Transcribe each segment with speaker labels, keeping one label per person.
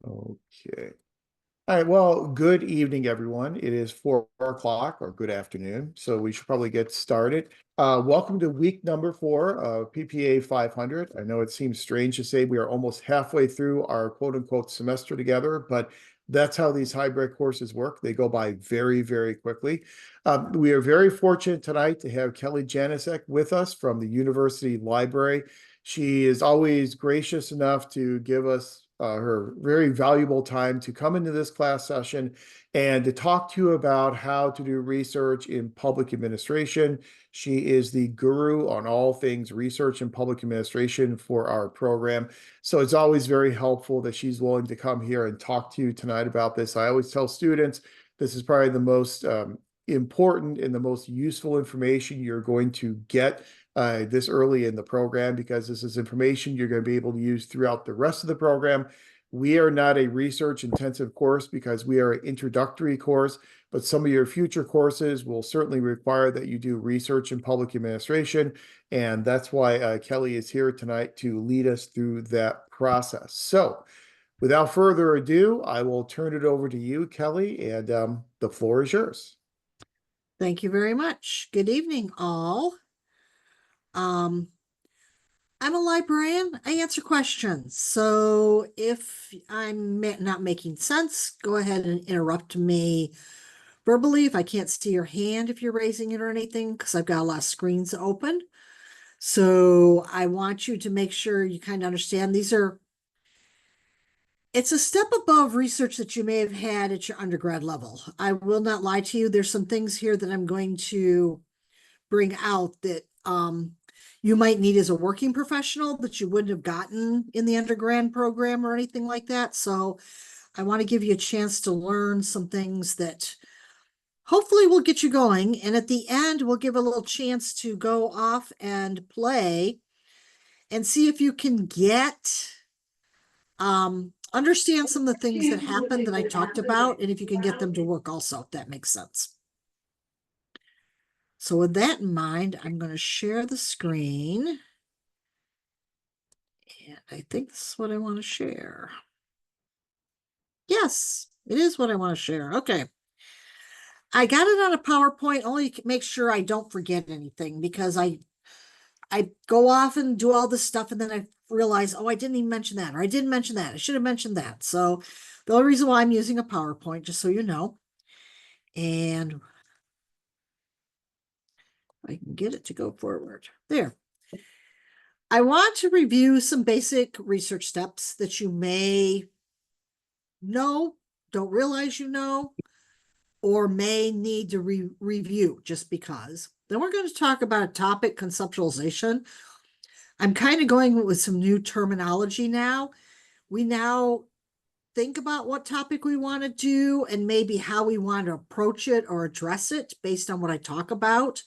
Speaker 1: Okay. All right. Well, good evening, everyone. It is 4 o'clock or good afternoon. So we should probably get started. Welcome to week number 4 of PPA 500. I know it seems strange to say we are almost halfway through our quote unquote semester together, but that's how these hybrid courses work. They go by very, very quickly. We are very fortunate tonight to have Kelly Janicek with us from the University Library. She is always gracious enough to give us her very valuable time to come into this class session and to talk to you about how to do research in public administration. She is the guru on all things research and public administration for our program. So it's always very helpful that she's willing to come here and talk to you tonight about this. I always tell students this is probably the most important and the most useful information you're going to get this early in the program, because this is information you're going to be able to use throughout the rest of the program. We are not a research intensive course because we are an introductory course, but some of your future courses will certainly require that you do research in public administration. And that's why Kelly is here tonight to lead us through that process. So without further ado, I will turn it over to you, Kelly, and the floor is yours.
Speaker 2: Thank you very much. Good evening, all. I'm a librarian. I answer questions. So if I'm not making sense, go ahead and interrupt me verbally if I can't see your hand if you're raising it or anything, because I've got a lot of screens open. So I want you to make sure you kind of understand it's a step above research that you may have had at your undergrad level. I will not lie to you. There's some things here that I'm going to bring out that you might need as a working professional that you wouldn't have gotten in the undergrad program or anything like that. So I want to give you a chance to learn some things that hopefully will get you going. And at the end, we'll give a little chance to go off and play and see if you can understand some of the things that happened that I talked about, and if you can get them to work also, if that makes sense. So with that in mind, I'm going to share the screen. And I think this is what I want to share. Yes, it is what I want to share. Okay. I got it on a PowerPoint only to make sure I don't forget anything, because I go off and do all this stuff and then I realize, oh, I didn't even mention that, or I didn't mention that. I should have mentioned that. So the only reason why I'm using a PowerPoint, just so you know, and I can get it to go forward. There. I want to review some basic research steps that you may know, don't realize you know, or may need to review just because. Then we're going to talk about topic conceptualization. I'm kind of going with some new terminology now. We now think about what topic we want to do and maybe how we want to approach it or address it based on what I talk about.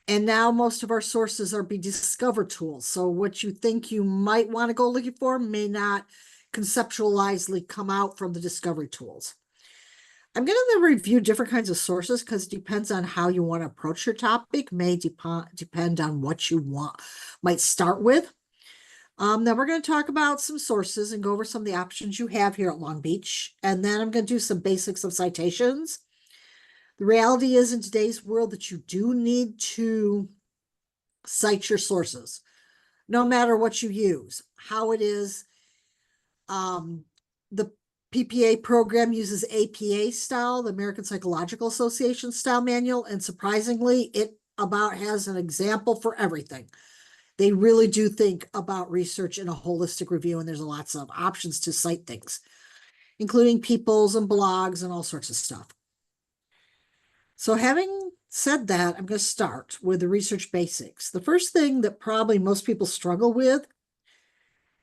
Speaker 2: And now most of our sources are be discover tools. So what you think you might want to go looking for may not conceptualizely come out from the discovery tools. I'm going to review different kinds of sources because it depends on how you want to approach your topic, may depend on what you might start with. Then we're going to talk about some sources and go over some of the options you have here at Long Beach. And then I'm going to do some basics of citations. The reality is in today's world that you do need to cite your sources, no matter what you use. How it is, the PPA program uses APA style, the American Psychological Association style manual, and surprisingly, it about has an example for everything. They really do think about research in a holistic review, and there's lots of options to cite things, including people's and blogs and all sorts of stuff. So having said that, I'm going to start with the research basics. The first thing that probably most people struggle with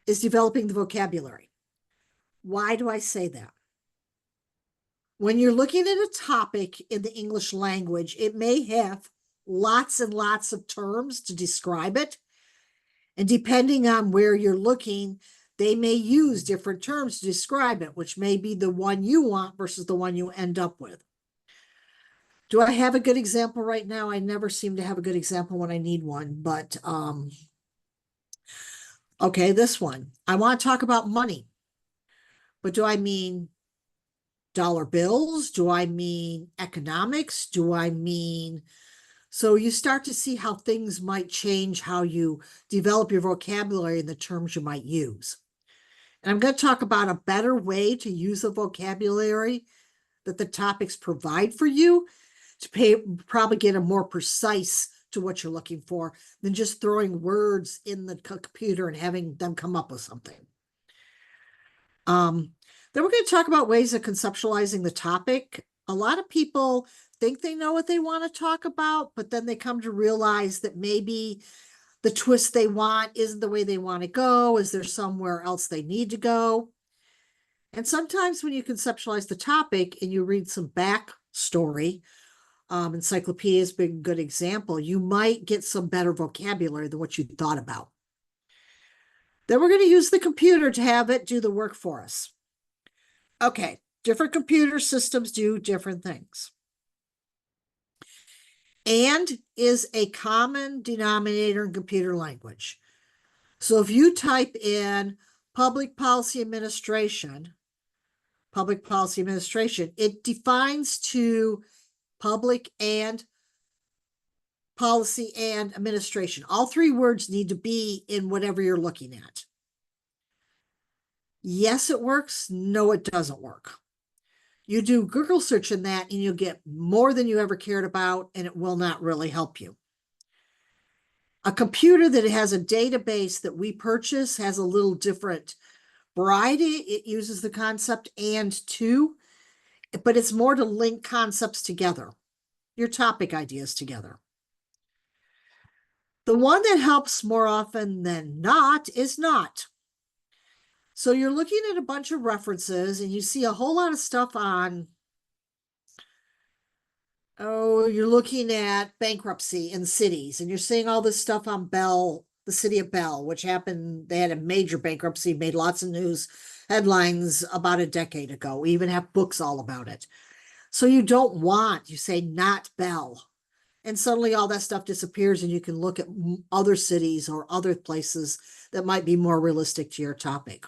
Speaker 2: is developing the vocabulary. Why do I say that? When you're looking at a topic in the English language, it may have lots and lots of terms to describe it. And depending on where you're looking, they may use different terms to describe it, which may be the one you want versus the one you end up with. Do I have a good example right now? I never seem to have a good example when I need one, but okay, this one. I want to talk about money. But do I mean dollar bills? Do I mean economics? Do I mean so you start to see how things might change, how you develop your vocabulary and the terms you might use. And I'm going to talk about a better way to use the vocabulary that the topics provide for you probably get a more precise to what you're looking for than just throwing words in the computer and having them come up with something. Then we're going to talk about ways of conceptualizing the topic. A lot of people think they know what they want to talk about, but then they come to realize that maybe the twist they want isn't the way they want to go. Is there somewhere else they need to go? And sometimes when you conceptualize the topic and you read some backstory, encyclopedia has been a good example, you might get some better vocabulary than what you thought about. Then we're going to use the computer to have it do the work for us. Okay, different computer systems do different things. And is a common denominator in computer language. So if you type in public policy administration, it defines to public and policy and administration. All three words need to be in whatever you're looking at. Yes, it works. No, it doesn't work. You do Google search in that and you'll get more than you ever cared about, and it will not really help you. A computer that has a database that we purchase has a little different variety. It uses the concept and to, but it's more to link concepts together, your topic ideas together. The one that helps more often than not is not. So you're looking at a bunch of references and you see a whole lot of stuff on, you're looking at bankruptcy in cities and you're seeing all this stuff on Bell, the city of Bell, which happened, they had a major bankruptcy, made lots of news headlines about a decade ago. We even have books all about it. So you don't want, you say not Bell. And suddenly all that stuff disappears and you can look at other cities or other places that might be more realistic to your topic.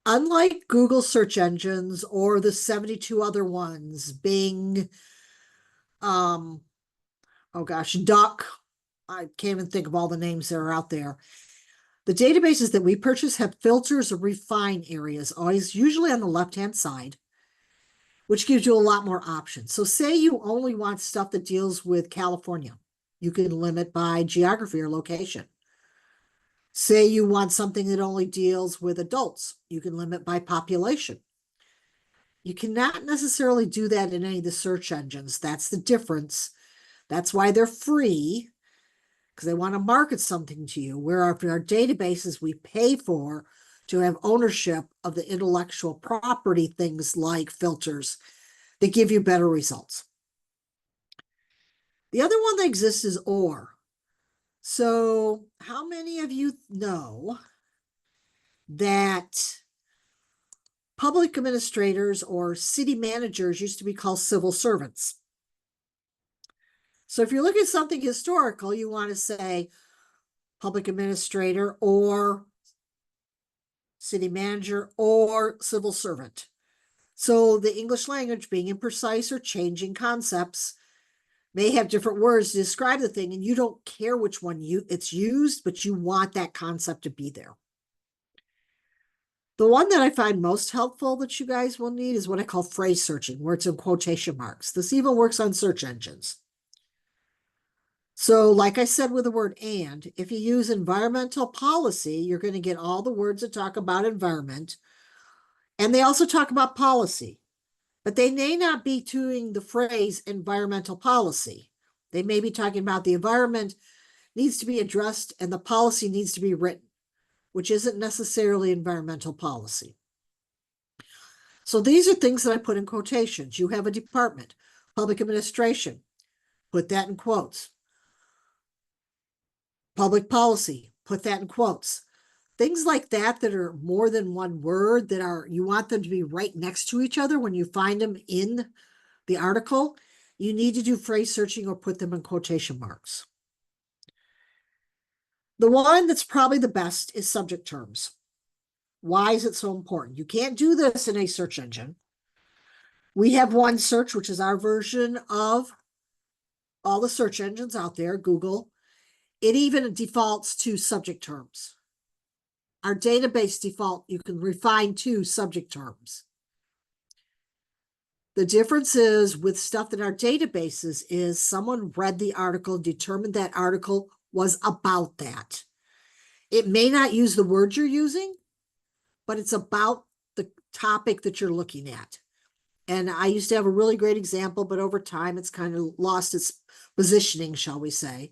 Speaker 2: Unlike Google search engines or the 72 other ones, Bing, oh gosh, Duck, I can't even think of all the names that are out there. The databases that we purchase have filters or refine areas, always usually on the left-hand side, which gives you a lot more options. So say you only want stuff that deals with California. You can limit by geography or location. Say you want something that only deals with adults. You can limit by population. You cannot necessarily do that in any of the search engines. That's the difference. That's why they're free, because they want to market something to you. Where in our databases, we pay for to have ownership of the intellectual property, things like filters that give you better results. The other one that exists is OR. So how many of you know that public administrators or city managers used to be called civil servants? So if you're looking at something historical, you want to say public administrator or city manager or civil servant. So the English language, being imprecise or changing concepts, may have different words to describe the thing, and you don't care which one it's used, but you want that concept to be there. The one that I find most helpful that you guys will need is what I call phrase searching, where it's in quotation marks. This even works on search engines. So like I said with the word and, if you use environmental policy, you're going to get all the words that talk about environment. And they also talk about policy, but they may not be doing the phrase environmental policy. They may be talking about the environment needs to be addressed and the policy needs to be written, which isn't necessarily environmental policy. So these are things that I put in quotations. You have a department, public administration, put that in quotes. Public policy, put that in quotes. Things like that that are more than one word, that are, you want them to be right next to each other when you find them in the article, you need to do phrase searching or put them in quotation marks. The one that's probably the best is subject terms. Why is it so important? You can't do this in a search engine. We have one search, which is our version of all the search engines out there, Google. It even defaults to subject terms. Our database default, you can refine to subject terms. The difference is with stuff in our databases is someone read the article, determined that article was about that. It may not use the words you're using, but it's about the topic that you're looking at. And I used to have a really great example, but over time it's kind of lost its positioning, shall we say.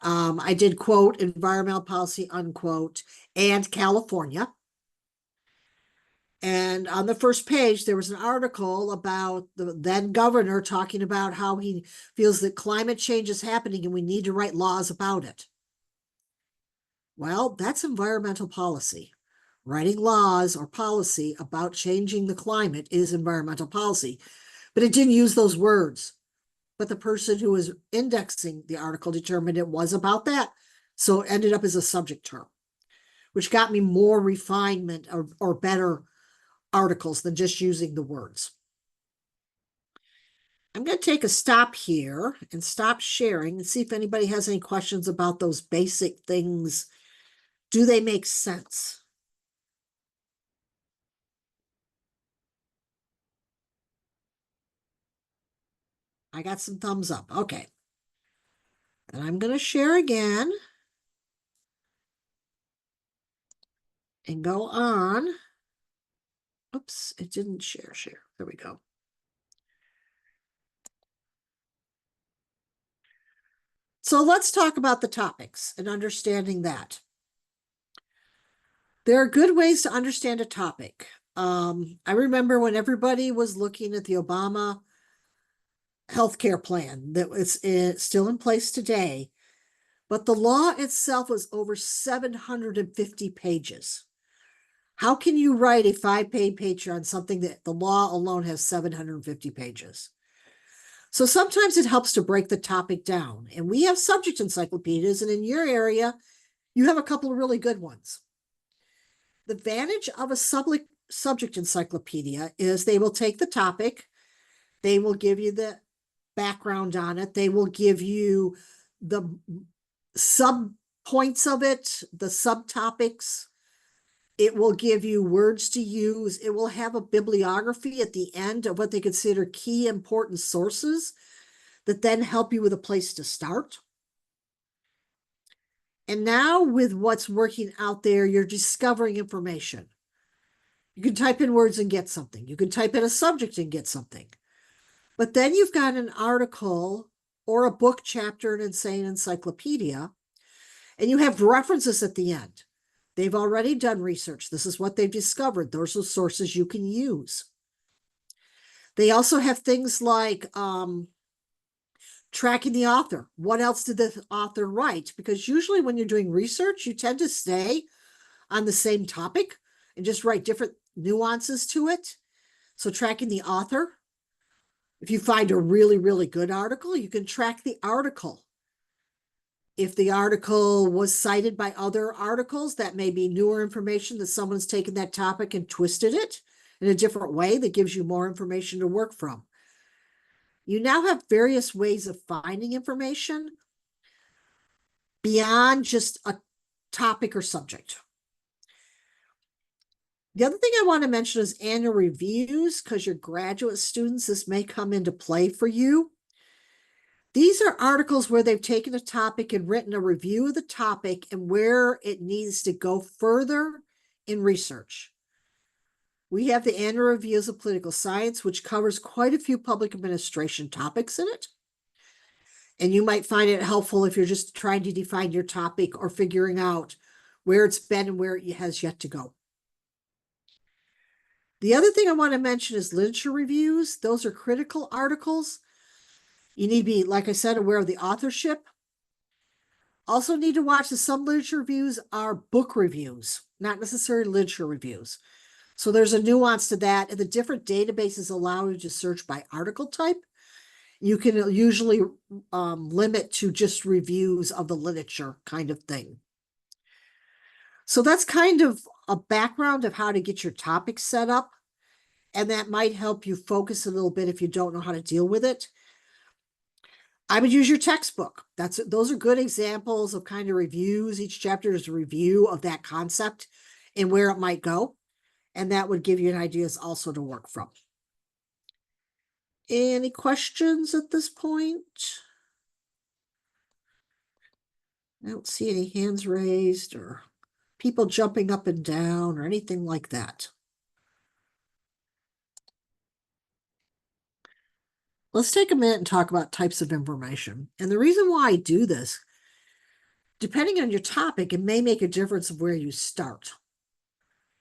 Speaker 2: I did quote environmental policy, unquote, and California. And on the first page, there was an article about the then governor talking about how he feels that climate change is happening and we need to write laws about it. Well, that's environmental policy. Writing laws or policy about changing the climate is environmental policy, but it didn't use those words. But the person who was indexing the article determined it was about that. So it ended up as a subject term, which got me more refinement or better articles than just using the words. I'm going to take a stop here and stop sharing and see if anybody has any questions about those basic things. Do they make sense? I got some thumbs up. Okay. And I'm going to share again and go on. Oops, it didn't share. There we go. So let's talk about the topics and understanding that. There are good ways to understand a topic. I remember when everybody was looking at the Obama healthcare plan that was still in place today, but the law itself was over 750 pages. How can you write a 5-page paper on something that the law alone has 750 pages? So sometimes it helps to break the topic down. And we have subject encyclopedias, and in your area, you have a couple of really good ones. The advantage of a subject encyclopedia is they will take the topic, they will give you the background on it, they will give you the sub points of it, the subtopics. It will give you words to use. It will have a bibliography at the end of what they consider key important sources that then help you with a place to start. And now with what's working out there, you're discovering information. You can type in words and get something. You can type in a subject and get something. But then you've got an article or a book chapter in Insane Encyclopedia, and you have references at the end. They've already done research. This is what they've discovered. Those are sources you can use. They also have things like tracking the author. What else did the author write? Because usually when you're doing research, you tend to stay on the same topic and just write different nuances to it. So tracking the author. If you find a really, really good article, you can track the article. If the article was cited by other articles, that may be newer information that someone's taken that topic and twisted it in a different way that gives you more information to work from. You now have various ways of finding information beyond just a topic or subject. The other thing I want to mention is annual reviews, because your graduate students, this may come into play for you. These are articles where they've taken a topic and written a review of the topic and where it needs to go further in research. We have the annual reviews of political science, which covers quite a few public administration topics in it. And you might find it helpful if you're just trying to define your topic or figuring out where it's been and where it has yet to go. The other thing I want to mention is literature reviews. Those are critical articles. You need to be, like I said, aware of the authorship. Also need to watch that some literature reviews are book reviews, not necessarily literature reviews. So there's a nuance to that, and the different databases allow you to search by article type. You can usually limit to just reviews of the literature kind of thing. So that's kind of a background of how to get your topic set up. And that might help you focus a little bit if you don't know how to deal with it. I would use your textbook. Those are good examples of kind of reviews. Each chapter is a review of that concept and where it might go. And that would give you an ideas also to work from. Any questions at this point? I don't see any hands raised or people jumping up and down or anything like that. Let's take a minute and talk about types of information. And the reason why I do this, depending on your topic, it may make a difference of where you start.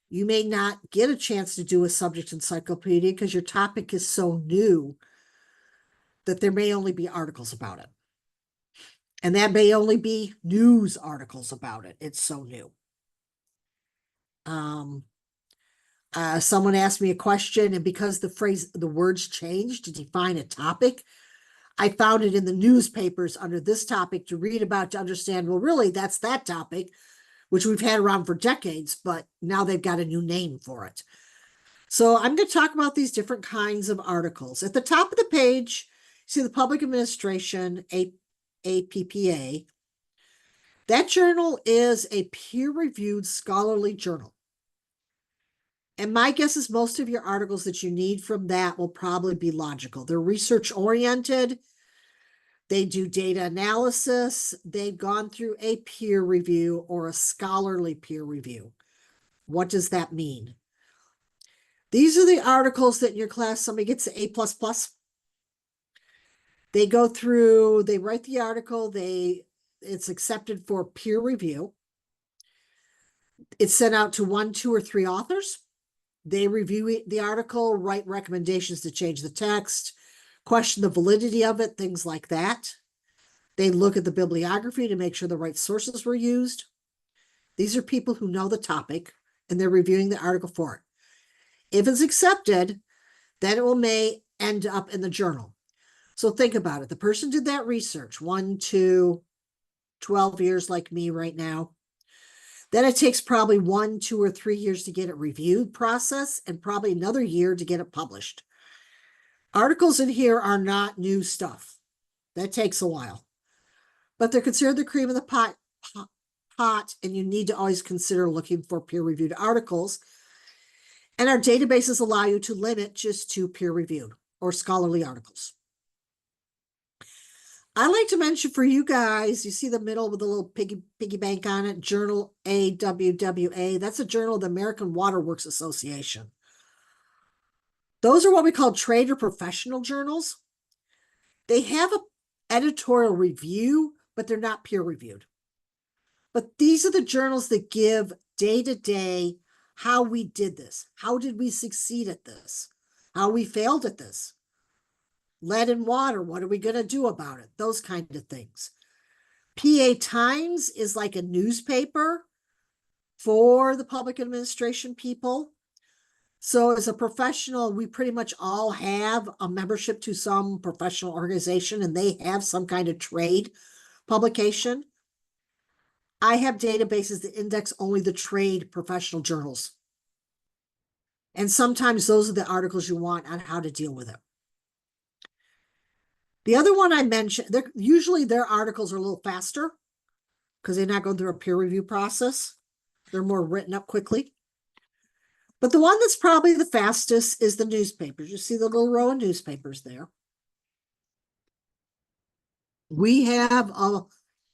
Speaker 2: You may not get a chance to do a subject encyclopedia because your topic is so new that there may only be articles about it. And that may only be news articles about it. It's so new. Someone asked me a question, and because the words changed to define a topic, I found it in the newspapers under this topic to read about to understand, well, really, that's that topic, which we've had around for decades, but now they've got a new name for it. So I'm going to talk about these different kinds of articles. At the top of the page, see the Public Administration, PPA. That journal is a peer-reviewed scholarly journal. And my guess is most of your articles that you need from that will probably be logical. They're research-oriented. They do data analysis. They've gone through a peer review or a scholarly peer review. What does that mean? These are the articles that in your class somebody gets an A++. They go through, they write the article, it's accepted for peer review. It's sent out to 1, 2, or 3 authors. They review the article, write recommendations to change the text, question the validity of it, things like that. They look at the bibliography to make sure the right sources were used. These are people who know the topic, and they're reviewing the article for it. If it's accepted, then it may end up in the journal. So think about it. The person did that research, 1 to 12 years like me right now. Then it takes probably 1, 2, or 3 years to get it reviewed process and probably another year to get it published. Articles in here are not new stuff. That takes a while. But they're considered the cream of the pot, and you need to always consider looking for peer-reviewed articles. And our databases allow you to limit just to peer-reviewed or scholarly articles. I like to mention for you guys, you see the middle with the little piggy bank on it, Journal AWWA. That's a journal of the American Water Works Association. Those are what we call trade or professional journals. They have an editorial review, but they're not peer-reviewed. But these are the journals that give day-to-day how we did this. How did we succeed at this? How we failed at this? Lead in water, what are we going to do about it? Those kind of things. PA Times is like a newspaper for the public administration people. So as a professional, we pretty much all have a membership to some professional organization, and they have some kind of trade publication. I have databases that index only the trade professional journals. And sometimes those are the articles you want on how to deal with it. The other one I mentioned, usually their articles are a little faster because they're not going through a peer review process. They're more written up quickly. But the one that's probably the fastest is the newspapers. You see the little row of newspapers there. We have a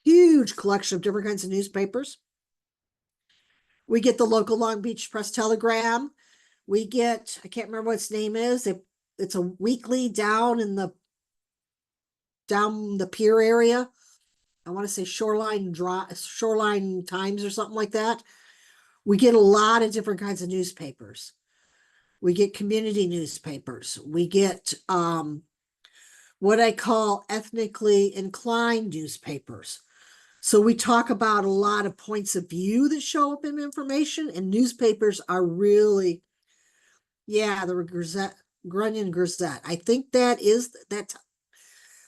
Speaker 2: huge collection of different kinds of newspapers. We get the local Long Beach Press Telegram. We get, I can't remember what its name is. It's a weekly down the pier area. I want to say Shoreline Times or something like that. We get a lot of different kinds of newspapers. We get community newspapers. We get what I call ethnically inclined newspapers. So we talk about a lot of points of view that show up in information, and newspapers are really, yeah, the Grunion Gazette. I think that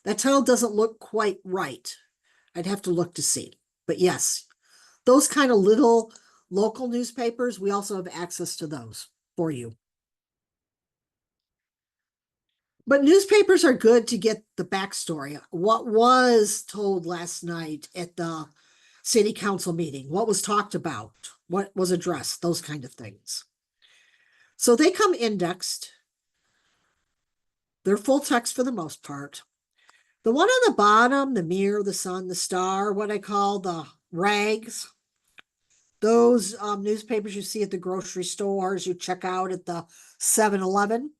Speaker 2: title doesn't look quite right. I'd have to look to see. But yes, those kind of little local newspapers, we also have access to those for you. But newspapers are good to get the backstory. What was told last night at the city council meeting? What was talked about? What was addressed? Those kind of things. So they come indexed. They're full text for the most part. The one on the bottom, the mirror, the sun, the star, what I call the rags, those newspapers you see at the grocery stores, you check out at the 7-Eleven.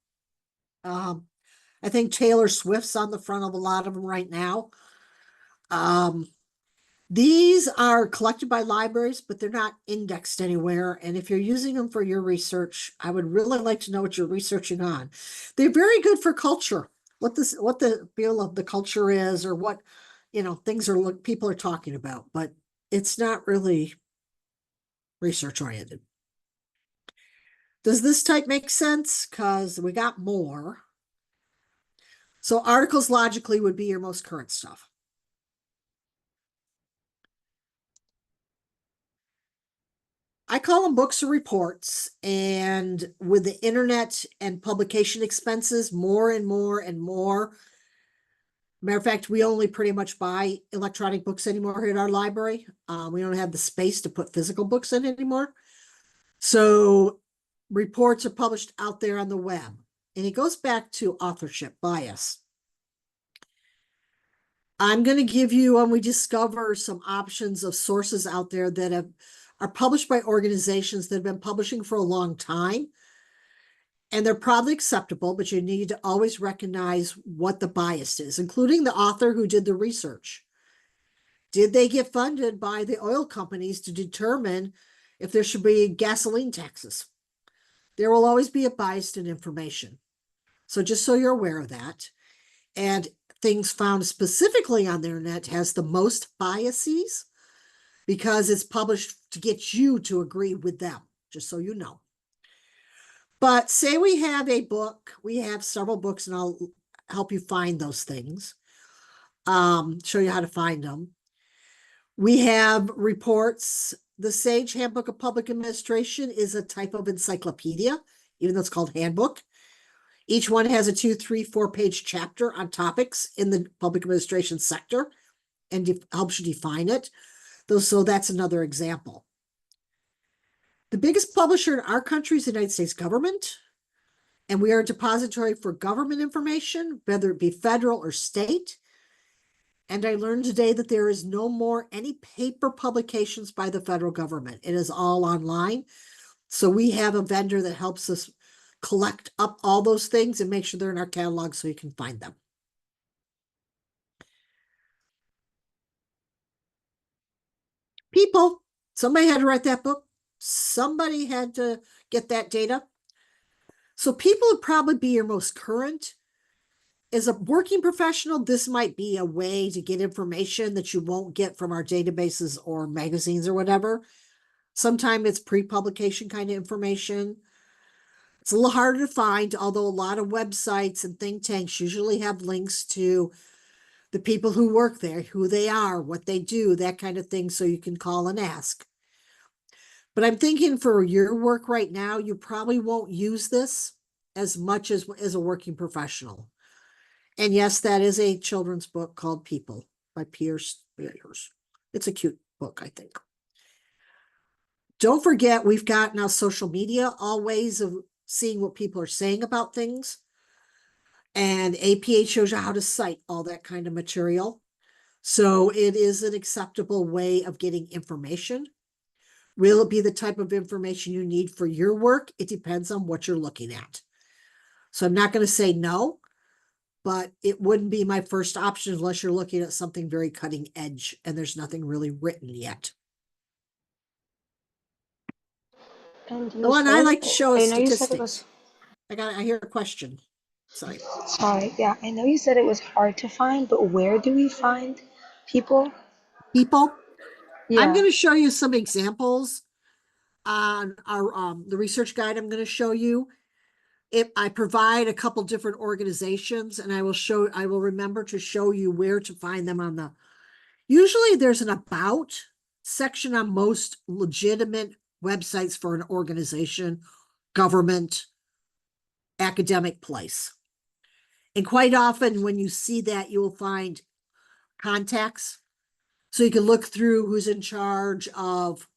Speaker 2: I think Taylor Swift's on the front of a lot of them right now. These are collected by libraries, but they're not indexed anywhere. And if you're using them for your research, I would really like to know what you're researching on. They're very good for culture, what the feel of the culture is, or what, things are people are talking about, but it's not really research oriented. Does this type make sense? Because we got more. So articles logically would be your most current stuff. I call them books or reports. And with the internet and publication expenses, more and more and more. Matter of fact, we only pretty much buy electronic books anymore here at our library. We don't have the space to put physical books in anymore. So reports are published out there on the web. And it goes back to authorship bias. I'm going to give you, when we discover some options of sources out there that are published by organizations that have been publishing for a long time. And they're probably acceptable, but you need to always recognize what the bias is, including the author who did the research. Did they get funded by the oil companies to determine if there should be gasoline taxes? There will always be a bias in information. So just so you're aware of that. And things found specifically on the internet has the most biases because it's published to get you to agree with them, just so you know. But say we have a book, we have several books, and I'll help you find those things, show you how to find them. We have reports. The Sage Handbook of Public Administration is a type of encyclopedia, even though it's called handbook. Each one has a 2, 3, 4-page chapter on topics in the public administration sector and helps you define it. So that's another example. The biggest publisher in our country is the United States government, and we are a depository for government information, whether it be federal or state. And I learned today that there is no more any paper publications by the federal government. It is all online. So we have a vendor that helps us collect up all those things and make sure they're in our catalog so you can find them. People, somebody had to write that book. Somebody had to get that data. So people would probably be your most current. As a working professional, this might be a way to get information that you won't get from our databases or magazines or whatever. Sometimes it's pre-publication kind of information. It's a little harder to find, although a lot of websites and think tanks usually have links to the people who work there, who they are, what they do, that kind of thing, so you can call and ask. But I'm thinking for your work right now, you probably won't use this as much as a working professional. And yes, that is a children's book called People by Pierce Spears. It's a cute book, I think. Don't forget, we've got now social media, all ways of seeing what people are saying about things. And APA shows you how to cite all that kind of material. So it is an acceptable way of getting information. Will it be the type of information you need for your work? It depends on what you're looking at. So I'm not going to say no, but it wouldn't be my first option unless you're looking at something very cutting edge and there's nothing really written yet.
Speaker 3: And
Speaker 2: The
Speaker 3: you
Speaker 2: one I
Speaker 3: said,
Speaker 2: like to show is
Speaker 3: I know you said it was,
Speaker 2: statistics. I hear a question. Sorry.
Speaker 3: sorry, yeah, I know you said it was hard to find, but where do we find people?
Speaker 2: People, I'm
Speaker 3: Yeah.
Speaker 2: going to show you some examples on our the research guide I'm going to show you. If I provide a couple different organizations, and I will remember to show you where to find them usually there's an about section on most legitimate websites for an organization, government, academic place. And quite often when you see that, you will find contacts. So you can look through who's in charge of,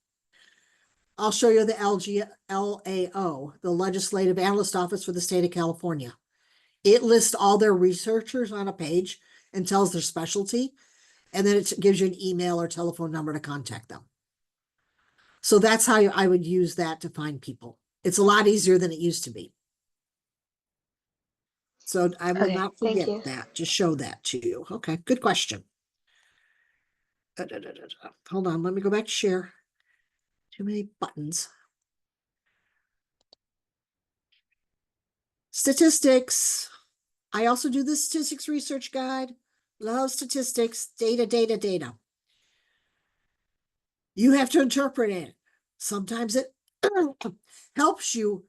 Speaker 2: I'll show you the LAO, the Legislative Analyst Office for the state of California. It lists all their researchers on a page and tells their specialty, and then it gives you an email or telephone number to contact them. So that's how I would use that to find people. It's a lot easier than it used to be. So I will
Speaker 3: Okay,
Speaker 2: not
Speaker 3: thank
Speaker 2: forget
Speaker 3: you.
Speaker 2: that, just show that to you. Okay, good question. Hold on, let me go back to share. Too many buttons. Statistics. I also do the statistics research guide. Love statistics, data. You have to interpret it. Sometimes it helps you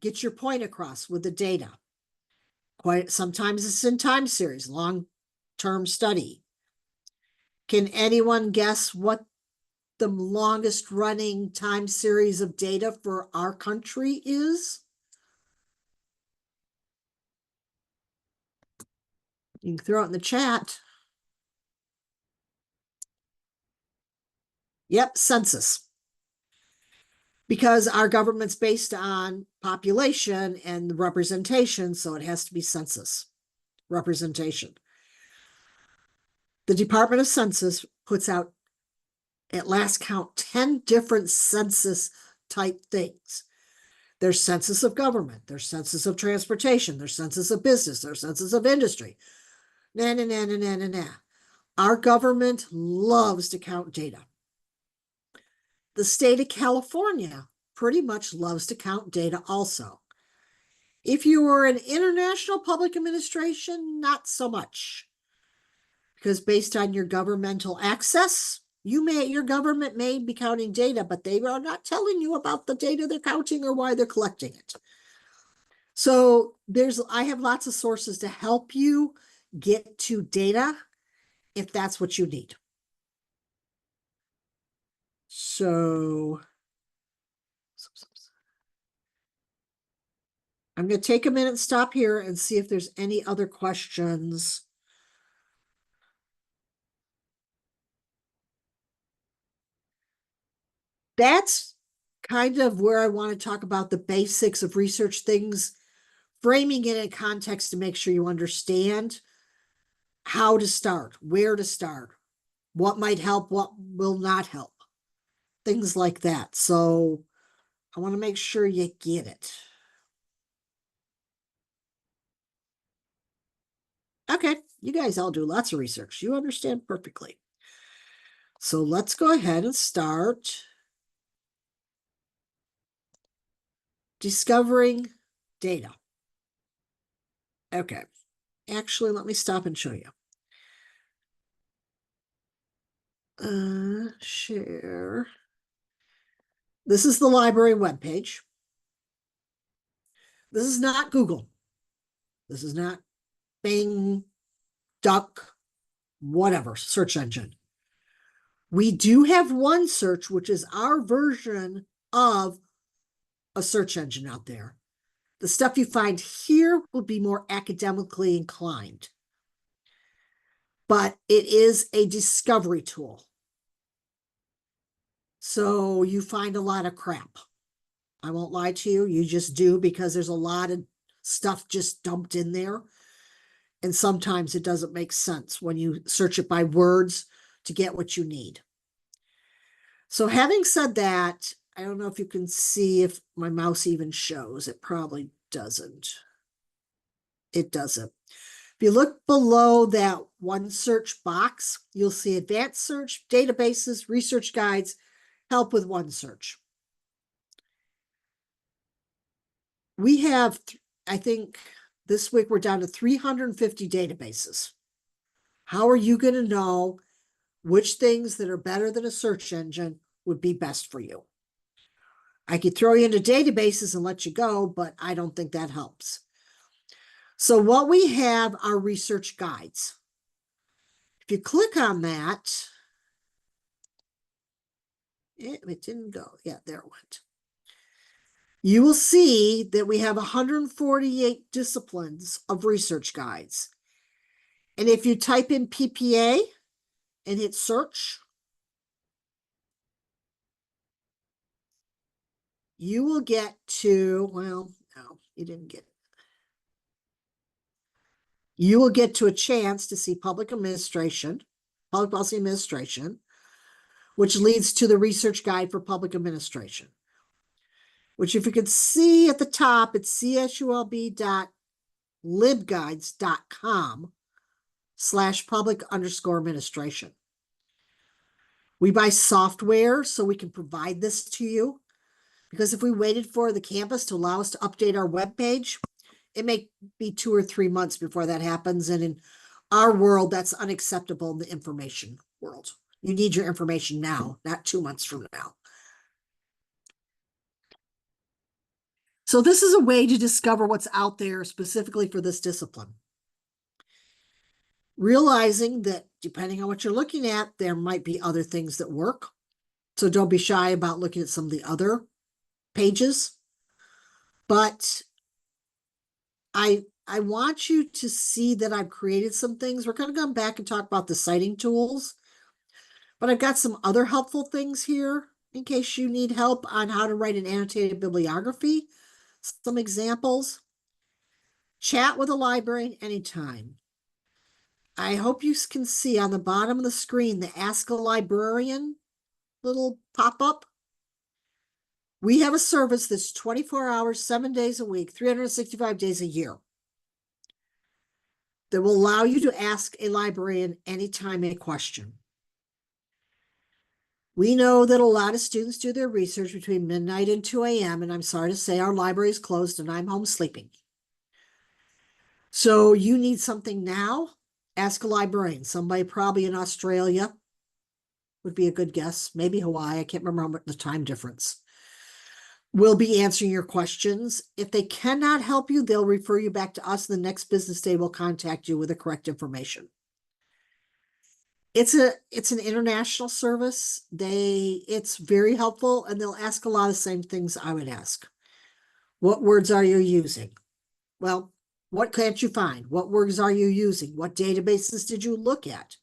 Speaker 2: get your point across with the data. Sometimes it's in time series, long-term study. Can anyone guess what the longest running time series of data for our country is? You can throw it in the chat. Yep, census. Because our government's based on population and representation, so it has to be census representation. The Department of Census puts out, at last count, 10 different census type things. There's census of government, there's census of transportation, there's census of business, there's census of industry. Our government loves to count data. The state of California pretty much loves to count data also. If you were an international public administration, not so much. Because based on your governmental access, your government may be counting data, but they are not telling you about the data they're counting or why they're collecting it. So I have lots of sources to help you get to data if that's what you need. So I'm going to take a minute, stop here, and see if there's any other questions. That's kind of where I want to talk about the basics of research things, framing it in context to make sure you understand how to start, where to start, what might help, what will not help, things like that. So I want to make sure you get it. Okay, you guys all do lots of research. You understand perfectly. So let's go ahead and start discovering data. Okay, actually, let me stop and show you. Share. This is the library webpage. This is not Google. This is not Bing, Duck, whatever, search engine. We do have OneSearch, which is our version of a search engine out there. The stuff you find here will be more academically inclined, but it is a discovery tool. So you find a lot of crap. I won't lie to you. You just do, because there's a lot of stuff just dumped in there. And sometimes it doesn't make sense when you search it by words to get what you need. So having said that, I don't know if you can see if my mouse even shows. It probably doesn't. It doesn't. If you look below that OneSearch box, you'll see advanced search, databases, research guides, help with OneSearch. We have, I think this week we're down to 350 databases. How are you going to know which things that are better than a search engine would be best for you? I could throw you into databases and let you go, but I don't think that helps. So what we have are research guides. If you click on that, It didn't go. Yeah, there it went. You will see that we have 148 disciplines of research guides. And if you type in PPA and hit search, you will get to, well, no, you didn't get it. You will get to a chance to see public policy administration, which leads to the research guide for public administration, which if you can see at the top, it's csulb.libguides.com/public_administration. We buy software so we can provide this to you, because if we waited for the campus to allow us to update our webpage, it may be 2 or 3 months before that happens. And in our world, that's unacceptable in the information world. You need your information now, not 2 months from now. So this is a way to discover what's out there specifically for this discipline. Realizing that depending on what you're looking at, there might be other things that work. So don't be shy about looking at some of the other pages. But I want you to see that I've created some things. We're going to come back and talk about the citing tools, but I've got some other helpful things here in case you need help on how to write an annotated bibliography. Some examples. Chat with a librarian anytime. I hope you can see on the bottom of the screen the Ask a Librarian little pop-up. We have a service that's 24 hours, 7 days a week, 365 days a year, that will allow you to ask a librarian anytime a question. We know that a lot of students do their research between midnight and 2 a.m., and I'm sorry to say our library is closed and I'm home sleeping. So you need something now, ask a librarian. Somebody probably in Australia would be a good guess. Maybe Hawaii. I can't remember the time difference. Will be answering your questions. If they cannot help you, they'll refer you back to us. The next business day will contact you with the correct information. It's an international service. It's very helpful, and they'll ask a lot of the same things I would ask. What words are you using? Well, what can't you find? What words are you using? What databases did you look at?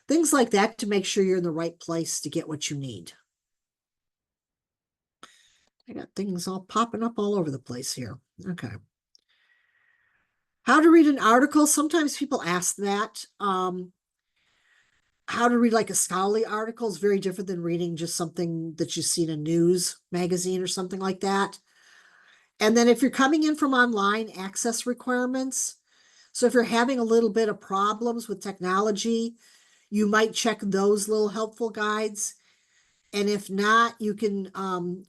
Speaker 2: Things like that to make sure you're in the right place to get what you need. I got things all popping up all over the place here. Okay. How to read an article. Sometimes people ask that. How to read like a scholarly article is very different than reading just something that you see in a news magazine or something like that. And then if you're coming in from online, access requirements. So if you're having a little bit of problems with technology, you might check those little helpful guides. And if not, you can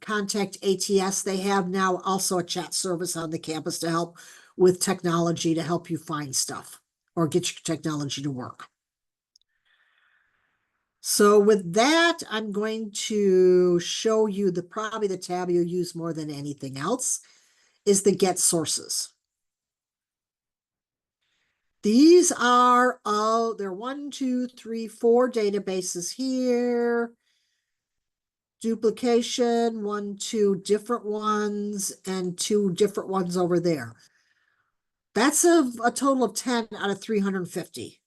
Speaker 2: contact ATS. They have now also a chat service on the campus to help with technology to help you find stuff or get your technology to work. So with that, I'm going to show you probably the tab you'll use more than anything else is the Get Sources. These are, there are 1, 2, 3, 4 databases here. Duplication, 1, 2 different ones, and 2 different ones over there. That's a total of 10 out of 350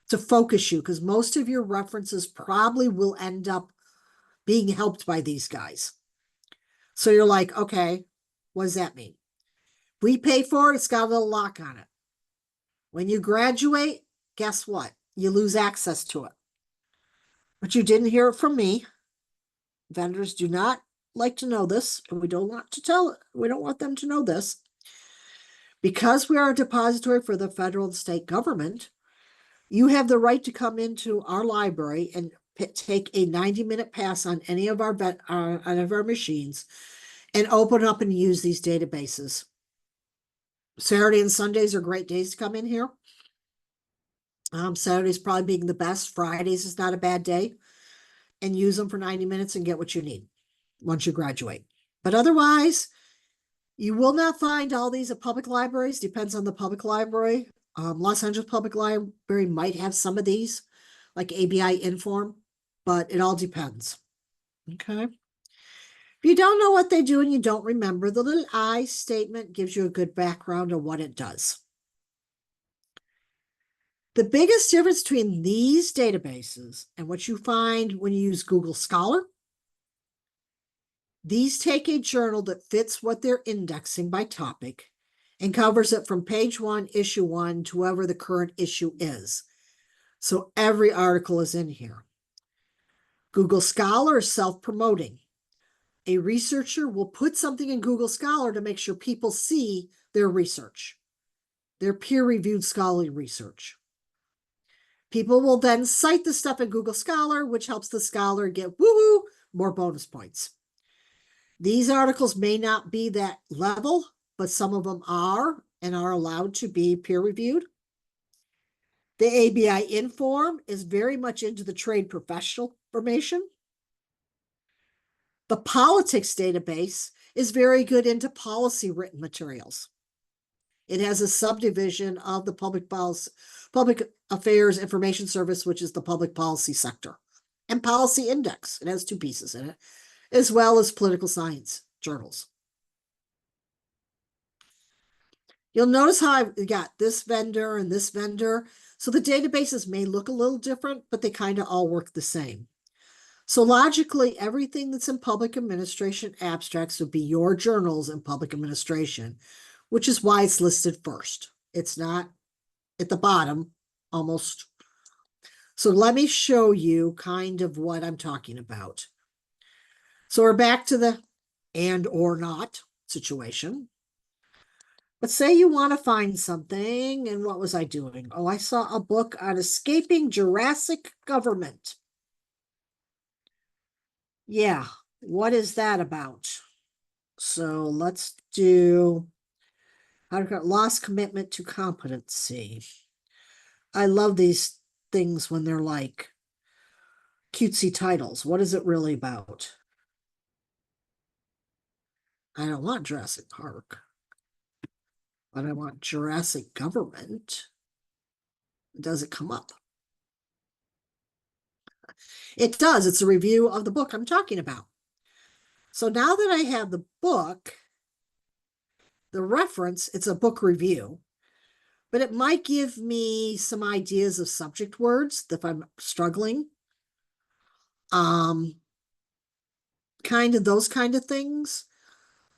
Speaker 2: to focus you, because most of your references probably will end up being helped by these guys. So you're like, okay, what does that mean? We pay for it, it's got a little lock on it. When you graduate, guess what? You lose access to it. But you didn't hear it from me. Vendors do not like to know this, and we don't want them to know this. Because we are a depository for the federal and state government, you have the right to come into our library and take a 90-minute pass on any of our machines and open up and use these databases. Saturday and Sundays are great days to come in here. Saturdays probably being the best. Fridays is not a bad day. And use them for 90 minutes and get what you need once you graduate. But otherwise, you will not find all these at public libraries. Depends on the public library. Los Angeles Public Library might have some of these, like ABI Inform, but it all depends. Okay. If you don't know what they do and you don't remember, the little I statement gives you a good background on what it does. The biggest difference between these databases and what you find when you use Google Scholar, these take a journal that fits what they're indexing by topic and covers it from page 1, issue 1 to whoever the current issue is. So every article is in here. Google Scholar is self-promoting. A researcher will put something in Google Scholar to make sure people see their research, their peer-reviewed scholarly research. People will then cite the stuff in Google Scholar, which helps the scholar get woohoo, more bonus points. These articles may not be that level, but some of them are and are allowed to be peer-reviewed. The ABI Inform is very much into the trade professional information. The politics database is very good into policy written materials. It has a subdivision of the public affairs information service, which is the public policy sector, and policy index. It has 2 pieces in it, as well as political science journals. You'll notice how I've got this vendor and this vendor. So the databases may look a little different, but they kind of all work the same. So logically, everything that's in public administration abstracts would be your journals in public administration, which is why it's listed first. It's not at the bottom, almost. So let me show you kind of what I'm talking about. So we're back to the and or not situation. But say you want to find something, and what was I doing? Oh, I saw a book on escaping Jurassic government. Yeah, what is that about? So let's do lost commitment to competency. I love these things when they're like cutesy titles. What is it really about? I don't want Jurassic Park, but I want Jurassic government. Does it come up? It does. It's a review of the book I'm talking about. So now that I have the book, the reference, it's a book review, but it might give me some ideas of subject words if I'm struggling. Kind of those kind of things.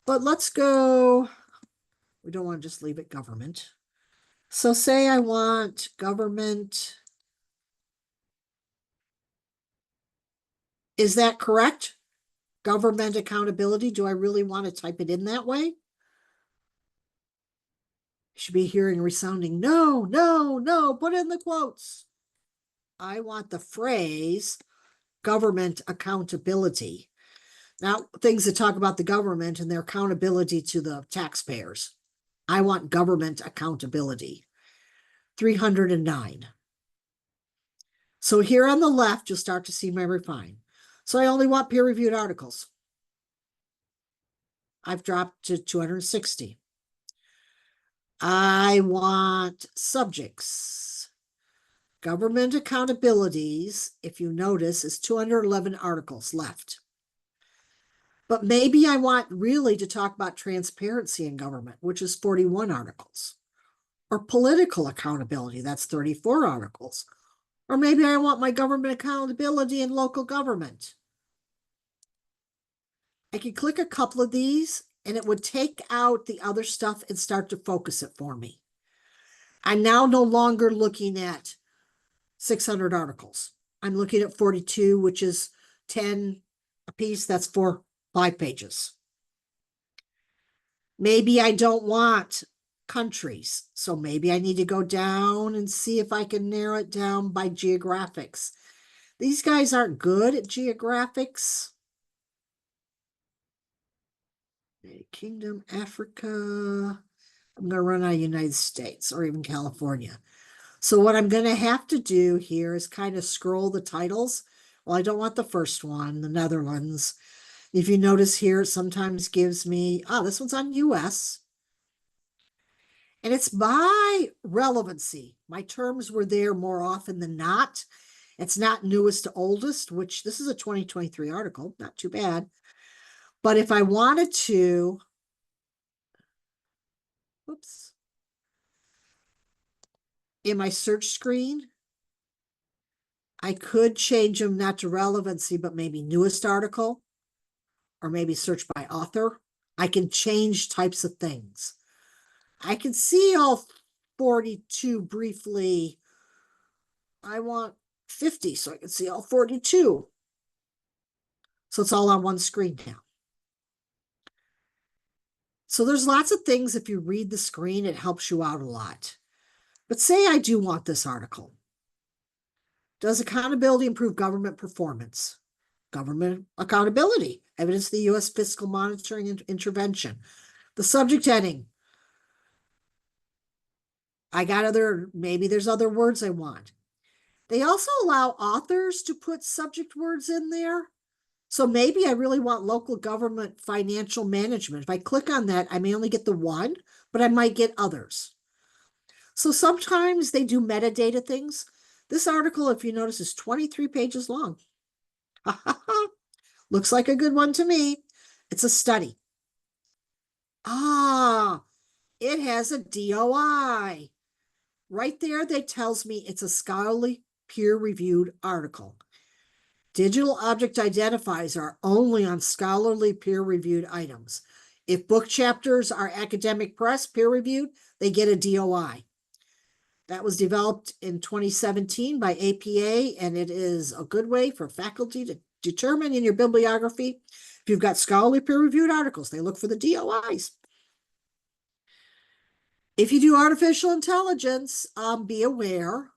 Speaker 2: But let's go, we don't want to just leave it government. So say I want government. Is that correct? Government accountability. Do I really want to type it in that way? You should be hearing resounding, no, no, no, put in the quotes. I want the phrase government accountability. Now, things that talk about the government and their accountability to the taxpayers. I want government accountability. 309. So here on the left, you'll start to see my refine. So I only want peer-reviewed articles. I've dropped to 260. I want subjects. Government accountabilities, if you notice, is 211 articles left. But maybe I want really to talk about transparency in government, which is 41 articles. Or political accountability, that's 34 articles. Or maybe I want my government accountability in local government. I could click a couple of these and it would take out the other stuff and start to focus it for me. I'm now no longer looking at 600 articles. I'm looking at 42, which is 10 a piece. That's 5 pages. Maybe I don't want countries. So maybe I need to go down and see if I can narrow it down by geographics. These guys aren't good at geographics. United Kingdom, Africa. I'm going to run out of United States or even California. So what I'm going to have to do here is kind of scroll the titles. Well, I don't want the first one, the Netherlands. If you notice here, it sometimes gives me, this one's on US. And it's by relevancy. My terms were there more often than not. It's not newest to oldest, which this is a 2023 article, not too bad. But if I wanted to, oops, in my search screen, I could change them not to relevancy, but maybe newest article, or maybe search by author. I can change types of things. I can see all 42 briefly. I want 50 so I can see all 42. So it's all on one screen now. So there's lots of things, if you read the screen, it helps you out a lot. But say I do want this article. Does accountability improve government performance? Government accountability, evidence of the U.S. fiscal monitoring and intervention. The subject heading. I got maybe there's other words I want. They also allow authors to put subject words in there. So maybe I really want local government financial management. If I click on that, I may only get the one, but I might get others. So sometimes they do metadata things. This article, if you notice, is 23 pages long. Looks like a good one to me. It's a study. It has a DOI. Right there, that tells me it's a scholarly peer-reviewed article. Digital object identifiers are only on scholarly peer-reviewed items. If book chapters are academic press peer-reviewed, they get a DOI. That was developed in 2017 by APA, and it is a good way for faculty to determine in your bibliography if you've got scholarly peer-reviewed articles. They look for the DOIs. If you do artificial intelligence, be aware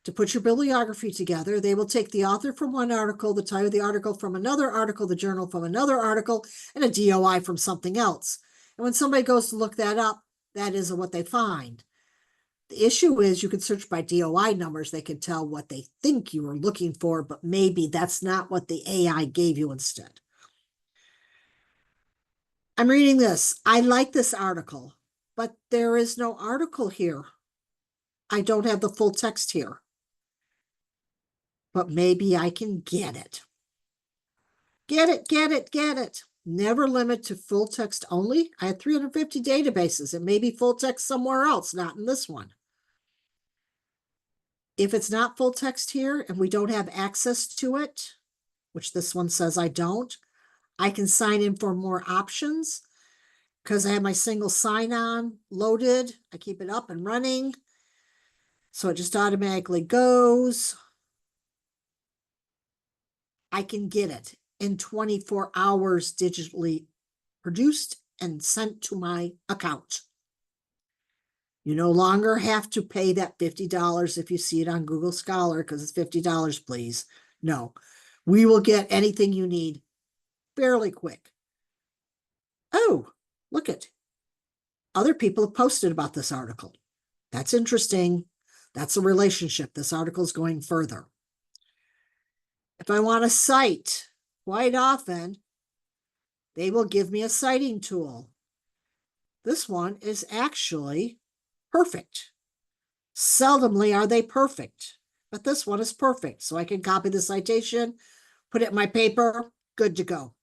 Speaker 2: to put your bibliography together. They will take the author from one article, the title of the article from another article, the journal from another article, and a DOI from something else. And when somebody goes to look that up, that is what they find. The issue is you can search by DOI numbers. They can tell what they think you were looking for, but maybe that's not what the AI gave you instead. I'm reading this. I like this article, but there is no article here. I don't have the full text here, but maybe I can get it. Get it, get it, get it. Never limit to full text only. I have 350 databases. It may be full text somewhere else, not in this one. If it's not full text here and we don't have access to it, which this one says I don't, I can sign in for more options because I have my single sign-on loaded. I keep it up and running. So it just automatically goes. I can get it in 24 hours digitally produced and sent to my account. You no longer have to pay that $50 if you see it on Google Scholar because it's $50, please. No, we will get anything you need fairly quick. Oh, look at other people have posted about this article. That's interesting. That's a relationship. This article is going further. If I want to cite, quite often, they will give me a citing tool. This one is actually perfect. Seldomly are they perfect, but this one is perfect. So I can copy the citation, put it in my paper, good to go.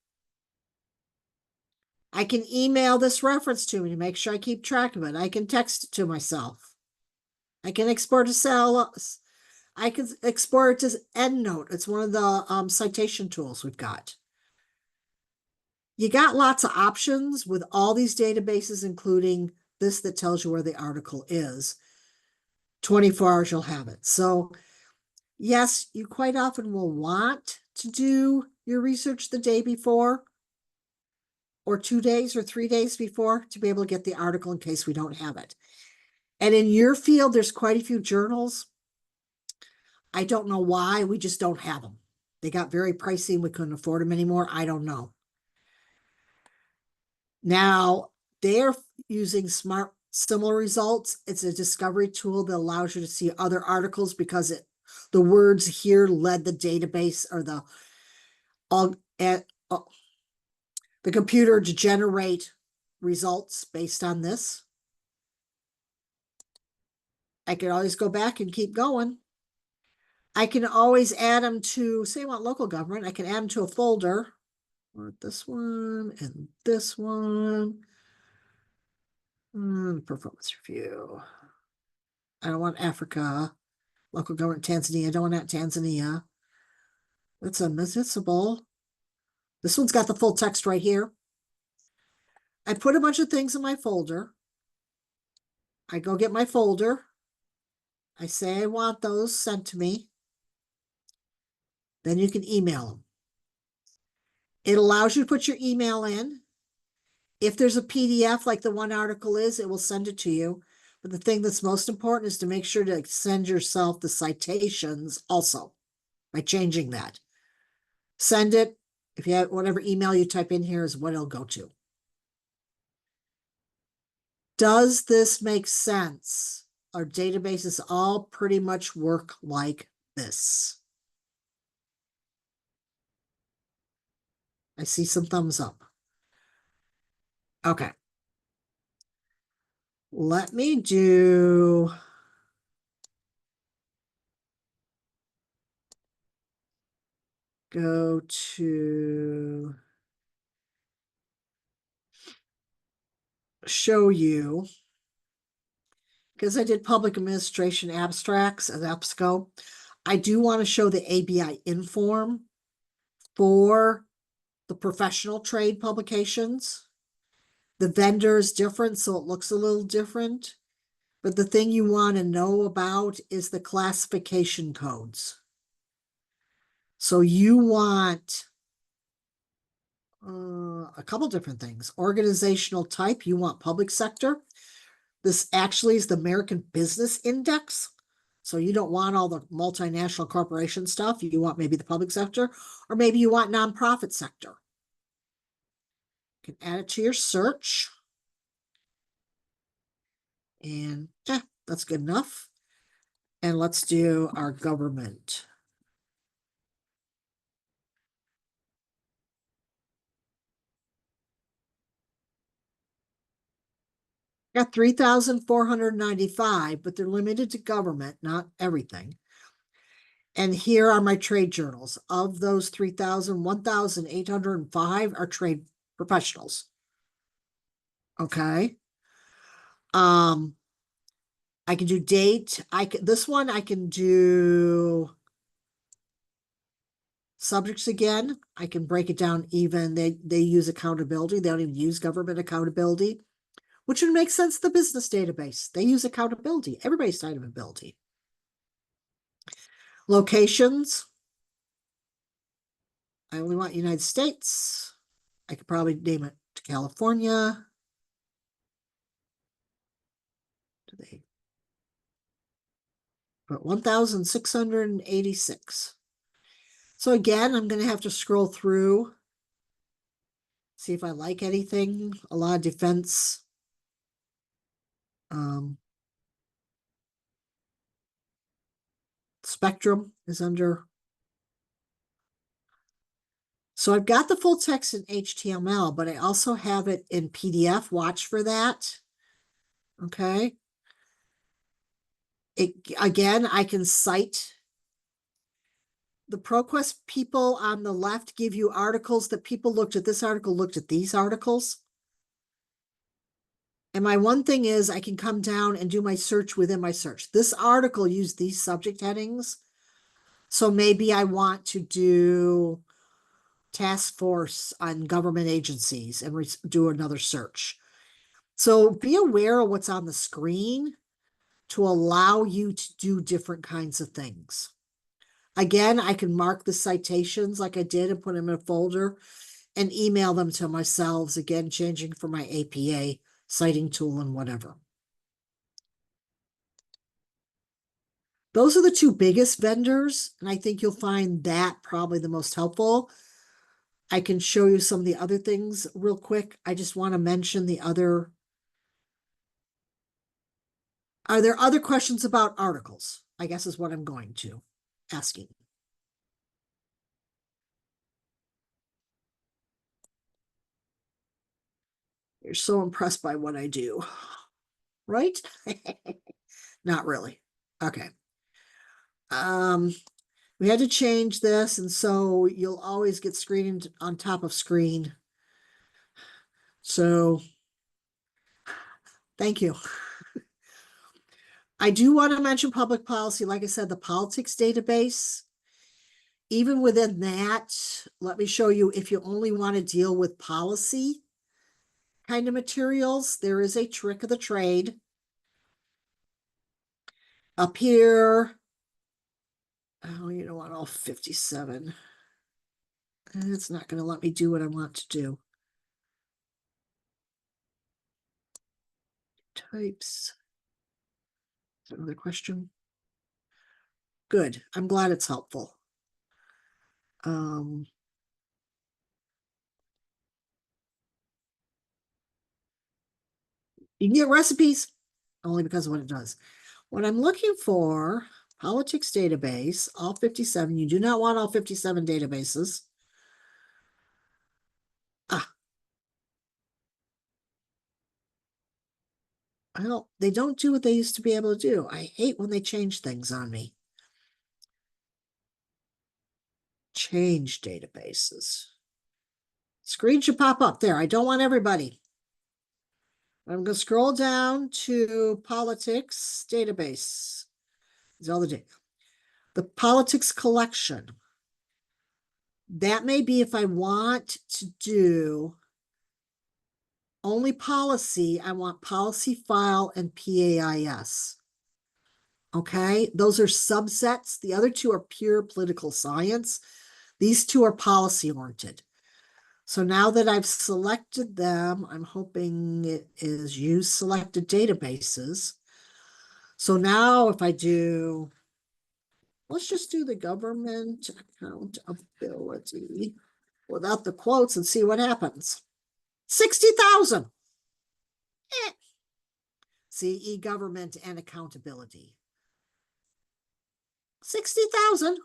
Speaker 2: I can email this reference to me to make sure I keep track of it. I can text it to myself. I can export to cell. I can export it to EndNote. It's one of the citation tools we've got. You got lots of options with all these databases, including this that tells you where the article is. 24 hours, you'll have it. So yes, you quite often will want to do your research the day before, or 2 days or 3 days before to be able to get the article in case we don't have it. And in your field, there's quite a few journals. I don't know why, we just don't have them. They got very pricey and we couldn't afford them anymore. I don't know. Now, they're using smart similar results. It's a discovery tool that allows you to see other articles because the words here led the database or the computer to generate results based on this. I could always go back and keep going. I can always add them to, say I want local government, I can add them to a folder. Or this one and this one. Performance review. I don't want Africa. Local government Tanzania. I don't want that Tanzania. That's admissible. This one's got the full text right here. I put a bunch of things in my folder. I go get my folder. I say I want those sent to me. Then you can email them. It allows you to put your email in. If there's a PDF like the one article is, it will send it to you. But the thing that's most important is to make sure to send yourself the citations also by changing that. Send it. If you have whatever email you type in here is what it'll go to. Does this make sense? Our databases all pretty much work like this. I see some thumbs up. Okay. Let me go to show you, because I did public administration abstracts at EBSCO. I do want to show the ABI Inform for the professional trade publications. The vendor is different, so it looks a little different. But the thing you want to know about is the classification codes. So you want a couple different things. Organizational type, you want public sector. This actually is the American Business Index. So you don't want all the multinational corporation stuff. You want maybe the public sector, or maybe you want nonprofit sector. You can add it to your search. And that's good enough. And let's do our government. Got 3,495, but they're limited to government, not everything. And here are my trade journals. Of those 3,000, 1,805 are trade professionals. Okay. I can do date. This one I can do subjects again. I can break it down even. They use accountability. They don't even use government accountability, which would make sense. The business database, they use accountability. Everybody's accountability. Locations. I only want United States. I could probably name it to California. Do they? But 1,686. So again, I'm going to have to scroll through, see if I like anything. A lot of defense. Spectrum is under. So I've got the full text in HTML, but I also have it in PDF. Watch for that. Okay. Again, I can cite. The ProQuest people on the left give you articles that people looked at. This article looked at these articles. And my one thing is I can come down and do my search within my search. This article used these subject headings. So maybe I want to do task force on government agencies and do another search. So be aware of what's on the screen to allow you to do different kinds of things. Again, I can mark the citations like I did and put them in a folder and email them to myself, again, changing for my APA citing tool and whatever. Those are the two biggest vendors, and I think you'll find that probably the most helpful. I can show you some of the other things real quick. I just want to mention the other. Are there other questions about articles? I guess is what I'm going to asking. You're so impressed by what I do, right? Not really. Okay. We had to change this, and so you'll always get screened on top of screen. So thank you. I do want to mention public policy. Like I said, the politics database, even within that, let me show you if you only want to deal with policy kind of materials, there is a trick of the trade. Up here, oh, you don't want all 57. It's not going to let me do what I want to do. Types. Is that another question? Good. I'm glad it's helpful. You can get recipes only because of what it does. What I'm looking for, politics database, all 57. You do not want all 57 databases. Ah. Well, they don't do what they used to be able to do. I hate when they change things on me. Change databases. Screen should pop up there. I don't want everybody. I'm going to scroll down to politics database. It's all the data. The politics collection. That may be if I want to do only policy, I want policy file and PAIS. Okay, those are subsets. The other two are pure political science. These two are policy oriented. So now that I've selected them, I'm hoping it is use selected databases. So now if I do, let's just do the government accountability without the quotes and see what happens. 60,000. See, e-government and accountability. 60,000.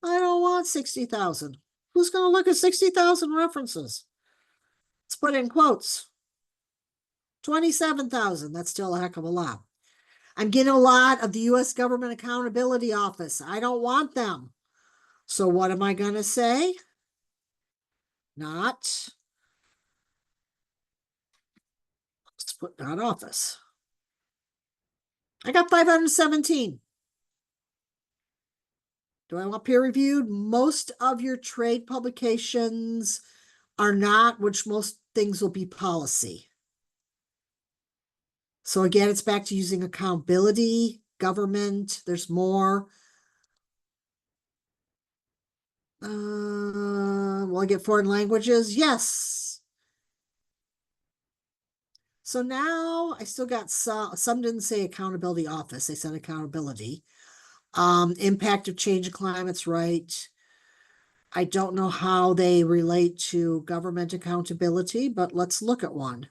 Speaker 2: I don't want 60,000. Who's going to look at 60,000 references? Let's put in quotes. 27,000. That's still a heck of a lot. I'm getting a lot of the U.S. Government Accountability Office. I don't want them. So what am I going to say? Not. Let's put not office. I got 517. Do I want peer reviewed? Most of your trade publications are not, which most things will be policy. So again, it's back to using accountability, government. There's more. Will I get foreign languages? Yes. So now I still got some didn't say accountability office. They said accountability. Impact of change of climate's right. I don't know how they relate to government accountability, but let's look at one.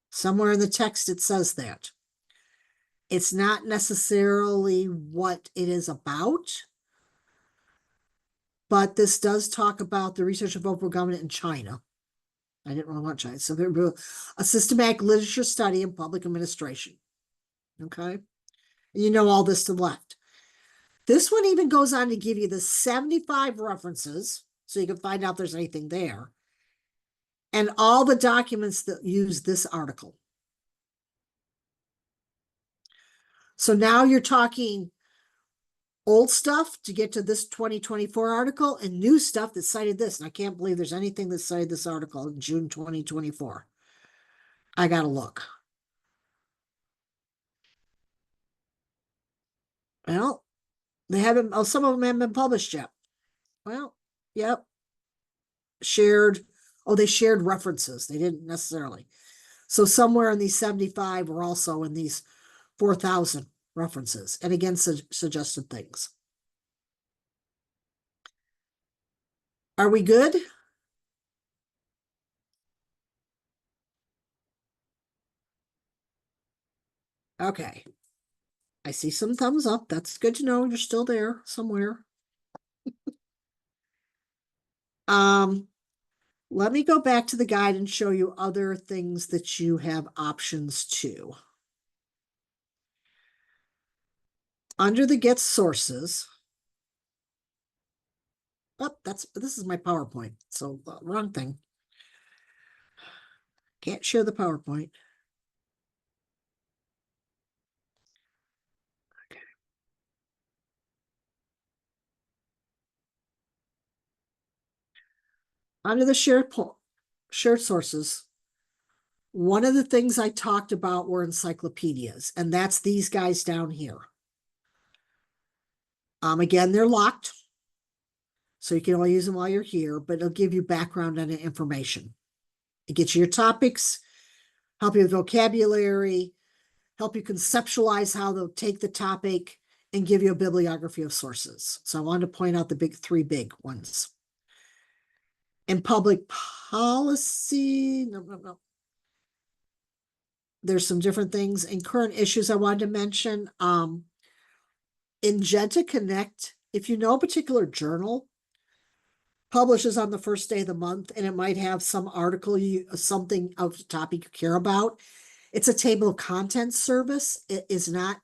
Speaker 2: Somewhere in the text it says that. It's not necessarily what it is about, but this does talk about the research of overall government in China. I didn't really want China. So there's a systematic literature study in public administration. Okay. You know all this to the left. This one even goes on to give you the 75 references, so you can find out if there's anything there, and all the documents that use this article. So now you're talking old stuff to get to this 2024 article and new stuff that cited this. And I can't believe there's anything that cited this article in June 2024. I got to look. Well, they haven't, oh, some of them haven't been published yet. Well, yep. Shared, oh, they shared references. They didn't necessarily. So somewhere in these 75 were also in these 4,000 references, and again, suggested things. Are we good? Okay. I see some thumbs up. That's good to know. You're still there somewhere. Let me go back to the guide and show you other things that you have options to. Under the Get Sources. Oh, this is my PowerPoint. So wrong thing. Can't share the PowerPoint. Okay. Under the shared sources, one of the things I talked about were encyclopedias, and that's these guys down here. Again, they're locked, so you can only use them while you're here, but it'll give you background on the information. It gets you your topics, help you with vocabulary, help you conceptualize how they'll take the topic, and give you a bibliography of sources. So I wanted to point out the three big ones. In public policy, no. There's some different things. In current issues I wanted to mention, in Genta Connect, if you know a particular journal publishes on the first day of the month and it might have some article, something of the topic you care about, it's a table of contents service. It is not,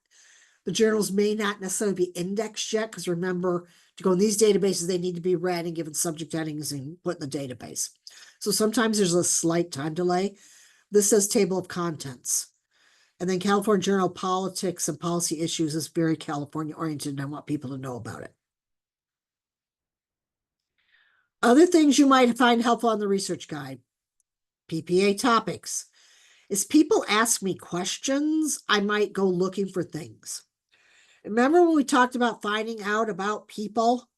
Speaker 2: the journals may not necessarily be indexed yet, because remember, to go in these databases, they need to be read and given subject headings and put in the database. So sometimes there's a slight time delay. This says table of contents. And then California Journal of Politics and Policy Issues is very California oriented, and I want people to know about it. Other things you might find helpful on the research guide. PPA topics. As people ask me questions, I might go looking for things. Remember when we talked about finding out about people?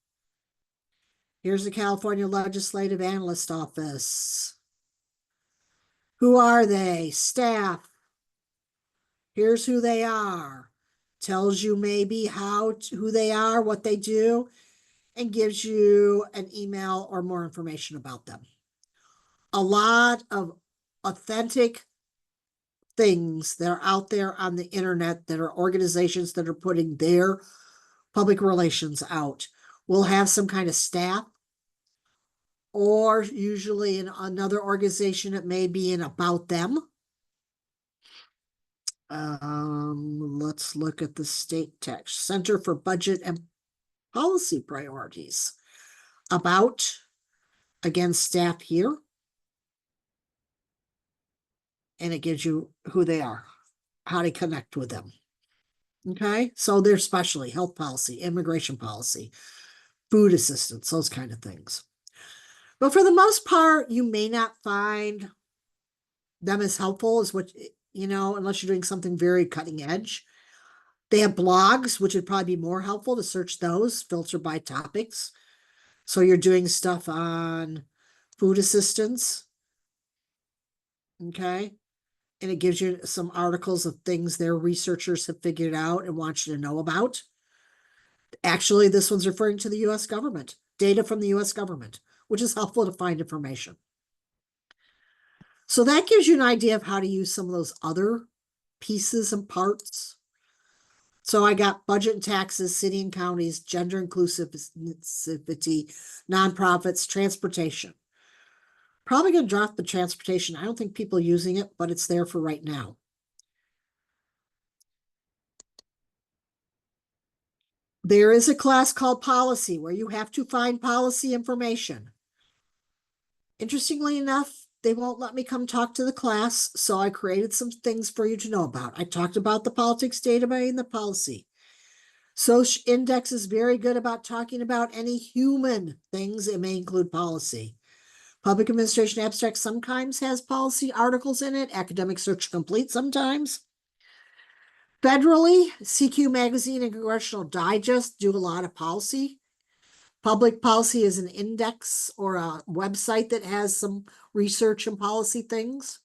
Speaker 2: Here's the California Legislative Analyst Office. Who are they? Staff. Here's who they are. Tells you maybe who they are, what they do, and gives you an email or more information about them. A lot of authentic things that are out there on the internet that are organizations that are putting their public relations out will have some kind of staff, or usually in another organization, it may be in about them. Let's look at the state tax Center for Budget and Policy Priorities. About, again, staff here. And it gives you who they are, how to connect with them. Okay, so they're specially health policy, immigration policy, food assistance, those kind of things. But for the most part, you may not find them as helpful as what, unless you're doing something very cutting edge. They have blogs, which would probably be more helpful to search those, filter by topics. So you're doing stuff on food assistance. Okay. And it gives you some articles of things their researchers have figured out and want you to know about. Actually, this one's referring to the US government, data from the US government, which is helpful to find information. So that gives you an idea of how to use some of those other pieces and parts. So I got budget and taxes, city and counties, gender inclusivity, nonprofits, transportation. Probably going to drop the transportation. I don't think people are using it, but it's there for right now. There is a class called policy where you have to find policy information. Interestingly enough, they won't let me come talk to the class, so I created some things for you to know about. I talked about the politics database and the policy. Social Index is very good about talking about any human things. It may include policy. Public Administration Abstract sometimes has policy articles in it. Academic Search Complete sometimes. Federally, CQ Magazine and Congressional Digest do a lot of policy. Public Policy is an index or a website that has some research and policy things.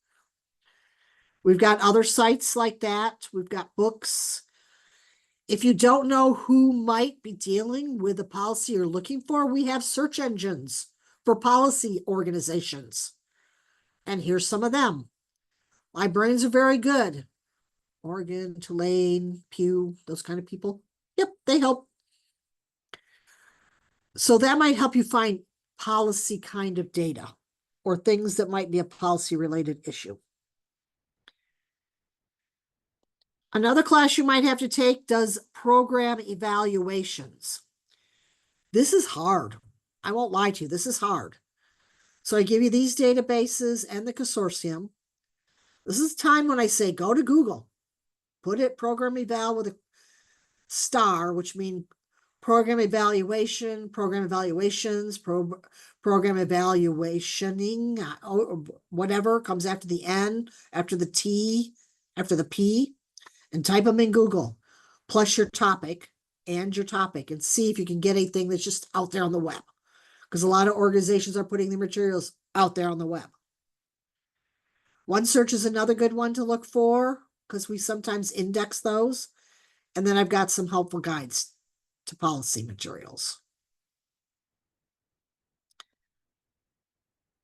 Speaker 2: We've got other sites like that. We've got books. If you don't know who might be dealing with the policy you're looking for, we have search engines for policy organizations. And here's some of them. Librarians are very good. Oregon, Tulane, Pew, those kind of people. Yep, they help. So that might help you find policy kind of data or things that might be a policy related issue. Another class you might have to take does program evaluations. This is hard. I won't lie to you. This is hard. So I give you these databases and the consortium. This is time when I say go to Google, put it program eval with a star, which means program evaluation, program evaluations, program evaluationing, whatever comes after the N, after the T, after the P, and type them in Google, plus your topic and see if you can get anything that's just out there on the web. Because a lot of organizations are putting the materials out there on the web. OneSearch is another good one to look for because we sometimes index those. And then I've got some helpful guides to policy materials.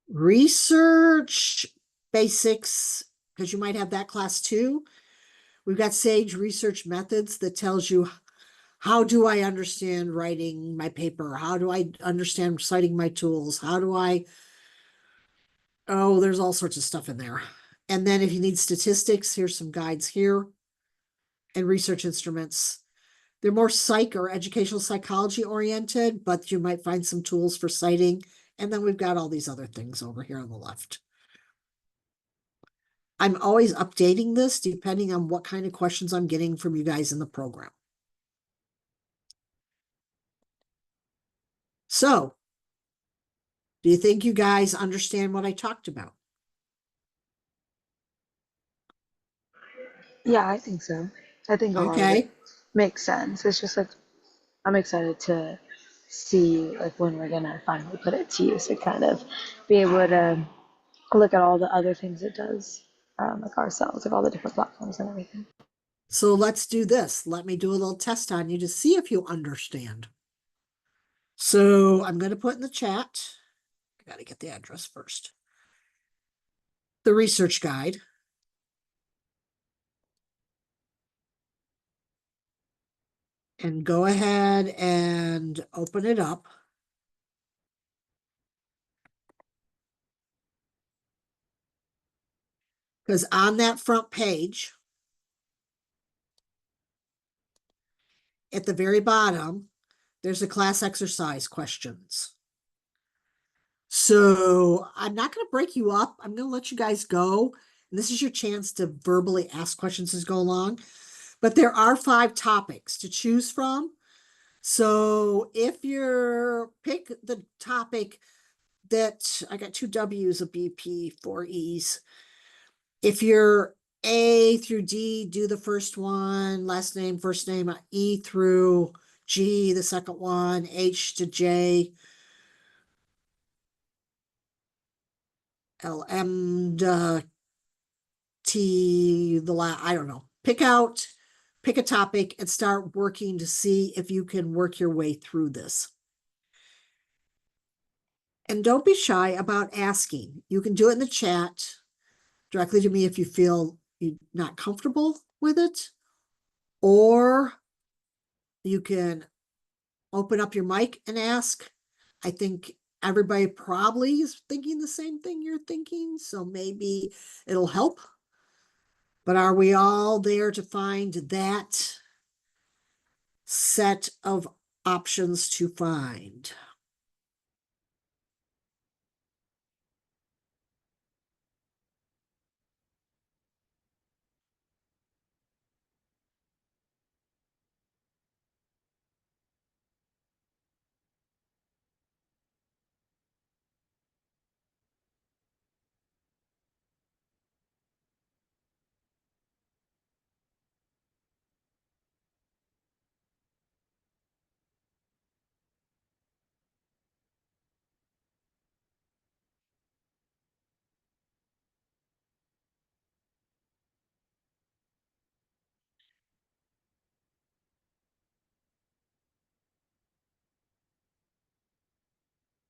Speaker 2: Research basics, because you might have that class too. We've got Sage Research Methods that tells you how do I understand writing my paper? How do I understand citing my tools? Oh, there's all sorts of stuff in there. And then if you need statistics, here's some guides here and research instruments. They're more psych or educational psychology oriented, but you might find some tools for citing. And then we've got all these other things over here on the left. I'm always updating this depending on what kind of questions I'm getting from you guys in the program. So, do you think you guys understand what I talked about?
Speaker 3: Yeah, I think so. I think a lot of it
Speaker 2: Okay.
Speaker 3: makes sense. It's just like I'm excited to see like when we're gonna finally put it to use and kind of be able to look at all the other things it does, like ourselves, like all the different platforms and everything.
Speaker 2: So let's do this. Let me do a little test on you to see if you understand. So I'm going to put in the chat. I got to get the address first. The research guide. And go ahead and open it up. Because on that front page, at the very bottom, there's the class exercise questions. So I'm not going to break you up. I'm going to let you guys go. And this is your chance to verbally ask questions as go along. But there are 5 topics to choose from. So if you're pick the topic that I got 2 W's, a BP, 4 E's. If you're A through D, do the first one, last name, first name, E through G, the second one, H to J, L, M to T, I don't know. Pick a topic and start working to see if you can work your way through this. And don't be shy about asking. You can do it in the chat directly to me if you feel you're not comfortable with it, or you can open up your mic and ask. I think everybody probably is thinking the same thing you're thinking, so maybe it'll help. But are we all there to find that set of options to find?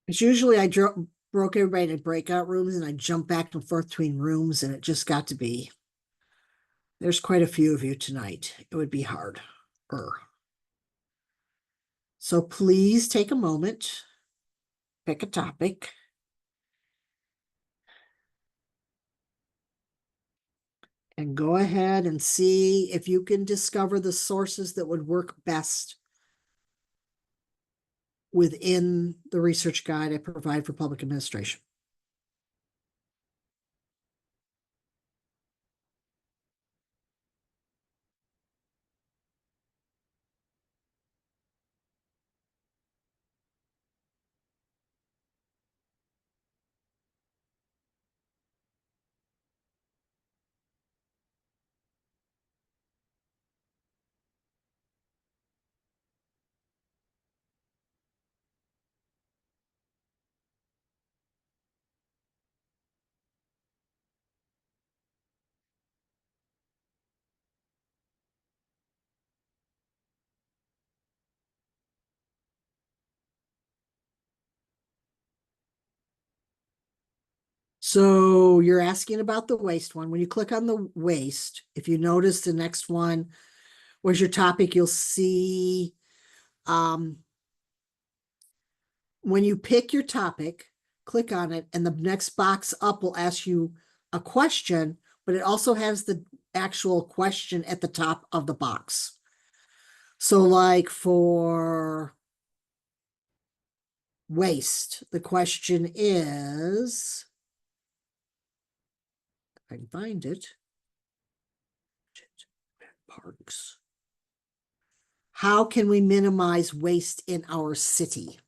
Speaker 2: It's usually I broke everybody into breakout rooms and I jump back and forth between rooms, and it just got to be, there's quite a few of you tonight. It would be hard. So please take a moment, pick a topic. And go ahead and see if you can discover the sources that would work best within the research guide I provide for public administration. So you're asking about the waste one. When you click on the waste, if you notice the next one was your topic, you'll see when you pick your topic, click on it, and the next box up will ask you a question, but it also has the actual question at the top of the box. So like for waste, the question is, if I can find it, parks. How can we minimize waste in our city?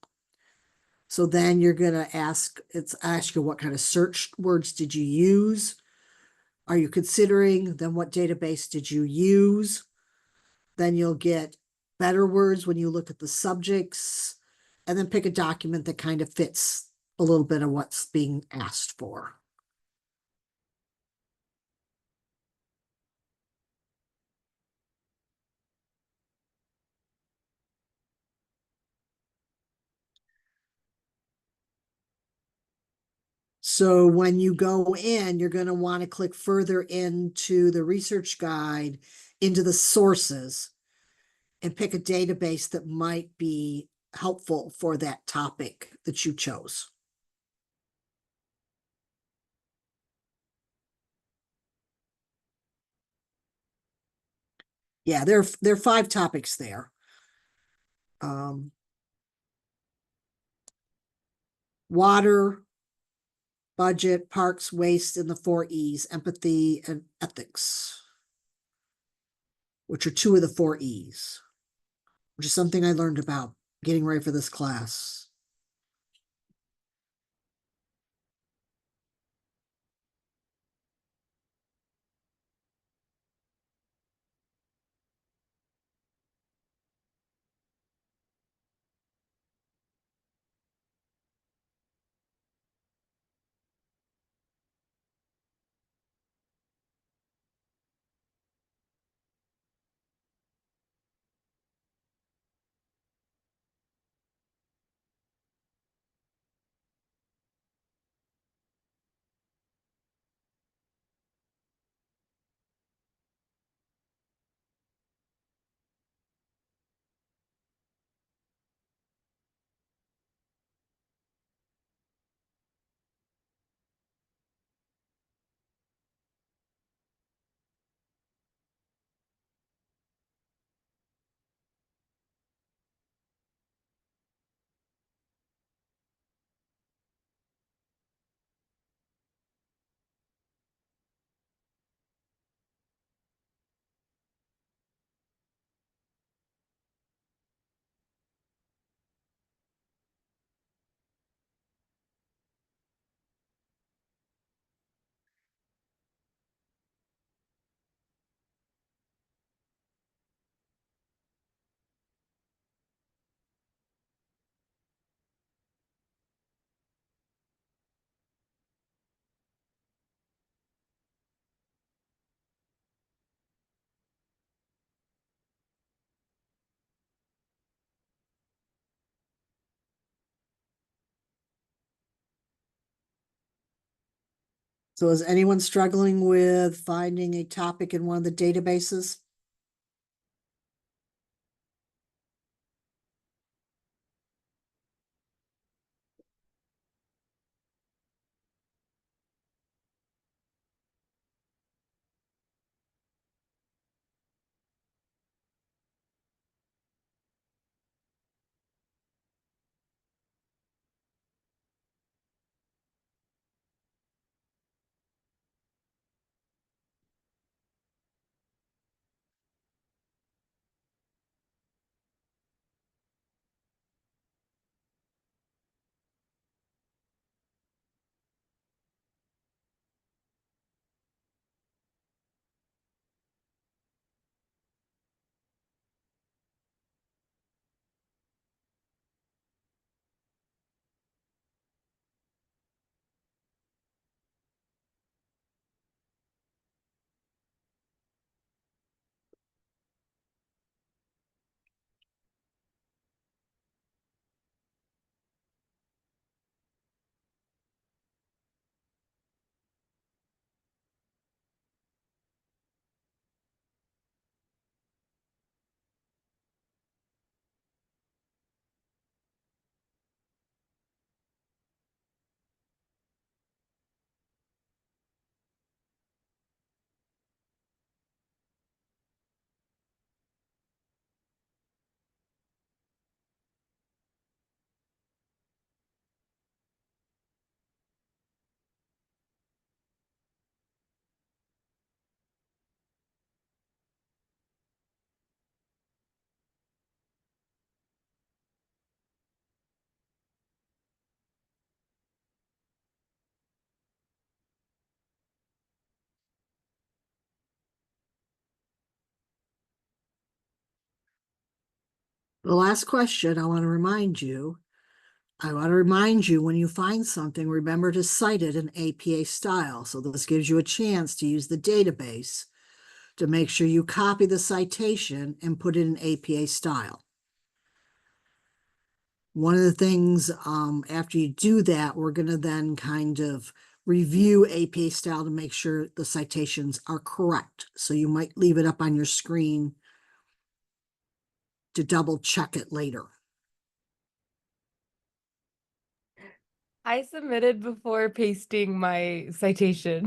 Speaker 2: So then you're gonna ask you what kind of search words did you use? Are you considering? Then what database did you use? Then you'll get better words when you look at the subjects, and then pick a document that kind of fits a little bit of what's being asked for. So when you go in, you're going to want to click further into the research guide, into the sources, and pick a database that might be helpful for that topic that you chose. Yeah, there are 5 topics there. Water, budget, parks, waste, and the 4 E's, empathy and ethics, which are 2 of the 4 E's, which is something I learned about getting ready for this class. So is anyone struggling with finding a topic in one of the databases? The last question, I want to remind you when you find something, remember to cite it in APA style. So this gives you a chance to use the database to make sure you copy the citation and put it in APA style. One of the things, after you do that, we're going to then kind of review APA style to make sure the citations are correct. So you might leave it up on your screen to double check it later.
Speaker 4: I submitted before pasting my citation.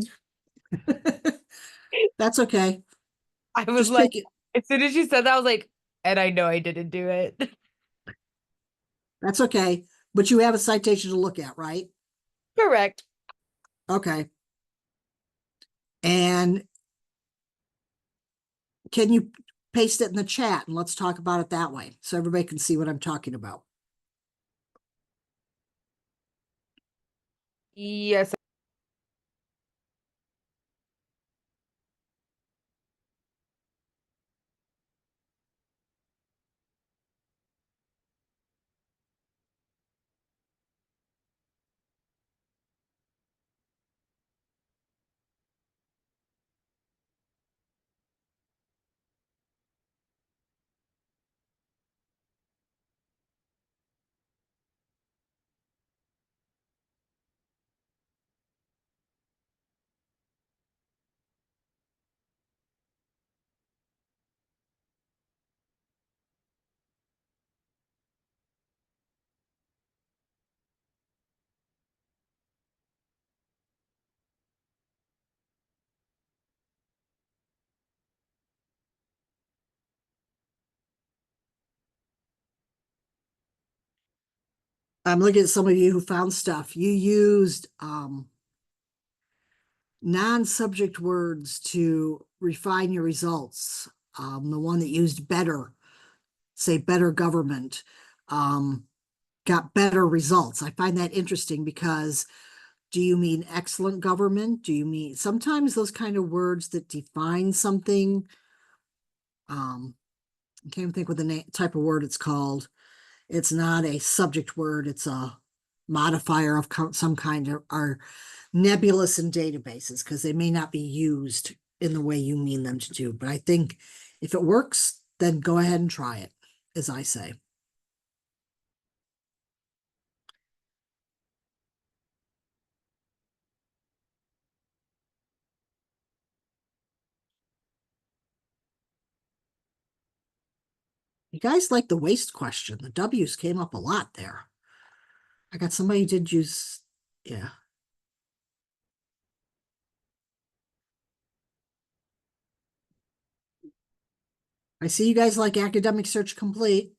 Speaker 2: That's okay.
Speaker 4: I was
Speaker 2: Just
Speaker 4: like,
Speaker 2: pick it.
Speaker 4: as soon as you said that, I was like, and I know I didn't do it.
Speaker 2: That's okay. But you have a citation to look at, right?
Speaker 4: Correct.
Speaker 2: Okay. And can you paste it in the chat and let's talk about it that way so everybody can see what I'm talking about.
Speaker 4: Yes.
Speaker 2: I'm looking at some of you who found stuff. You used non-subject words to refine your results. The one that used better, say better government, got better results. I find that interesting because do you mean excellent government? Do you mean sometimes those kind of words that define something? I can't even think what the type of word it's called. It's not a subject word, it's a modifier of some kind of are nebulous in databases because they may not be used in the way you mean them to do. But I think if it works, then go ahead and try it, as I say. You guys like the waste question. The W's came up a lot there. I got somebody who did use, yeah. I see you guys like academic search complete.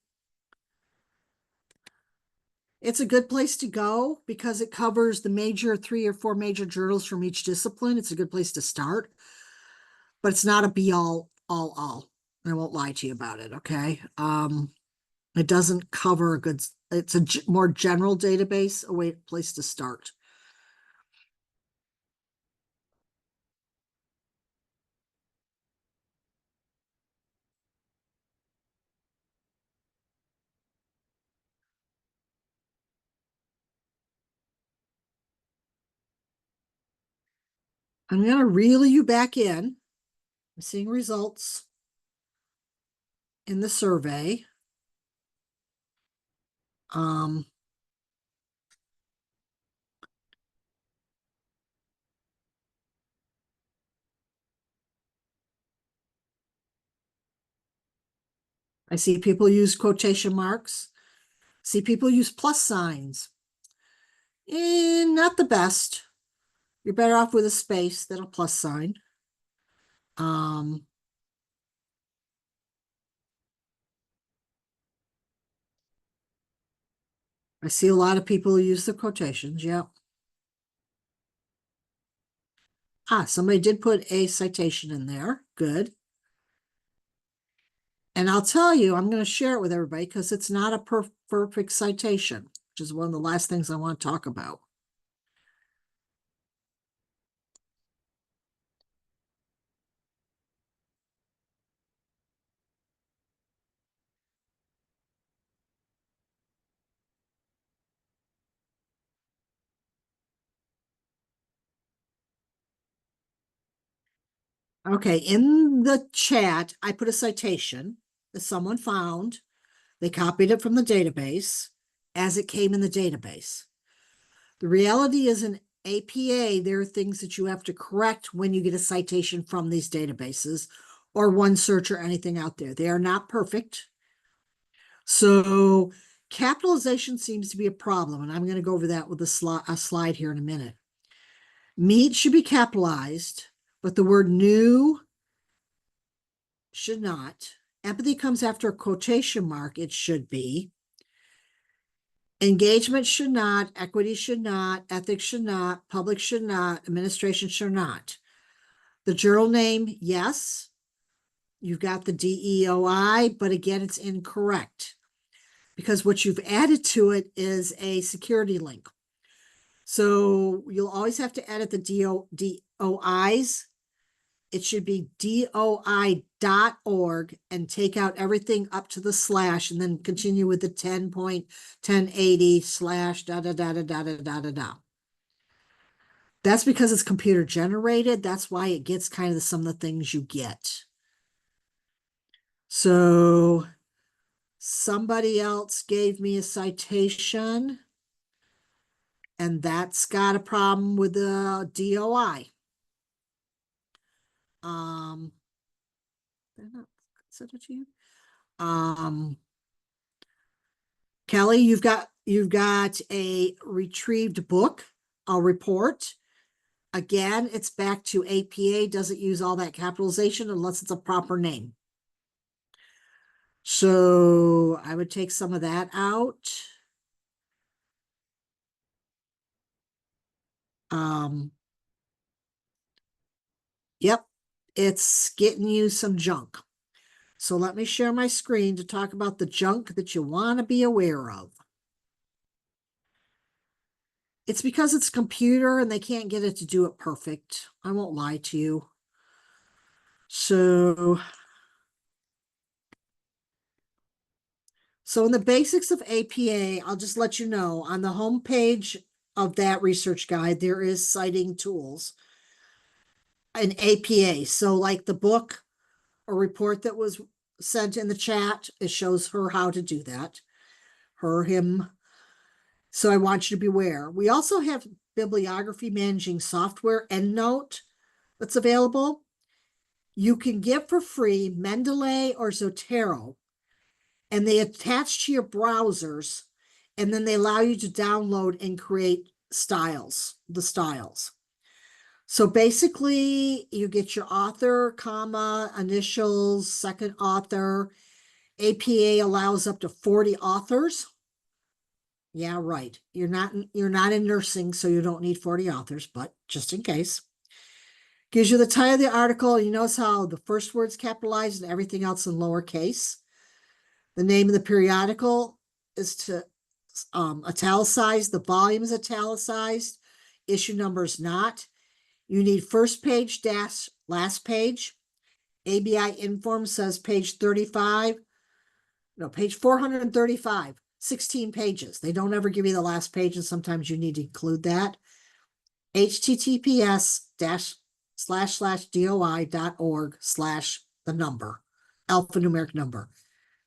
Speaker 2: It's a good place to go because it covers the major 3 or 4 major journals from each discipline. It's a good place to start, but it's not a be all. I won't lie to you about it. Okay. It doesn't cover a good, it's a more general database, a place to start. I'm going to reel you back in. I'm seeing results in the survey. Um, I see people use quotation marks. See people use plus signs. Not the best. You're better off with a space than a plus sign. Um, I see a lot of people who use the quotations. Yeah. Somebody did put a citation in there. Good. And I'll tell you, I'm going to share it with everybody because it's not a perfect citation, which is one of the last things I want to talk about. Okay, in the chat, I put a citation that someone found. They copied it from the database as it came in the database. The reality is in APA, there are things that you have to correct when you get a citation from these databases or OneSearch or anything out there. They are not perfect. So capitalization seems to be a problem, and I'm going to go over that with a slide here in a minute. Meat should be capitalized, but the word new should not. Empathy comes after a quotation mark, it should be. Engagement should not, equity should not, ethics should not, public should not, administration should not. The journal name, yes. You've got the DEOI, but again, it's incorrect because what you've added to it is a security link. So you'll always have to edit the DOIs. It should be DOI.org and take out everything up to the slash and then continue with the 10.1080 slash da da da da da da da da da. That's because it's computer generated. That's why it gets kind of some of the things you get. So somebody else gave me a citation, and that's got a problem with the DOI. Did I not send it to you? Kelly, you've got a retrieved book, a report. Again, it's back to APA, doesn't use all that capitalization unless it's a proper name. So I would take some of that out. Yep, it's getting you some junk. So let me share my screen to talk about the junk that you want to be aware of. It's because it's a computer and they can't get it to do it perfect. I won't lie to you. So in the basics of APA, I'll just let you know on the home page of that research guide, there is citing tools in APA. So like the book or report that was sent in the chat, it shows her how to do that. Her, him. So I want you to beware. We also have bibliography managing software EndNote that's available. You can get for free Mendeley or Zotero, and they attach to your browsers, and then they allow you to download and create the styles. So basically, you get your author, comma, initials, second author. APA allows up to 40 authors. Yeah, right. You're not in nursing, so you don't need 40 authors, but just in case. Gives you the title of the article. You notice how the first word's capitalized and everything else in lowercase. The name of the periodical is to italicized. The volume is italicized. Issue number is not. You need first page dash last page. ABI Inform says page 35. No, page 435. 16 pages. They don't ever give you the last page, and sometimes you need to include that. https://doi.org/the number, alphanumeric number.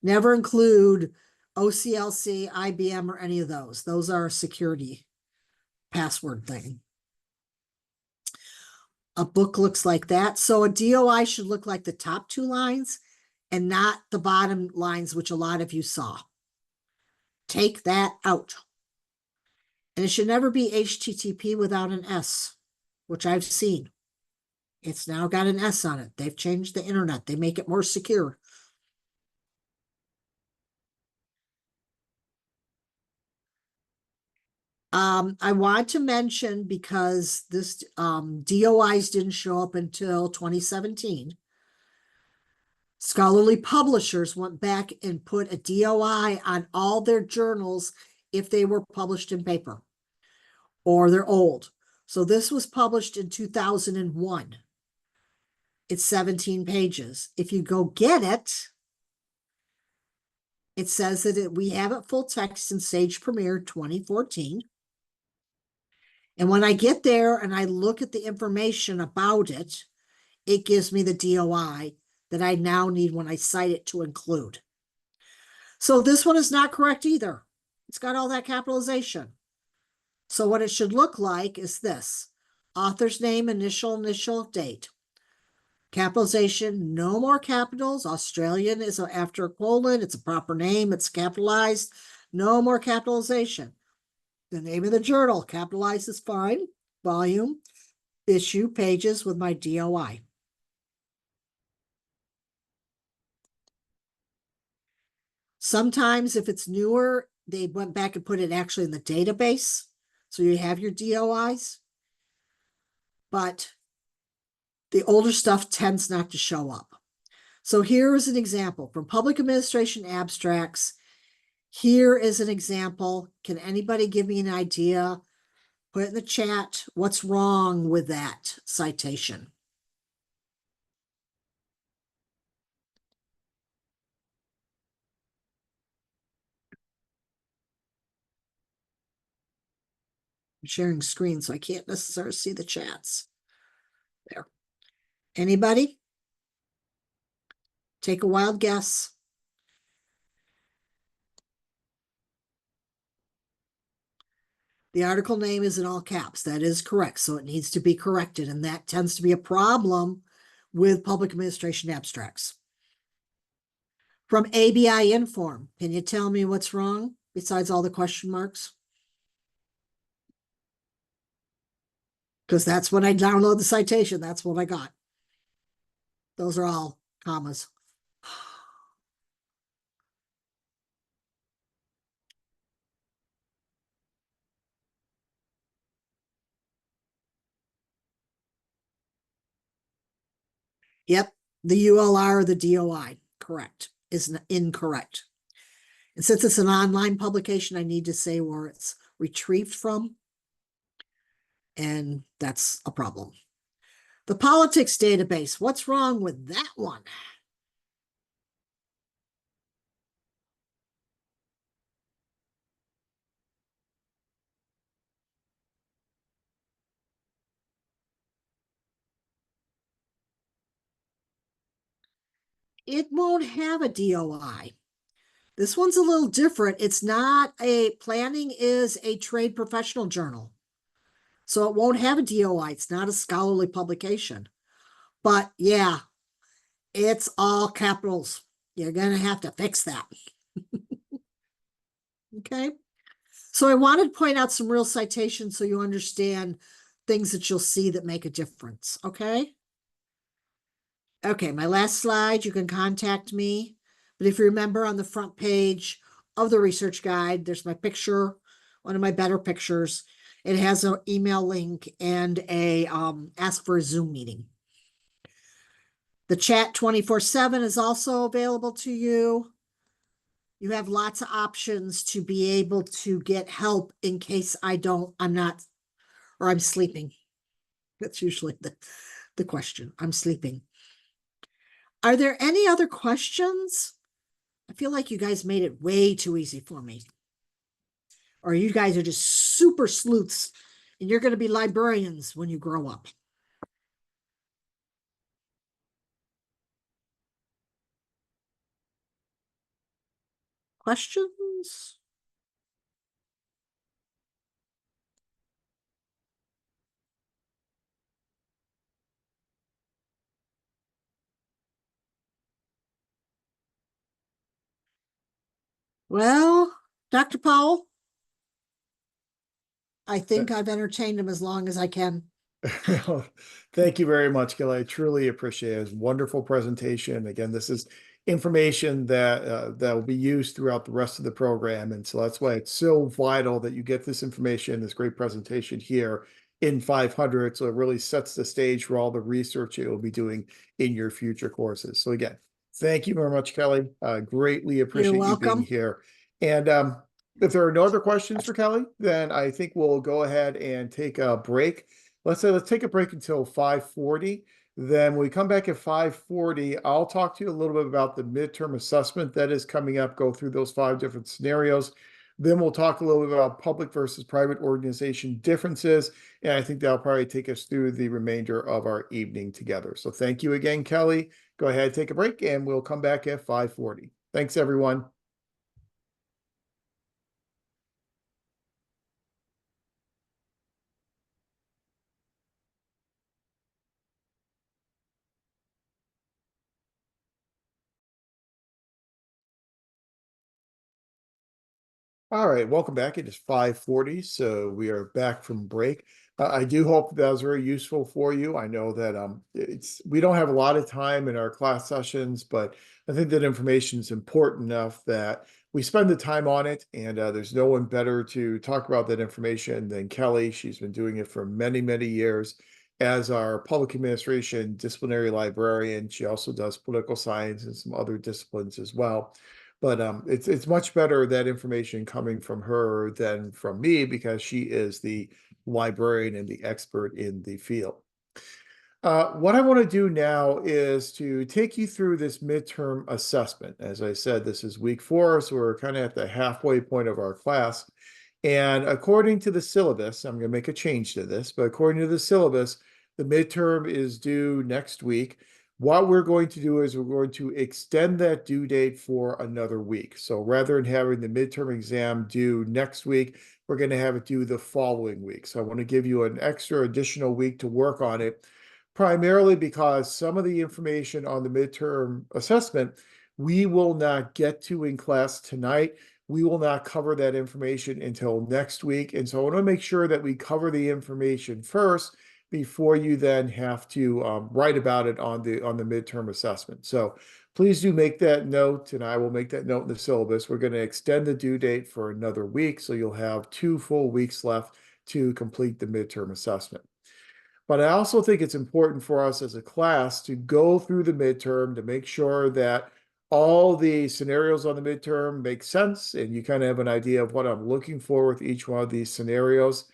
Speaker 2: Never include OCLC, IBM, or any of those. Those are a security password thing. A book looks like that. So a DOI should look like the top two lines and not the bottom lines, which a lot of you saw. Take that out. And it should never be HTTP without an S, which I've seen. It's now got an S on it. They've changed the internet. They make it more secure. I want to mention, because this DOIs didn't show up until 2017. Scholarly publishers went back and put a DOI on all their journals if they were published in paper or they're old. So this was published in 2001. It's 17 pages. If you go get it, it says that we have it full text in Sage Premiere 2014. And when I get there and I look at the information about it, it gives me the DOI that I now need when I cite it to include. So this one is not correct either. It's got all that capitalization. So what it should look like is this: author's name, initial, date. Capitalization, no more capitals. Australian is after a colon. It's a proper name. It's capitalized. No more capitalization. The name of the journal, capitalized is fine. Volume, issue, pages with my DOI. Sometimes if it's newer, they went back and put it actually in the database. So you have your DOIs. But the older stuff tends not to show up. So here is an example from Public Administration Abstracts. Here is an example. Can anybody give me an idea? Put it in the chat. What's wrong with that citation? I'm sharing screen, so I can't necessarily see the chats. There. Anybody? Take a wild guess. The article name is in all caps. That is correct. So it needs to be corrected. And that tends to be a problem with public administration abstracts. From ABI Inform, can you tell me what's wrong besides all the question marks? Because that's when I download the citation. That's what I got. Those are all commas. Yep, the ULR or the DOI, correct, is incorrect. And since it's an online publication, I need to say where it's retrieved from. And that's a problem. The politics database, what's wrong with that one? It won't have a DOI. This one's a little different. It's not a, planning is a trade professional journal. So it won't have a DOI. It's not a scholarly publication. But yeah, it's all capitals. You're going to have to fix that. Okay. So I wanted to point out some real citations so you understand things that you'll see that make a difference. Okay. Okay, my last slide, you can contact me. But if you remember on the front page of the research guide, there's my picture, one of my better pictures. It has an email link and a ask for a Zoom meeting. The chat 24/7 is also available to you. You have lots of options to be able to get help in case I'm not, or I'm sleeping. That's usually the question. I'm sleeping. Are there any other questions? I feel like you guys made it way too easy for me. Or you guys are just super sleuths and you're going to be librarians when you grow up. Questions? Well, Dr. Powell, I think I've entertained him as long as I can.
Speaker 1: Thank you very much, Gil. I truly appreciate it. It's a wonderful presentation. Again, this is information that will be used throughout the rest of the program. And so that's why it's so vital that you get this information, this great presentation here in 500. So it really sets the stage for all the research you'll be doing in your future courses. So again, thank you very much, Kelly. Greatly appreciate you being
Speaker 2: welcome.
Speaker 1: here. And if there are no other questions for Kelly, then I think we'll go ahead and take a break. Let's take a break until 5:40. Then when we come back at 5:40, I'll talk to you a little bit about the midterm assessment that is coming up, go through those 5 different scenarios. Then we'll talk a little bit about public versus private organization differences. And I think that'll probably take us through the remainder of our evening together. So thank you again, Kelly. Go ahead, take a break, and we'll come back at 5:40. Thanks, everyone. All right, welcome back. It is 5:40, so we are back from break. I do hope that was very useful for you. I know that we don't have a lot of time in our class sessions, but I think that information is important enough that we spend the time on it, and there's no one better to talk about that information than Kelly. She's been doing it for many, many years as our public administration disciplinary librarian. She also does political science and some other disciplines as well. But it's much better that information coming from her than from me because she is the librarian and the expert in the field. What I want to do now is to take you through this midterm assessment. As I said, this is week 4, so we're kind of at the halfway point of our class. And according to the syllabus, I'm going to make a change to this, but according to the syllabus, the midterm is due next week. What we're going to do is we're going to extend that due date for another week. So rather than having the midterm exam due next week, we're going to have it due the following week. So I want to give you an extra additional week to work on it, primarily because some of the information on the midterm assessment we will not get to in class tonight. We will not cover that information until next week. And so I want to make sure that we cover the information first before you then have to write about it on the midterm assessment. So please do make that note, and I will make that note in the syllabus. We're going to extend the due date for another week, so you'll have 2 full weeks left to complete the midterm assessment. But I also think it's important for us as a class to go through the midterm to make sure that all the scenarios on the midterm make sense and you kind of have an idea of what I'm looking for with each one of these scenarios.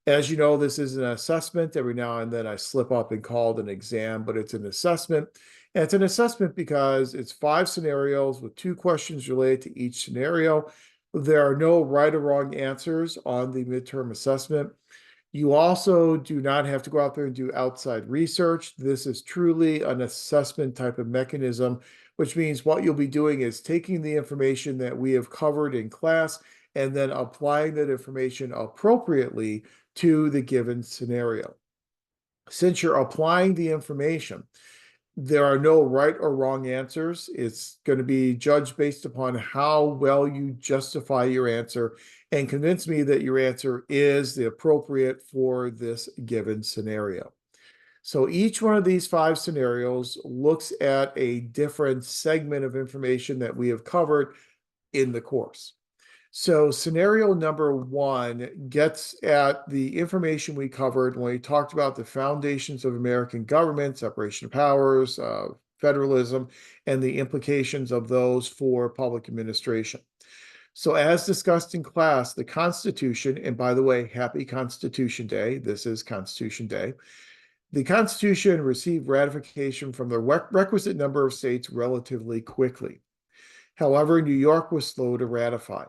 Speaker 1: As you know, this is an assessment. Every now and then I slip up and call it an exam, but it's an assessment. And it's an assessment because it's 5 scenarios with 2 questions related to each scenario. There are no right or wrong answers on the midterm assessment. You also do not have to go out there and do outside research. This is truly an assessment type of mechanism, which means what you'll be doing is taking the information that we have covered in class and then applying that information appropriately to the given scenario. Since you're applying the information, there are no right or wrong answers. It's going to be judged based upon how well you justify your answer and convince me that your answer is the appropriate for this given scenario. So each one of these 5 scenarios looks at a different segment of information that we have covered in the course. So scenario number 1 gets at the information we covered when we talked about the foundations of American government, separation of powers, federalism, and the implications of those for public administration. So as discussed in class, the Constitution, and by the way, happy Constitution Day, this is Constitution Day, the Constitution received ratification from the requisite number of states relatively quickly. However, New York was slow to ratify.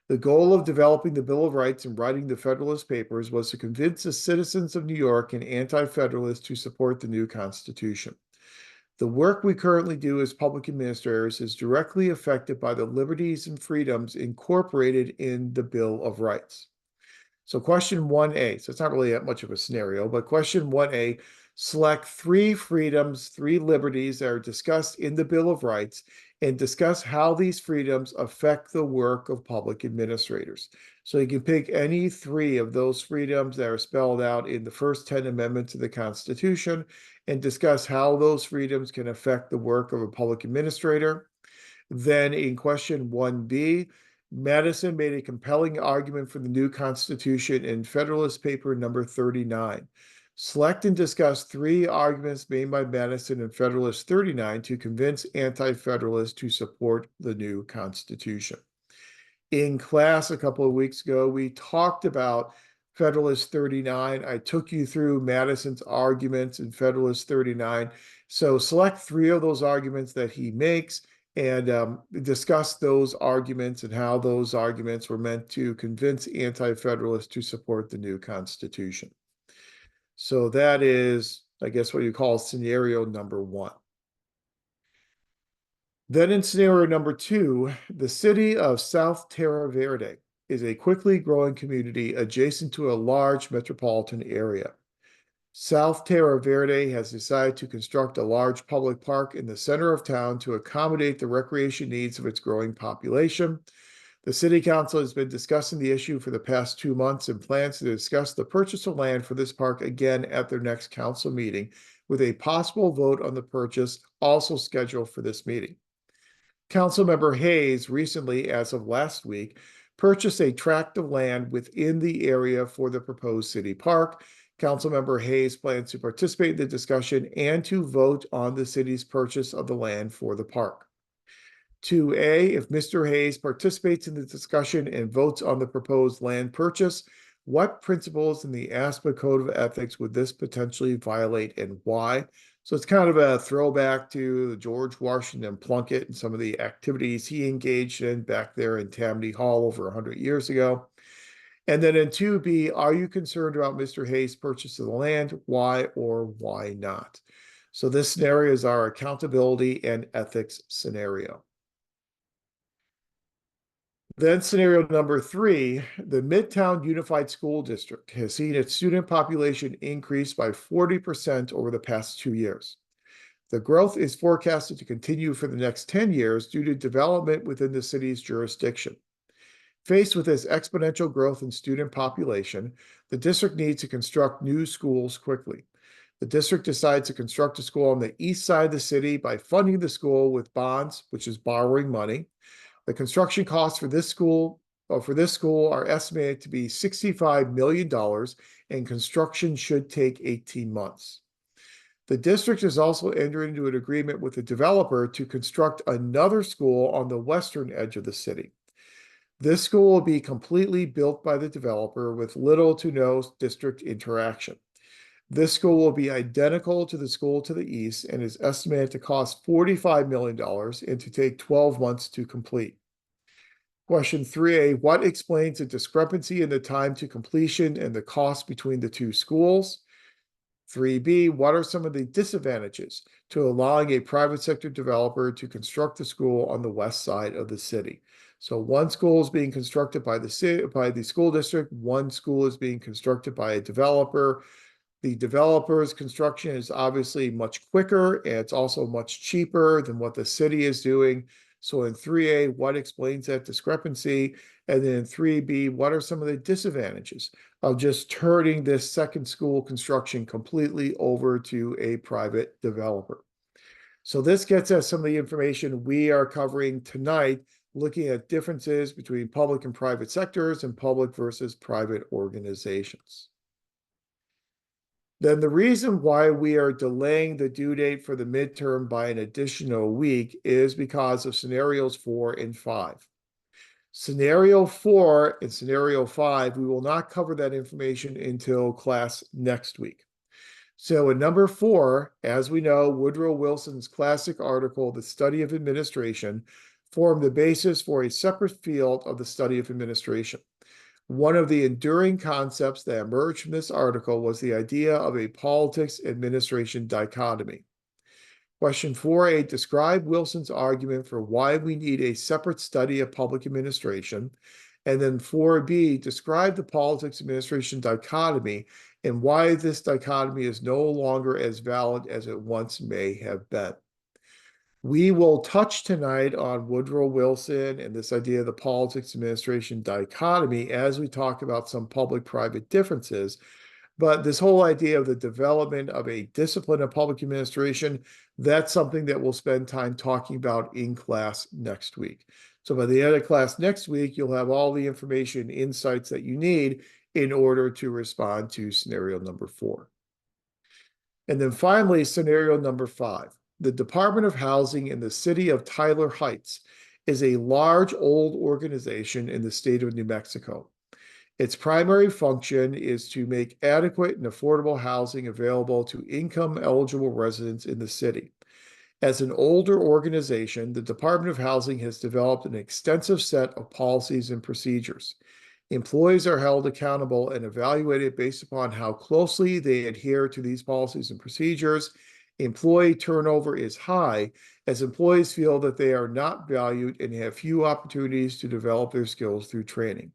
Speaker 1: The goal of developing the Bill of Rights and writing the Federalist Papers was to convince the citizens of New York and anti-federalists to support the new Constitution. The work we currently do as public administrators is directly affected by the liberties and freedoms incorporated in the Bill of Rights. So question 1A, so it's not really that much of a scenario, but question 1A, select 3 freedoms, 3 liberties that are discussed in the Bill of Rights and discuss how these freedoms affect the work of public administrators. So you can pick any 3 of those freedoms that are spelled out in the first 10 amendments of the Constitution and discuss how those freedoms can affect the work of a public administrator. Then in question 1B, Madison made a compelling argument for the new Constitution in Federalist Paper number 39. Select and discuss 3 arguments made by Madison in Federalist 39 to convince anti-federalists to support the new Constitution. In class a couple of weeks ago, we talked about Federalist 39. I took you through Madison's arguments in Federalist 39. So select 3 of those arguments that he makes and discussed those arguments and how those arguments were meant to convince anti-federalists to support the new Constitution. So that is, I guess, what you call scenario number one. Then in scenario number two, the city of South Terra Verde is a quickly growing community adjacent to a large metropolitan area. South Terra Verde has decided to construct a large public park in the center of town to accommodate the recreation needs of its growing population. The city council has been discussing the issue for the past 2 months and plans to discuss the purchase of land for this park again at their next council meeting, with a possible vote on the purchase also scheduled for this meeting. Councilmember Hayes recently, as of last week, purchased a tract of land within the area for the proposed city park. Councilmember Hayes plans to participate in the discussion and to vote on the city's purchase of the land for the park. 2A, if Mr. Hayes participates in the discussion and votes on the proposed land purchase, what principles in the ASPA Code of Ethics would this potentially violate and why? So it's kind of a throwback to the George Washington Plunkett and some of the activities he engaged in back there in Tammany Hall over 100 years ago. And then in 2B, are you concerned about Mr. Hayes' purchase of the land? Why or why not? So this scenario is our accountability and ethics scenario. Then scenario number three, the Midtown Unified School District has seen its student population increase by 40% over the past 2 years. The growth is forecasted to continue for the next 10 years due to development within the city's jurisdiction. Faced with this exponential growth in student population, the district needs to construct new schools quickly. The district decides to construct a school on the east side of the city by funding the school with bonds, which is borrowing money. The construction costs for this school are estimated to be $65 million, and construction should take 18 months. The district has also entered into an agreement with the developer to construct another school on the western edge of the city. This school will be completely built by the developer with little to no district interaction. This school will be identical to the school to the east and is estimated to cost $45 million and to take 12 months to complete. Question 3A, what explains the discrepancy in the time to completion and the cost between the two schools? 3B, what are some of the disadvantages to allowing a private sector developer to construct the school on the west side of the city? So one school is being constructed by the school district, one school is being constructed by a developer. The developer's construction is obviously much quicker, and it's also much cheaper than what the city is doing. So in 3A, what explains that discrepancy? And then in 3B, what are some of the disadvantages of just turning this second school construction completely over to a private developer? So this gets us some of the information we are covering tonight, looking at differences between public and private sectors and public versus private organizations. Then the reason why we are delaying the due date for the midterm by an additional week is because of scenarios 4 and 5. Scenario 4 and scenario 5, we will not cover that information until class next week. So in number 4, as we know, Woodrow Wilson's classic article, The Study of Administration, formed the basis for a separate field of the study of administration. One of the enduring concepts that emerged from this article was the idea of a politics-administration dichotomy. Question 4A, describe Wilson's argument for why we need a separate study of public administration. And then 4B, describe the politics-administration dichotomy and why this dichotomy is no longer as valid as it once may have been. We will touch tonight on Woodrow Wilson and this idea of the politics administration dichotomy as we talk about some public-private differences. But this whole idea of the development of a discipline of public administration, that's something that we'll spend time talking about in class next week. So by the end of class next week, you'll have all the information, insights that you need in order to respond to scenario number 4. And then finally, scenario number 5. The Department of Housing in the city of Tyler Heights is a large old organization in the state of New Mexico. Its primary function is to make adequate and affordable housing available to income-eligible residents in the city. As an older organization, the Department of Housing has developed an extensive set of policies and procedures. Employees are held accountable and evaluated based upon how closely they adhere to these policies and procedures. Employee turnover is high as employees feel that they are not valued and have few opportunities to develop their skills through training.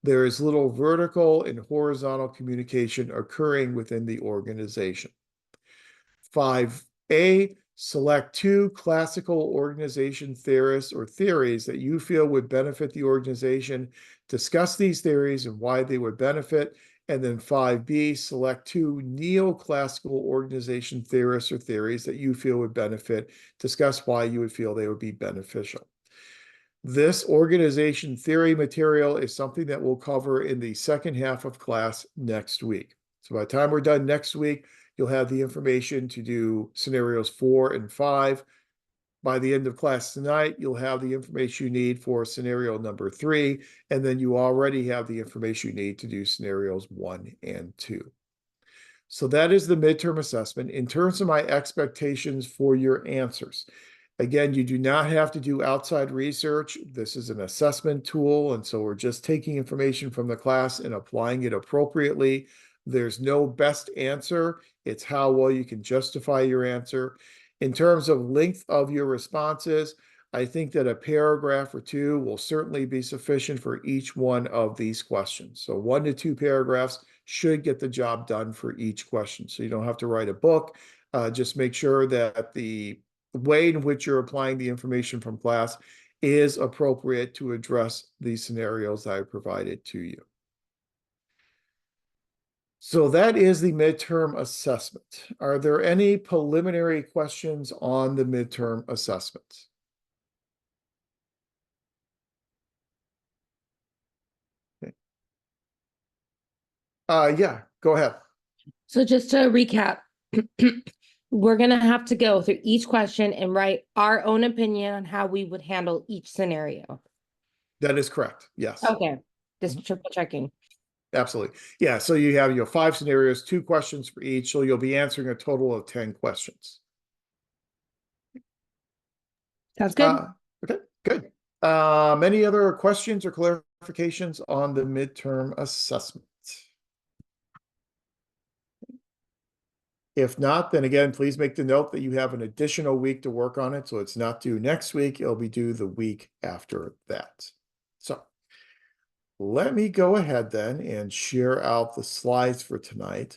Speaker 1: There is little vertical and horizontal communication occurring within the organization. 5A, select 2 classical organization theorists or theories that you feel would benefit the organization. Discuss these theories and why they would benefit. And then 5B, select 2 neoclassical organization theorists or theories that you feel would benefit. Discuss why you would feel they would be beneficial. This organization theory material is something that we'll cover in the second half of class next week. So by the time we're done next week, you'll have the information to do scenarios 4 and 5. By the end of class tonight, you'll have the information you need for scenario number 3, and then you already have the information you need to do scenarios 1 and 2. So that is the midterm assessment. In terms of my expectations for your answers, again, you do not have to do outside research. This is an assessment tool, and so we're just taking information from the class and applying it appropriately. There's no best answer. It's how well you can justify your answer. In terms of length of your responses, I think that a paragraph or 2 will certainly be sufficient for each one of these questions. So 1 to 2 paragraphs should get the job done for each question. So you don't have to write a book. Just make sure that the way in which you're applying the information from class is appropriate to address the scenarios I provided to you. So that is the midterm assessment. Are there any preliminary questions on the midterm assessment? Okay. Yeah, go ahead.
Speaker 5: So just to recap, we're going to have to go through each question and write our own opinion on how we would handle each scenario.
Speaker 1: That is correct. Yes.
Speaker 5: Okay. Just triple checking.
Speaker 1: Absolutely. Yeah. So you have your 5 scenarios, 2 questions for each. So you'll be answering a total of 10 questions.
Speaker 5: Sounds good.
Speaker 1: Okay, good. Any other questions or clarifications on the midterm assessment? If not, then again, please make the note that you have an additional week to work on it. So it's not due next week. It'll be due the week after that. So let me go ahead then and share out the slides for tonight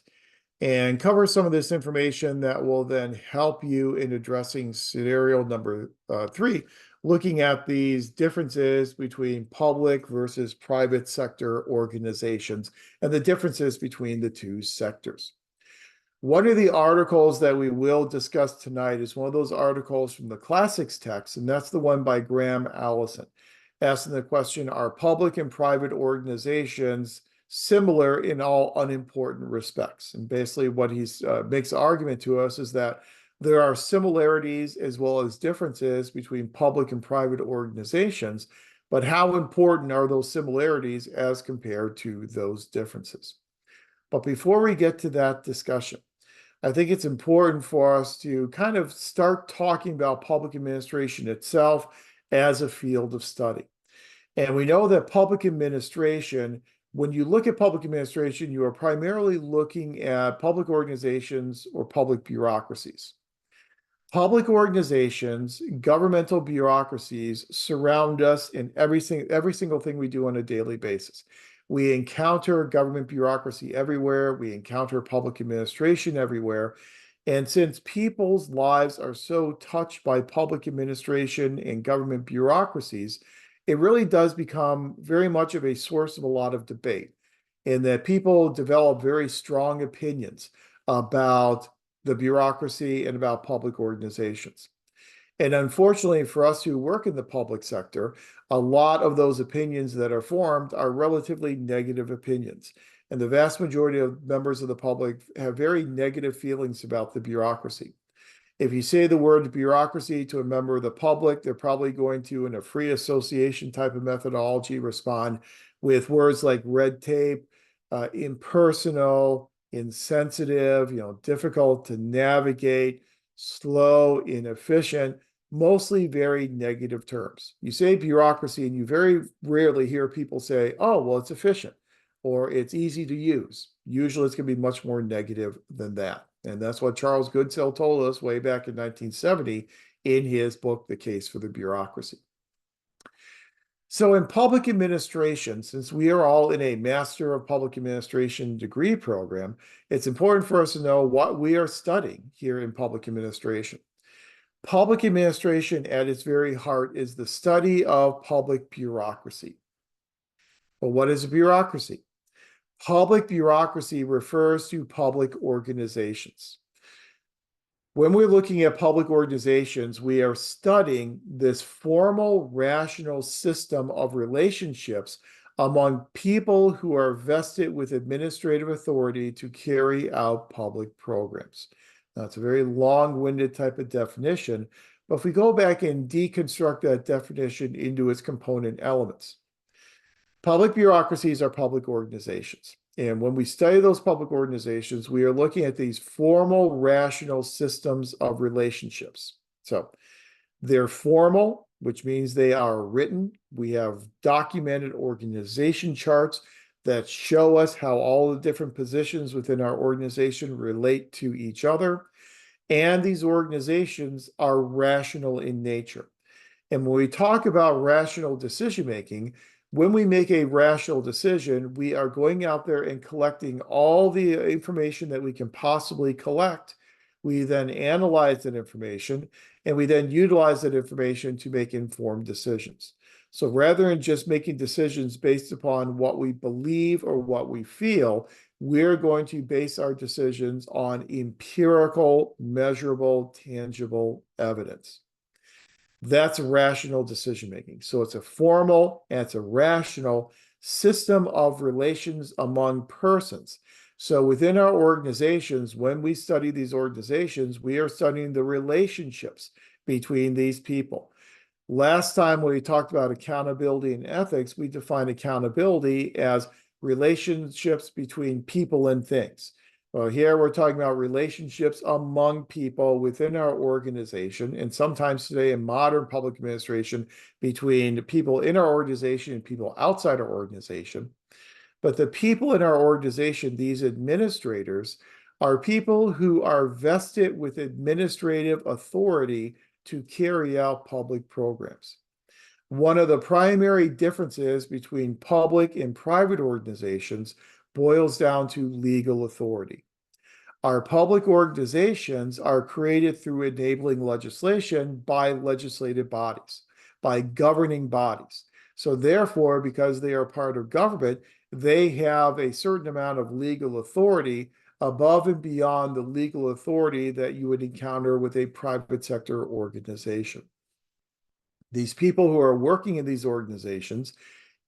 Speaker 1: and cover some of this information that will then help you in addressing scenario number 3, looking at these differences between public versus private sector organizations and the differences between the 2 sectors. One of the articles that we will discuss tonight is one of those articles from the classics text, and that's the one by Graham Allison, asking the question, are public and private organizations similar in all unimportant respects? And basically what he makes the argument to us is that there are similarities as well as differences between public and private organizations, but how important are those similarities as compared to those differences? But before we get to that discussion, I think it's important for us to kind of start talking about public administration itself as a field of study. And we know that public administration, when you look at public administration, you are primarily looking at public organizations or public bureaucracies. Public organizations, governmental bureaucracies surround us in every single thing we do on a daily basis. We encounter government bureaucracy everywhere. We encounter public administration everywhere. And since people's lives are so touched by public administration and government bureaucracies, it really does become very much of a source of a lot of debate, in that people develop very strong opinions about the bureaucracy and about public organizations. And unfortunately for us who work in the public sector, a lot of those opinions that are formed are relatively negative opinions. And the vast majority of members of the public have very negative feelings about the bureaucracy. If you say the word bureaucracy to a member of the public, they're probably going to, in a free association type of methodology, respond with words like red tape, impersonal, insensitive, difficult to navigate, slow, inefficient, mostly very negative terms. You say bureaucracy, and you very rarely hear people say, oh, well, it's efficient or it's easy to use. Usually it's going to be much more negative than that. And that's what Charles Goodell told us way back in 1970 in his book, The Case for the Bureaucracy. So in public administration, since we are all in a Master of Public Administration degree program, it's important for us to know what we are studying here in public administration. Public administration at its very heart is the study of public bureaucracy. Well, what is a bureaucracy? Public bureaucracy refers to public organizations. When we're looking at public organizations, we are studying this formal, rational system of relationships among people who are vested with administrative authority to carry out public programs. Now, it's a very long-winded type of definition, but if we go back and deconstruct that definition into its component elements, public bureaucracies are public organizations. And when we study those public organizations, we are looking at these formal, rational systems of relationships. So they're formal, which means they are written. We have documented organization charts that show us how all the different positions within our organization relate to each other. And these organizations are rational in nature. And when we talk about rational decision-making, when we make a rational decision, we are going out there and collecting all the information that we can possibly collect. We then analyze that information, and we then utilize that information to make informed decisions. So rather than just making decisions based upon what we believe or what we feel, we're going to base our decisions on empirical, measurable, tangible evidence. That's rational decision making. So it's a formal and it's a rational system of relations among persons. So within our organizations, when we study these organizations, we are studying the relationships between these people. Last time when we talked about accountability and ethics, we defined accountability as relationships between people and things. Well, here we're talking about relationships among people within our organization, and sometimes today in modern public administration, between people in our organization and people outside our organization. But the people in our organization, these administrators, are people who are vested with administrative authority to carry out public programs. One of the primary differences between public and private organizations boils down to legal authority. Our public organizations are created through enabling legislation by legislative bodies, by governing bodies. So therefore, because they are part of government, they have a certain amount of legal authority above and beyond the legal authority that you would encounter with a private sector organization. These people who are working in these organizations,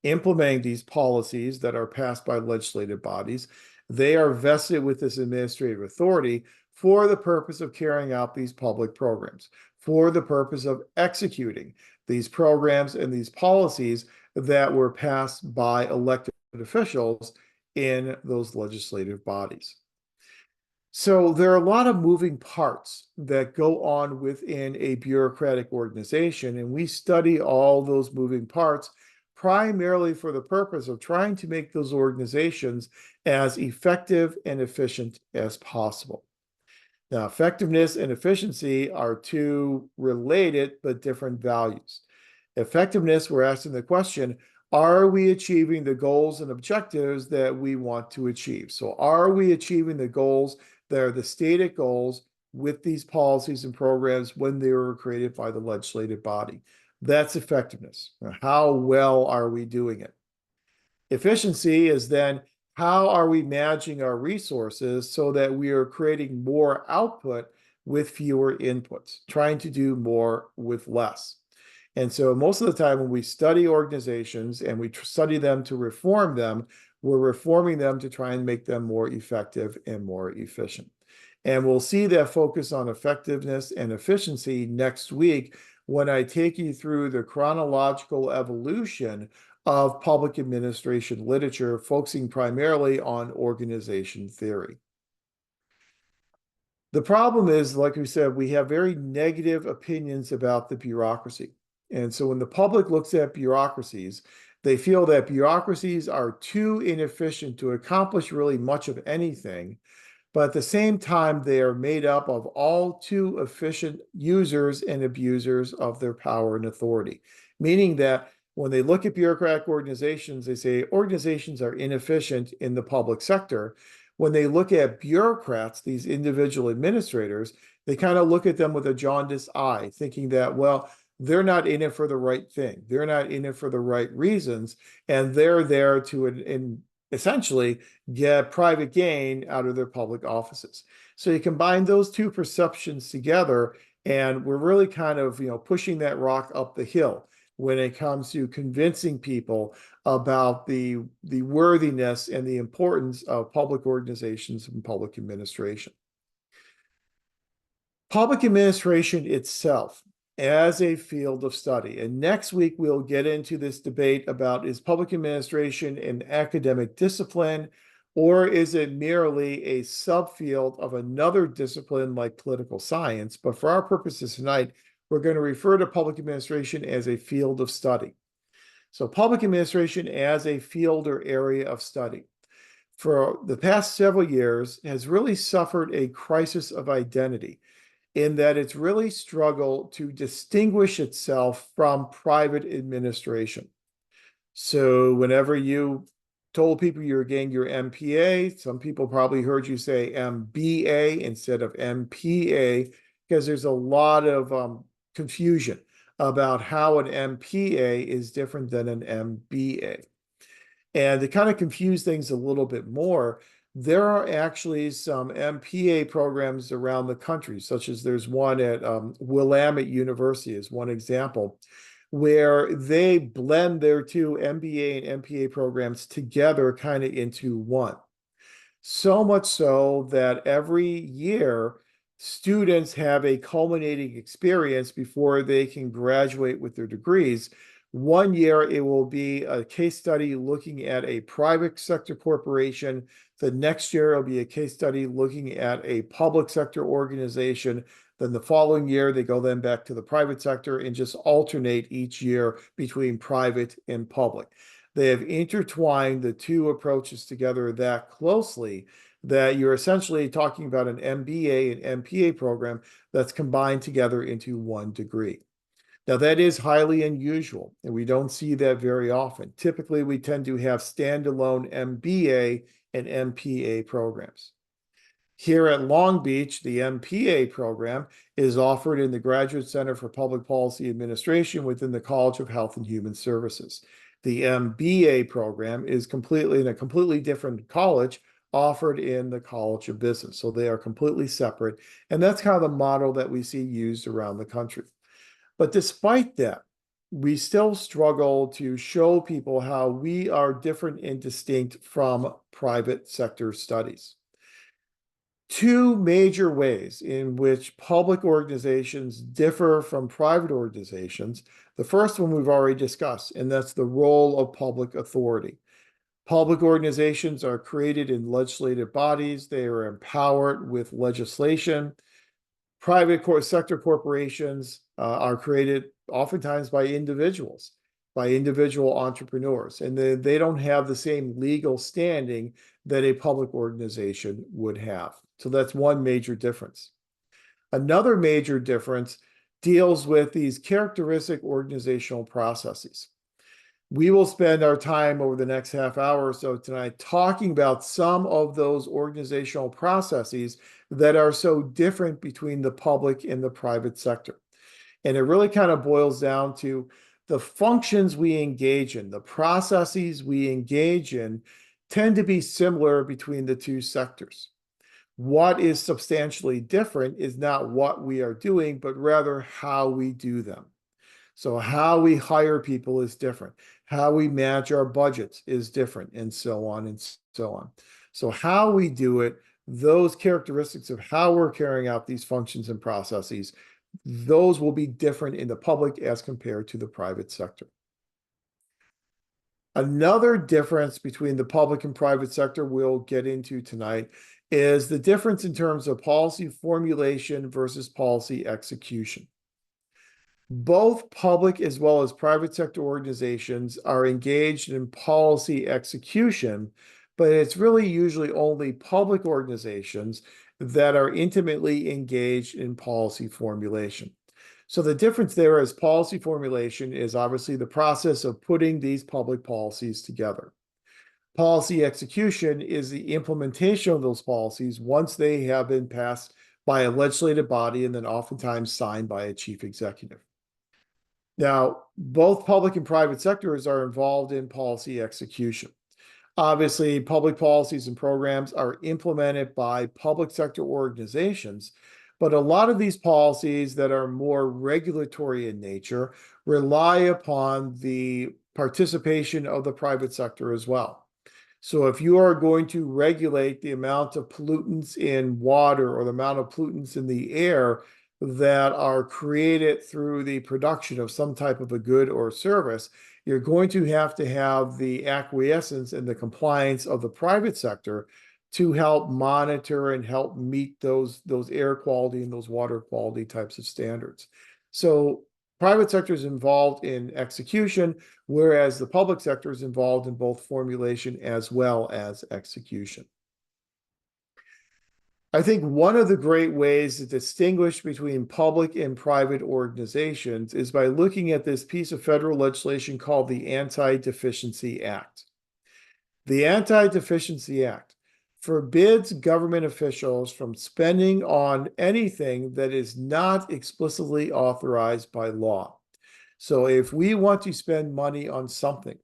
Speaker 1: implementing these policies that are passed by legislative bodies, they are vested with this administrative authority for the purpose of carrying out these public programs, for the purpose of executing these programs and these policies that were passed by elected officials in those legislative bodies. So there are a lot of moving parts that go on within a bureaucratic organization, and we study all those moving parts primarily for the purpose of trying to make those organizations as effective and efficient as possible. Now, effectiveness and efficiency are two related but different values. Effectiveness, we're asking the question, are we achieving the goals and objectives that we want to achieve? So are we achieving the goals that are the stated goals with these policies and programs when they were created by the legislative body? That's effectiveness. How well are we doing it? Efficiency is then how are we managing our resources so that we are creating more output with fewer inputs, trying to do more with less. And so most of the time when we study organizations and we study them to reform them, we're reforming them to try and make them more effective and more efficient. And we'll see that focus on effectiveness and efficiency next week when I take you through the chronological evolution of public administration literature, focusing primarily on organization theory. The problem is, like we said, we have very negative opinions about the bureaucracy. And so when the public looks at bureaucracies, they feel that bureaucracies are too inefficient to accomplish really much of anything. But at the same time, they are made up of all too efficient users and abusers of their power and authority, meaning that when they look at bureaucratic organizations, they say organizations are inefficient in the public sector. When they look at bureaucrats, these individual administrators, they kind of look at them with a jaundiced eye, thinking that, well, they're not in it for the right thing. They're not in it for the right reasons. And they're there to essentially get private gain out of their public offices. So you combine those two perceptions together, and we're really kind of, pushing that rock up the hill when it comes to convincing people about the worthiness and the importance of public organizations and public administration. Public administration itself as a field of study. And next week, we'll get into this debate about, is public administration an academic discipline, or is it merely a subfield of another discipline like political science? But for our purposes tonight, we're going to refer to public administration as a field of study. So public administration as a field or area of study for the past several years has really suffered a crisis of identity, in that it's really struggled to distinguish itself from private administration. So whenever you told people you were getting your MPA, some people probably heard you say MBA instead of MPA, because there's a lot of confusion about how an MPA is different than an MBA. And to kind of confuse things a little bit more, there are actually some MPA programs around the country, such as there's one at Willamette University is one example, where they blend their two MBA and MPA programs together kind of into one. So much so that every year, students have a culminating experience before they can graduate with their degrees. One year, it will be a case study looking at a private sector corporation. The next year, it'll be a case study looking at a public sector organization. Then the following year, they go then back to the private sector and just alternate each year between private and public. They have intertwined the two approaches together that closely that you're essentially talking about an MBA and MPA program that's combined together into one degree. Now, that is highly unusual, and we don't see that very often. Typically, we tend to have standalone MBA and MPA programs. Here at Long Beach, the MPA program is offered in the Graduate Center for Public Policy Administration within the College of Health and Human Services. The MBA program is in a completely different college, offered in the College of Business. So they are completely separate, and that's kind of the model that we see used around the country. But despite that, we still struggle to show people how we are different and distinct from private sector studies. Two major ways in which public organizations differ from private organizations. The first one we've already discussed, and that's the role of public authority. Public organizations are created in legislative bodies. They are empowered with legislation. Private sector corporations are created oftentimes by individuals, by individual entrepreneurs, and they don't have the same legal standing that a public organization would have. So that's one major difference. Another major difference deals with these characteristic organizational processes. We will spend our time over the next half hour or so tonight talking about some of those organizational processes that are so different between the public and the private sector. And it really kind of boils down to the functions we engage in, the processes we engage in tend to be similar between the two sectors. What is substantially different is not what we are doing, but rather how we do them. So how we hire people is different. How we manage our budgets is different, and so on and so on. So how we do it, those characteristics of how we're carrying out these functions and processes, those will be different in the public as compared to the private sector. Another difference between the public and private sector we'll get into tonight is the difference in terms of policy formulation versus policy execution. Both public as well as private sector organizations are engaged in policy execution, but it's really usually only public organizations that are intimately engaged in policy formulation. So the difference there is policy formulation is obviously the process of putting these public policies together. Policy execution is the implementation of those policies once they have been passed by a legislative body and then oftentimes signed by a chief executive. Now, both public and private sectors are involved in policy execution. Obviously, public policies and programs are implemented by public sector organizations, but a lot of these policies that are more regulatory in nature rely upon the participation of the private sector as well. So if you are going to regulate the amount of pollutants in water or the amount of pollutants in the air that are created through the production of some type of a good or service, you're going to have the acquiescence and the compliance of the private sector to help monitor and help meet those air quality and those water quality types of standards. So private sector is involved in execution, whereas the public sector is involved in both formulation as well as execution. I think one of the great ways to distinguish between public and private organizations is by looking at this piece of federal legislation called the Anti-Deficiency Act. The Anti-Deficiency Act forbids government officials from spending on anything that is not explicitly authorized by law. So if we want to spend money on something,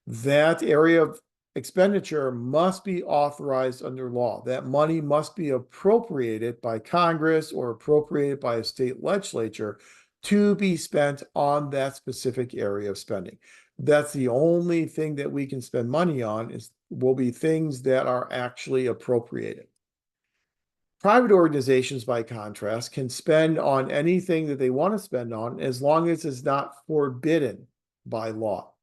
Speaker 1: that area of expenditure must be authorized under law. That money must be appropriated by Congress or appropriated by a state legislature to be spent on that specific area of spending. That's the only thing that we can spend money on will be things that are actually appropriated. Private organizations, by contrast, can spend on anything that they want to spend on as long as it's not forbidden by law.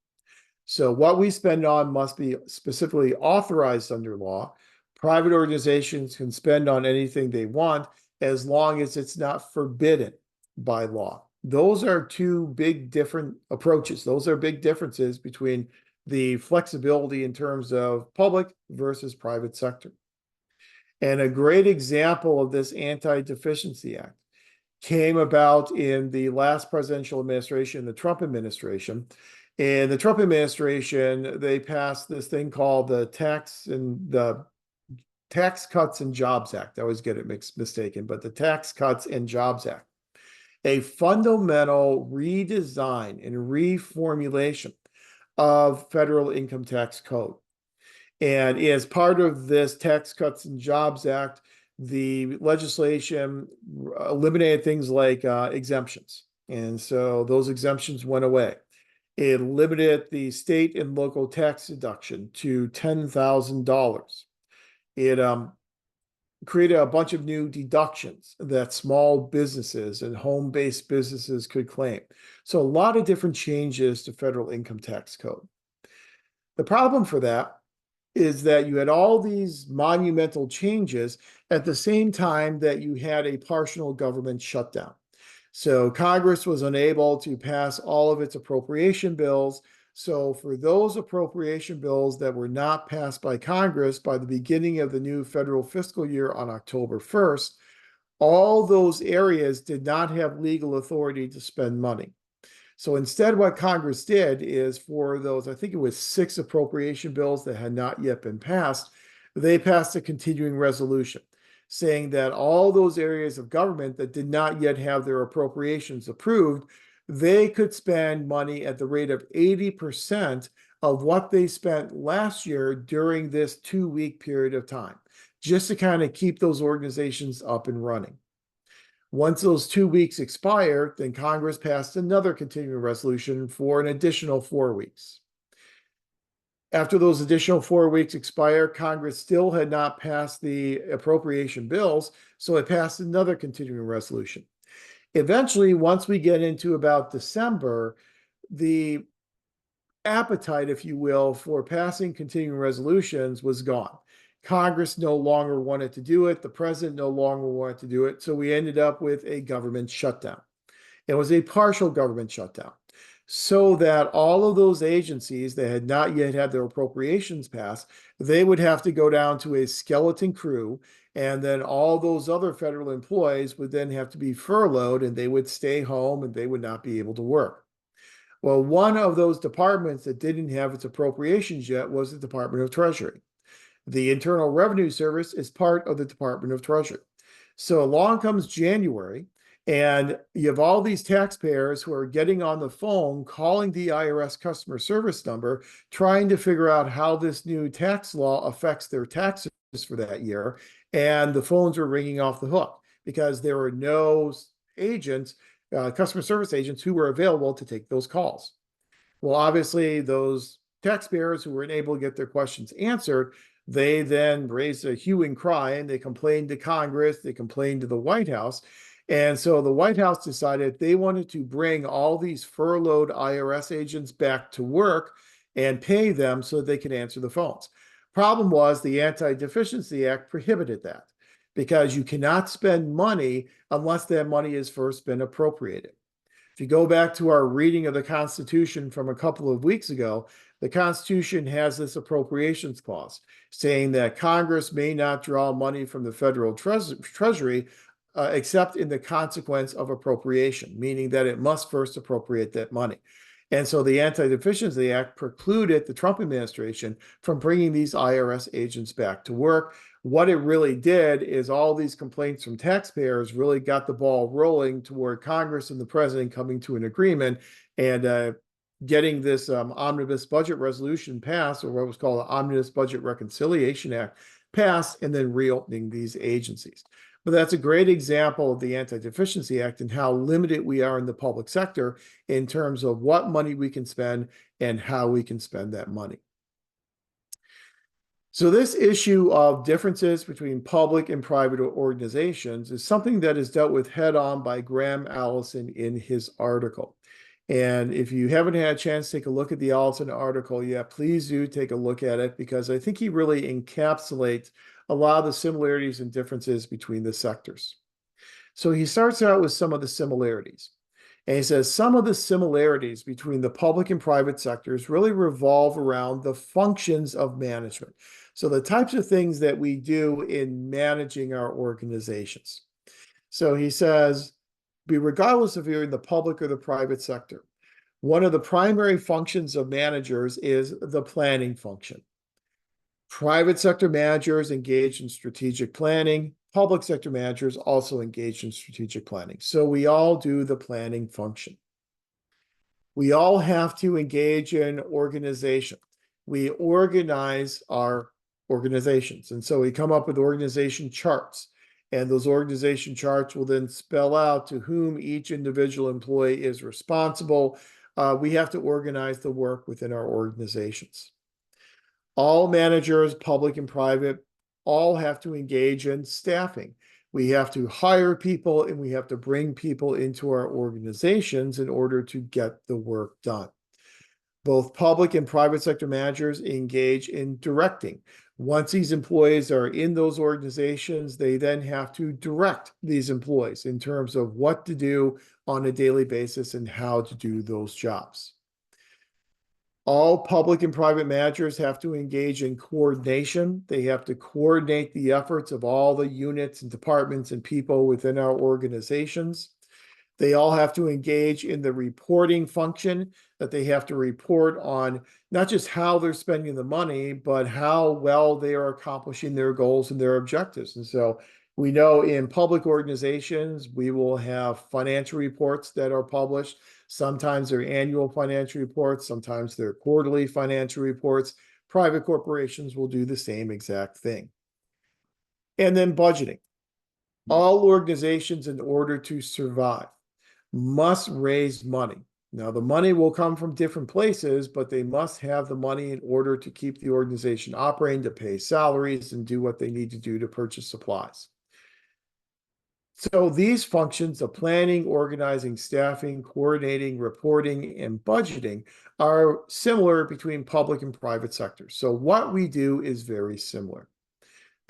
Speaker 1: So what we spend on must be specifically authorized under law. Private organizations can spend on anything they want as long as it's not forbidden by law. Those are two big different approaches. Those are big differences between the flexibility in terms of public versus private sector. And a great example of this Anti-Deficiency Act came about in the last presidential administration, the Trump administration. In the Trump administration, they passed this thing called the Tax Cuts and Jobs Act. I always get it mistaken, but the Tax Cuts and Jobs Act, a fundamental redesign and reformulation of federal income tax code. And as part of this Tax Cuts and Jobs Act, the legislation eliminated things like exemptions. And so those exemptions went away. It limited the state and local tax deduction to $10,000. It created a bunch of new deductions that small businesses and home-based businesses could claim. So a lot of different changes to federal income tax code. The problem for that is that you had all these monumental changes at the same time that you had a partial government shutdown. So Congress was unable to pass all of its appropriation bills. So for those appropriation bills that were not passed by Congress by the beginning of the new federal fiscal year on October 1st, all those areas did not have legal authority to spend money. So instead, what Congress did is for those, I think it was 6 appropriation bills that had not yet been passed, they passed a continuing resolution saying that all those areas of government that did not yet have their appropriations approved, they could spend money at the rate of 80% of what they spent last year during this 2-week period of time, just to kind of keep those organizations up and running. Once those 2 weeks expire, then Congress passed another continuing resolution for an additional 4 weeks. After those additional 4 weeks expire, Congress still had not passed the appropriation bills, so it passed another continuing resolution. Eventually, once we get into about December, the appetite, if you will, for passing continuing resolutions was gone. Congress no longer wanted to do it. The president no longer wanted to do it. So we ended up with a government shutdown. It was a partial government shutdown so that all of those agencies that had not yet had their appropriations passed, they would have to go down to a skeleton crew. And then all those other federal employees would then have to be furloughed and they would stay home and they would not be able to work. Well, one of those departments that didn't have its appropriations yet was the Department of Treasury. The Internal Revenue Service is part of the Department of Treasury. So along comes January, and you have all these taxpayers who are getting on the phone, calling the IRS customer service number, trying to figure out how this new tax law affects their taxes for that year. And the phones are ringing off the hook because there were no agents, customer service agents who were available to take those calls. Well, obviously, those taxpayers who weren't able to get their questions answered, they then raised a hue and cry and they complained to Congress, they complained to the White House. And so the White House decided they wanted to bring all these furloughed IRS agents back to work and pay them so that they could answer the phones. Problem was the Anti-Deficiency Act prohibited that because you cannot spend money unless that money has first been appropriated. If you go back to our reading of the Constitution from a couple of weeks ago, the Constitution has this appropriations clause saying that Congress may not draw money from the federal treasury except in the consequence of appropriation, meaning that it must first appropriate that money. And so the Anti-Deficiency Act precluded the Trump administration from bringing these IRS agents back to work. What it really did is all these complaints from taxpayers really got the ball rolling toward Congress and the president coming to an agreement and getting this omnibus budget resolution passed, or what was called the Omnibus Budget Reconciliation Act passed, and then reopening these agencies. But that's a great example of the Anti-Deficiency Act and how limited we are in the public sector in terms of what money we can spend and how we can spend that money. So this issue of differences between public and private organizations is something that is dealt with head on by Graham Allison in his article. And if you haven't had a chance to take a look at the Allison article yet, please do take a look at it because I think he really encapsulates a lot of the similarities and differences between the sectors. So he starts out with some of the similarities. And he says some of the similarities between the public and private sectors really revolve around the functions of management. So the types of things that we do in managing our organizations. So he says, regardless if you're in the public or the private sector, one of the primary functions of managers is the planning function. Private sector managers engage in strategic planning. Public sector managers also engage in strategic planning. So we all do the planning function. We all have to engage in organization. We organize our organizations. And so we come up with organization charts. And those organization charts will then spell out to whom each individual employee is responsible. We have to organize the work within our organizations. All managers, public and private, all have to engage in staffing. We have to hire people and we have to bring people into our organizations in order to get the work done. Both public and private sector managers engage in directing. Once these employees are in those organizations, they then have to direct these employees in terms of what to do on a daily basis and how to do those jobs. All public and private managers have to engage in coordination. They have to coordinate the efforts of all the units and departments and people within our organizations. They all have to engage in the reporting function, that they have to report on not just how they're spending the money, but how well they are accomplishing their goals and their objectives. And so we know in public organizations, we will have financial reports that are published. Sometimes they're annual financial reports, sometimes they're quarterly financial reports. Private corporations will do the same exact thing. And then budgeting. All organizations, in order to survive, must raise money. Now, the money will come from different places, but they must have the money in order to keep the organization operating, to pay salaries and do what they need to do to purchase supplies. So these functions of planning, organizing, staffing, coordinating, reporting, and budgeting are similar between public and private sectors. So what we do is very similar.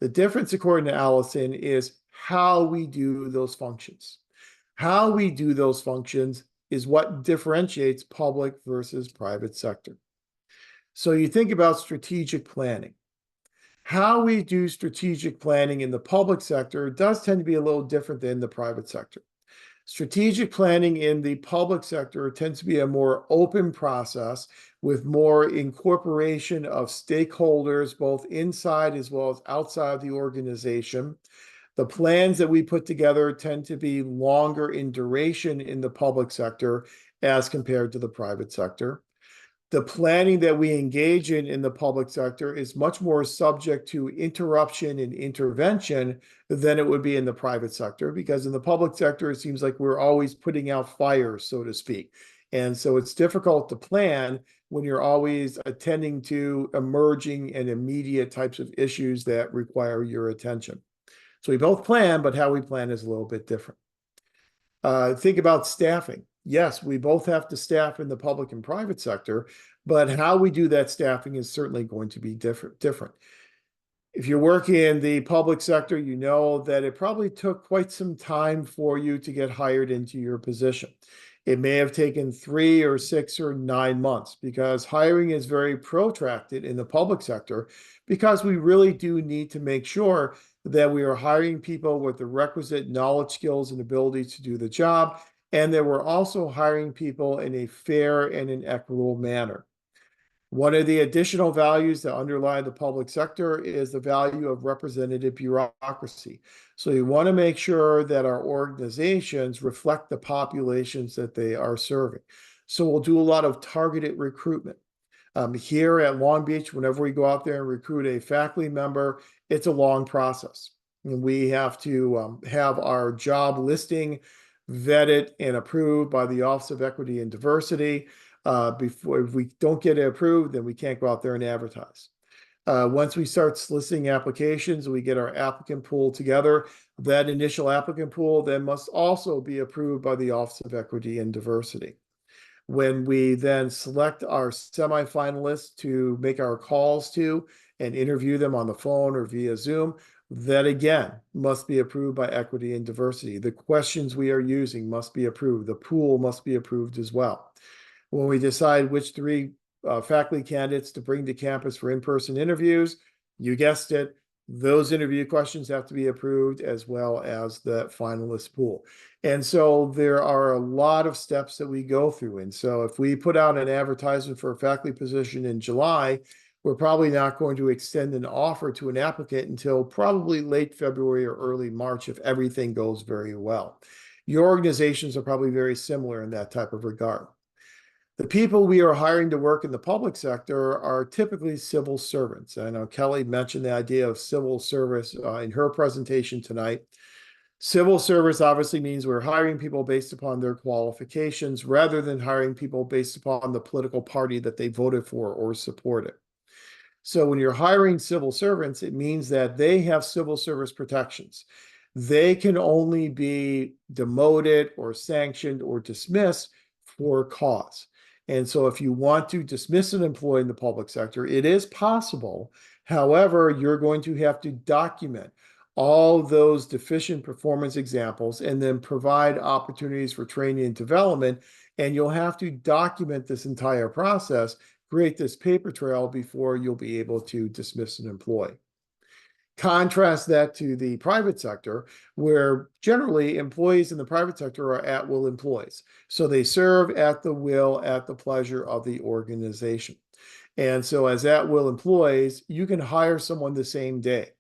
Speaker 1: The difference, according to Allison, is how we do those functions. How we do those functions is what differentiates public versus private sector. So you think about strategic planning. How we do strategic planning in the public sector does tend to be a little different than the private sector. Strategic planning in the public sector tends to be a more open process with more incorporation of stakeholders, both inside as well as outside the organization. The plans that we put together tend to be longer in duration in the public sector as compared to the private sector. The planning that we engage in the public sector is much more subject to interruption and intervention than it would be in the private sector, because in the public sector, it seems like we're always putting out fires, so to speak. And so it's difficult to plan when you're always attending to emerging and immediate types of issues that require your attention. So we both plan, but how we plan is a little bit different. Think about staffing. Yes, we both have to staff in the public and private sector, but how we do that staffing is certainly going to be different. If you're working in the public sector, you know that it probably took quite some time for you to get hired into your position. It may have taken 3 or 6 or 9 months, because hiring is very protracted in the public sector, because we really do need to make sure that we are hiring people with the requisite knowledge, skills, and ability to do the job, and that we're also hiring people in a fair and an equitable manner. One of the additional values that underlie the public sector is the value of representative bureaucracy. So you want to make sure that our organizations reflect the populations that they are serving. So we'll do a lot of targeted recruitment. Here at Long Beach, whenever we go out there and recruit a faculty member, it's a long process. And we have to have our job listing vetted and approved by the Office of Equity and Diversity. Before, if we don't get it approved, then we can't go out there and advertise. Once we start soliciting applications, we get our applicant pool together. That initial applicant pool then must also be approved by the Office of Equity and Diversity. When we then select our semifinalists to make our calls to and interview them on the phone or via Zoom, that again must be approved by Equity and Diversity. The questions we are using must be approved. The pool must be approved as well. When we decide which 3 faculty candidates to bring to campus for in-person interviews, you guessed it, those interview questions have to be approved, as well as the finalist pool. And so there are a lot of steps that we go through. And so if we put out an advertisement for a faculty position in July, we're probably not going to extend an offer to an applicant until probably late February or early March, if everything goes very well. Your organizations are probably very similar in that type of regard. The people we are hiring to work in the public sector are typically civil servants. I know Kelly mentioned the idea of civil service in her presentation tonight. Civil service obviously means we're hiring people based upon their qualifications, rather than hiring people based upon the political party that they voted for or supported. So when you're hiring civil servants, it means that they have civil service protections. They can only be demoted or sanctioned or dismissed for cause. And so if you want to dismiss an employee in the public sector, it is possible. However, you're going to have to document all those deficient performance examples and then provide opportunities for training and development. And you'll have to document this entire process, create this paper trail before you'll be able to dismiss an employee. Contrast that to the private sector, where generally employees in the private sector are at-will employees. So they serve at the will, at the pleasure of the organization. And so as at-will employees, you can hire someone the same day.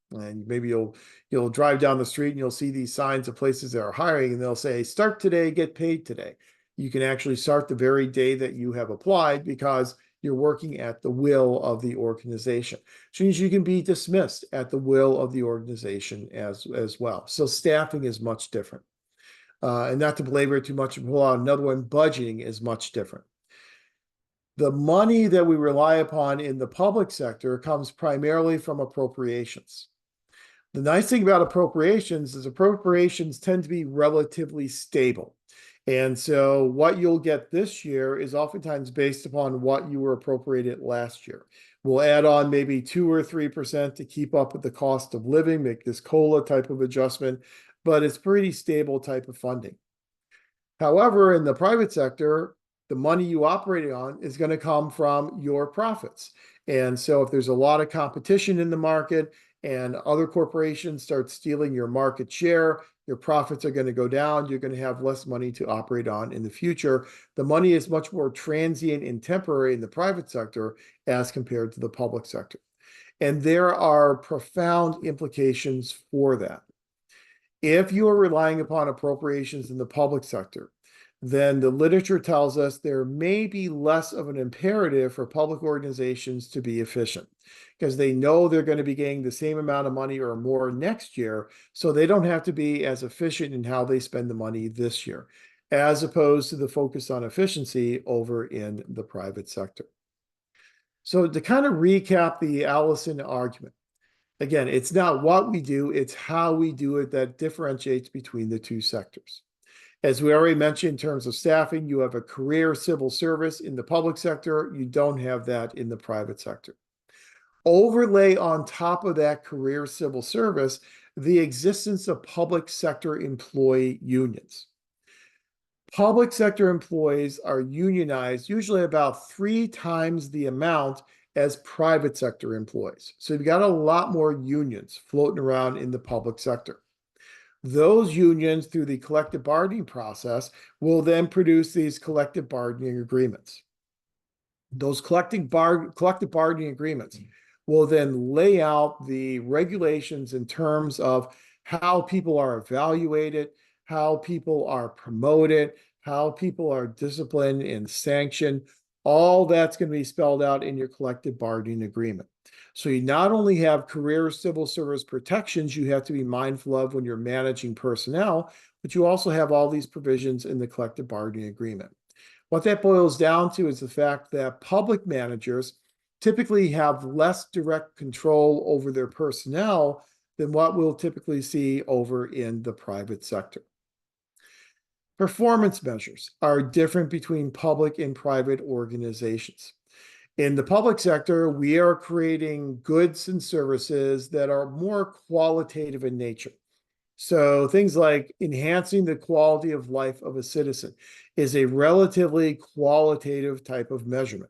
Speaker 1: And maybe you'll drive down the street and you'll see these signs of places that are hiring, and they'll say, start today, get paid today. You can actually start the very day that you have applied, because you're working at the will of the organization. Which means you can be dismissed at the will of the organization as well. So staffing is much different. And not to belabor it too much, and pull out another one, budgeting is much different. The money that we rely upon in the public sector comes primarily from appropriations. The nice thing about appropriations is appropriations tend to be relatively stable. And so what you'll get this year is oftentimes based upon what you were appropriated last year. We'll add on maybe 2 or 3% to keep up with the cost of living, make this COLA type of adjustment, but it's pretty stable type of funding. However, in the private sector, the money you operate on is going to come from your profits. And so if there's a lot of competition in the market and other corporations start stealing your market share, your profits are going to go down. You're going to have less money to operate on in the future. The money is much more transient and temporary in the private sector as compared to the public sector. And there are profound implications for that. If you are relying upon appropriations in the public sector, then the literature tells us there may be less of an imperative for public organizations to be efficient because they know they're going to be getting the same amount of money or more next year, so they don't have to be as efficient in how they spend the money this year, as opposed to the focus on efficiency over in the private sector. So to kind of recap the Allison argument, again, it's not what we do, it's how we do it that differentiates between the two sectors. As we already mentioned, in terms of staffing, you have a career civil service in the public sector. You don't have that in the private sector. Overlay on top of that career civil service, the existence of public sector employee unions. Public sector employees are unionized usually about 3 times the amount as private sector employees. So you've got a lot more unions floating around in the public sector. Those unions, through the collective bargaining process, will then produce these collective bargaining agreements. Those collective bargaining agreements will then lay out the regulations in terms of how people are evaluated, how people are promoted, how people are disciplined and sanctioned. All that's going to be spelled out in your collective bargaining agreement. So you not only have career civil service protections you have to be mindful of when you're managing personnel, but you also have all these provisions in the collective bargaining agreement. What that boils down to is the fact that public managers typically have less direct control over their personnel than what we'll typically see over in the private sector. Performance measures are different between public and private organizations. In the public sector, we are creating goods and services that are more qualitative in nature. So things like enhancing the quality of life of a citizen is a relatively qualitative type of measurement.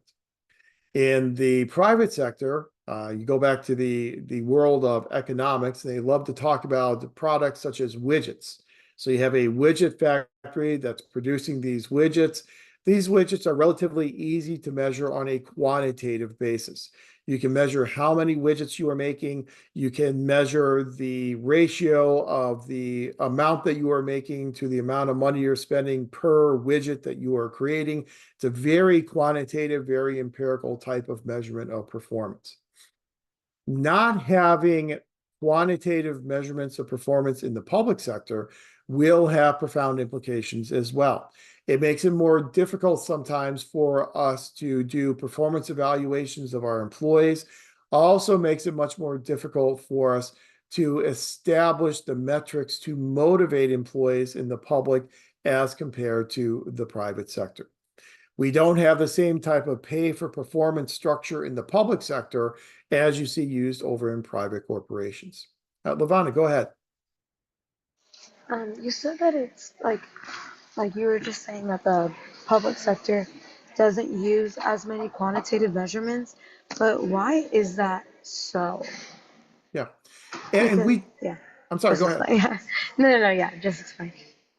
Speaker 1: In the private sector, you go back to the world of economics, they love to talk about products such as widgets. So you have a widget factory that's producing these widgets. These widgets are relatively easy to measure on a quantitative basis. You can measure how many widgets you are making. You can measure the ratio of the amount that you are making to the amount of money you're spending per widget that you are creating. It's a very quantitative, very empirical type of measurement of performance. Not having quantitative measurements of performance in the public sector will have profound implications as well. It makes it more difficult sometimes for us to do performance evaluations of our employees. Also makes it much more difficult for us to establish the metrics to motivate employees in the public as compared to the private sector. We don't have the same type of pay for performance structure in the public sector as you see used over in private corporations. Lavana, go ahead.
Speaker 3: You said that it's like you were just saying that the public sector doesn't use as many quantitative measurements, but why is that so?
Speaker 1: Yeah. And
Speaker 3: Because
Speaker 1: we,
Speaker 3: yeah,
Speaker 1: I'm sorry,
Speaker 3: just
Speaker 1: go ahead.
Speaker 3: explain. Yeah, no, yeah, just explain.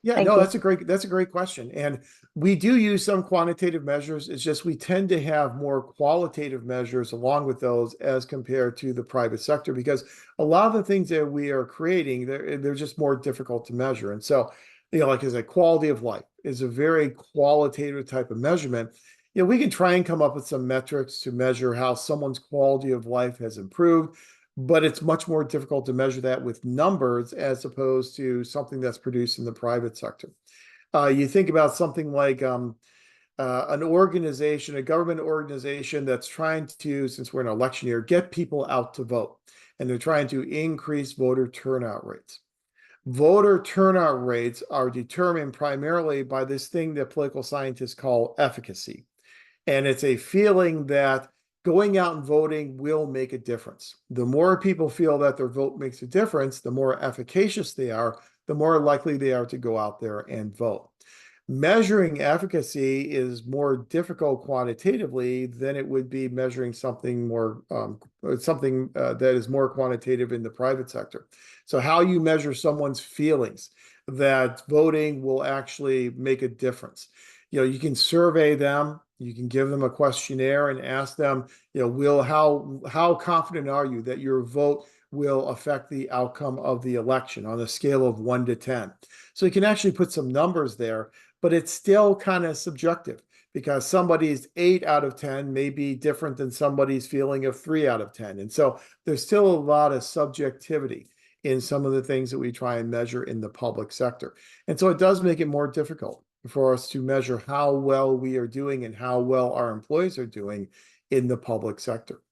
Speaker 1: Yeah,
Speaker 3: Thank
Speaker 1: no,
Speaker 3: you.
Speaker 1: that's a great question. And we do use some quantitative measures. It's just we tend to have more qualitative measures along with those as compared to the private sector because a lot of the things that we are creating, they're just more difficult to measure. And so, like as a quality of life is a very qualitative type of measurement. We can try and come up with some metrics to measure how someone's quality of life has improved, but it's much more difficult to measure that with numbers as opposed to something that's produced in the private sector. You think about something like an organization, a government organization that's trying to, since we're in an election year, get people out to vote, and they're trying to increase voter turnout rates. Voter turnout rates are determined primarily by this thing that political scientists call efficacy. And it's a feeling that going out and voting will make a difference. The more people feel that their vote makes a difference, the more efficacious they are, the more likely they are to go out there and vote. Measuring efficacy is more difficult quantitatively than it would be measuring something more that is more quantitative in the private sector. So how you measure someone's feelings that voting will actually make a difference. You can survey them, you can give them a questionnaire and ask them, how confident are you that your vote will affect the outcome of the election on a scale of 1 to 10. So you can actually put some numbers there, but it's still kind of subjective because somebody's 8 out of 10 may be different than somebody's feeling of 3 out of 10. And so there's still a lot of subjectivity in some of the things that we try and measure in the public sector. And so it does make it more difficult for us to measure how well we are doing and how well our employees are doing in the public sector.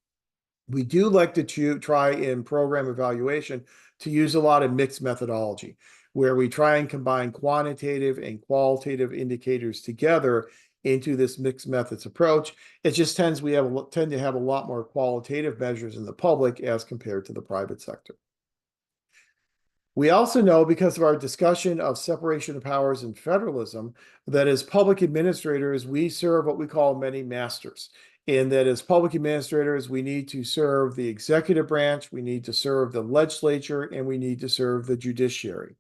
Speaker 1: We do like to try in program evaluation to use a lot of mixed methodology, where we try and combine quantitative and qualitative indicators together into this mixed methods approach. It just tend to have a lot more qualitative measures in the public as compared to the private sector. We also know, because of our discussion of separation of powers and federalism, that as public administrators, we serve what we call many masters. And that as public administrators, we need to serve the executive branch, we need to serve the legislature, and we need to serve the judiciary.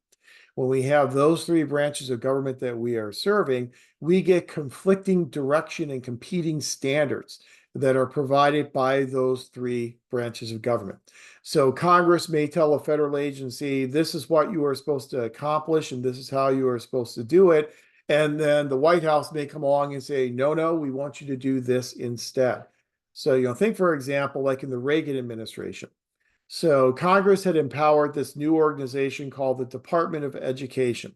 Speaker 1: When we have those three branches of government that we are serving, we get conflicting direction and competing standards that are provided by those three branches of government. So Congress may tell a federal agency, this is what you are supposed to accomplish, and this is how you are supposed to do it. And then the White House may come along and say, no, we want you to do this instead. So, think, for example, like in the Reagan administration. So Congress had empowered this new organization called the Department of Education.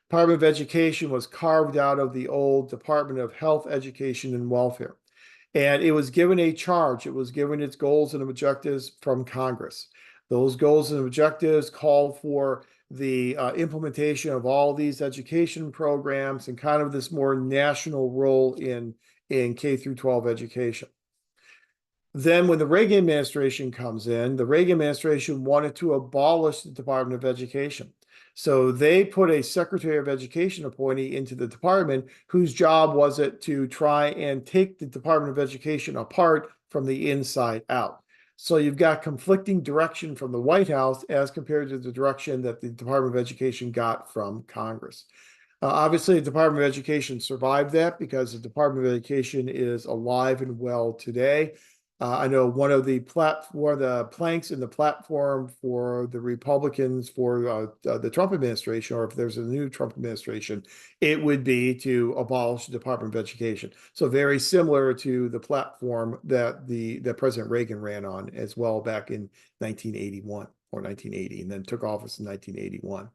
Speaker 1: Department of Education was carved out of the old Department of Health, Education, and Welfare. And it was given a charge. It was given its goals and objectives from Congress. Those goals and objectives called for the implementation of all these education programs and kind of this more national role in K through 12 education. Then when the Reagan administration comes in, the Reagan administration wanted to abolish the Department of Education. So they put a Secretary of Education appointee into the department whose job was it to try and take the Department of Education apart from the inside out. So you've got conflicting direction from the White House as compared to the direction that the Department of Education got from Congress. Obviously, the Department of Education survived that because the Department of Education is alive and well today. I know one of the planks in the platform for the Republicans for the Trump administration, or if there's a new Trump administration, it would be to abolish the Department of Education. So very similar to the platform that President Reagan ran on as well back in 1981 or 1980, and then took office in 1981.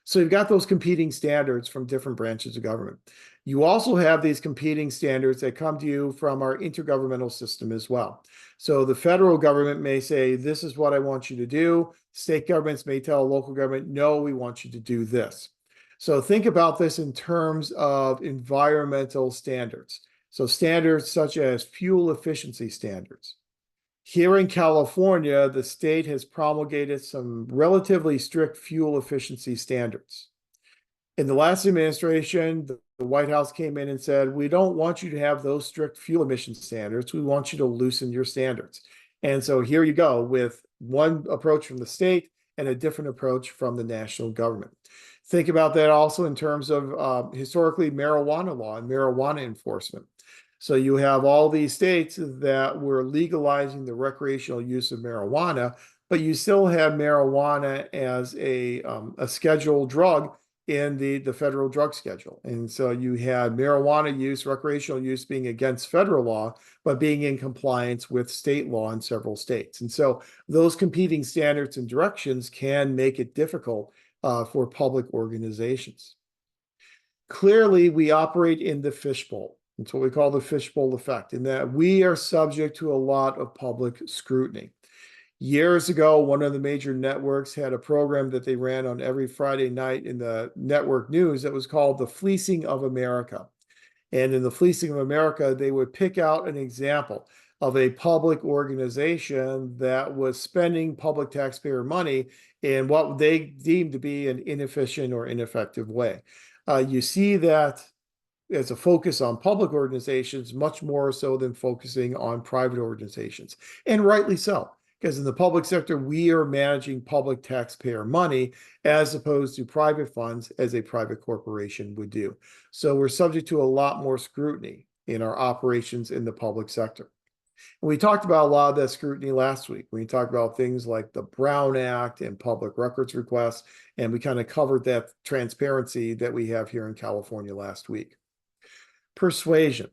Speaker 1: So you've got those competing standards from different branches of government. You also have these competing standards that come to you from our intergovernmental system as well. So the federal government may say, this is what I want you to do. State governments may tell local government, no, we want you to do this. So think about this in terms of environmental standards. So standards such as fuel efficiency standards. Here in California, the state has promulgated some relatively strict fuel efficiency standards. In the last administration, the White House came in and said, we don't want you to have those strict fuel emission standards. We want you to loosen your standards. And so here you go with one approach from the state and a different approach from the national government. Think about that also in terms of historically marijuana law and marijuana enforcement. So you have all these states that were legalizing the recreational use of marijuana, but you still have marijuana as a scheduled drug in the federal drug schedule. And so you had marijuana use, recreational use being against federal law, but being in compliance with state law in several states. And so those competing standards and directions can make it difficult for public organizations. Clearly, we operate in the fishbowl. It's what we call the fishbowl effect, in that we are subject to a lot of public scrutiny. Years ago, one of the major networks had a program that they ran on every Friday night in the network news that was called The Fleecing of America. And in The Fleecing of America, they would pick out an example of a public organization that was spending public taxpayer money in what they deemed to be an inefficient or ineffective way. You see that as a focus on public organizations, much more so than focusing on private organizations. And rightly so, because in the public sector, we are managing public taxpayer money as opposed to private funds as a private corporation would do. So we're subject to a lot more scrutiny in our operations in the public sector. And we talked about a lot of that scrutiny last week. We talked about things like the Brown Act and public records requests, and we kind of covered that transparency that we have here in California last week. Persuasion.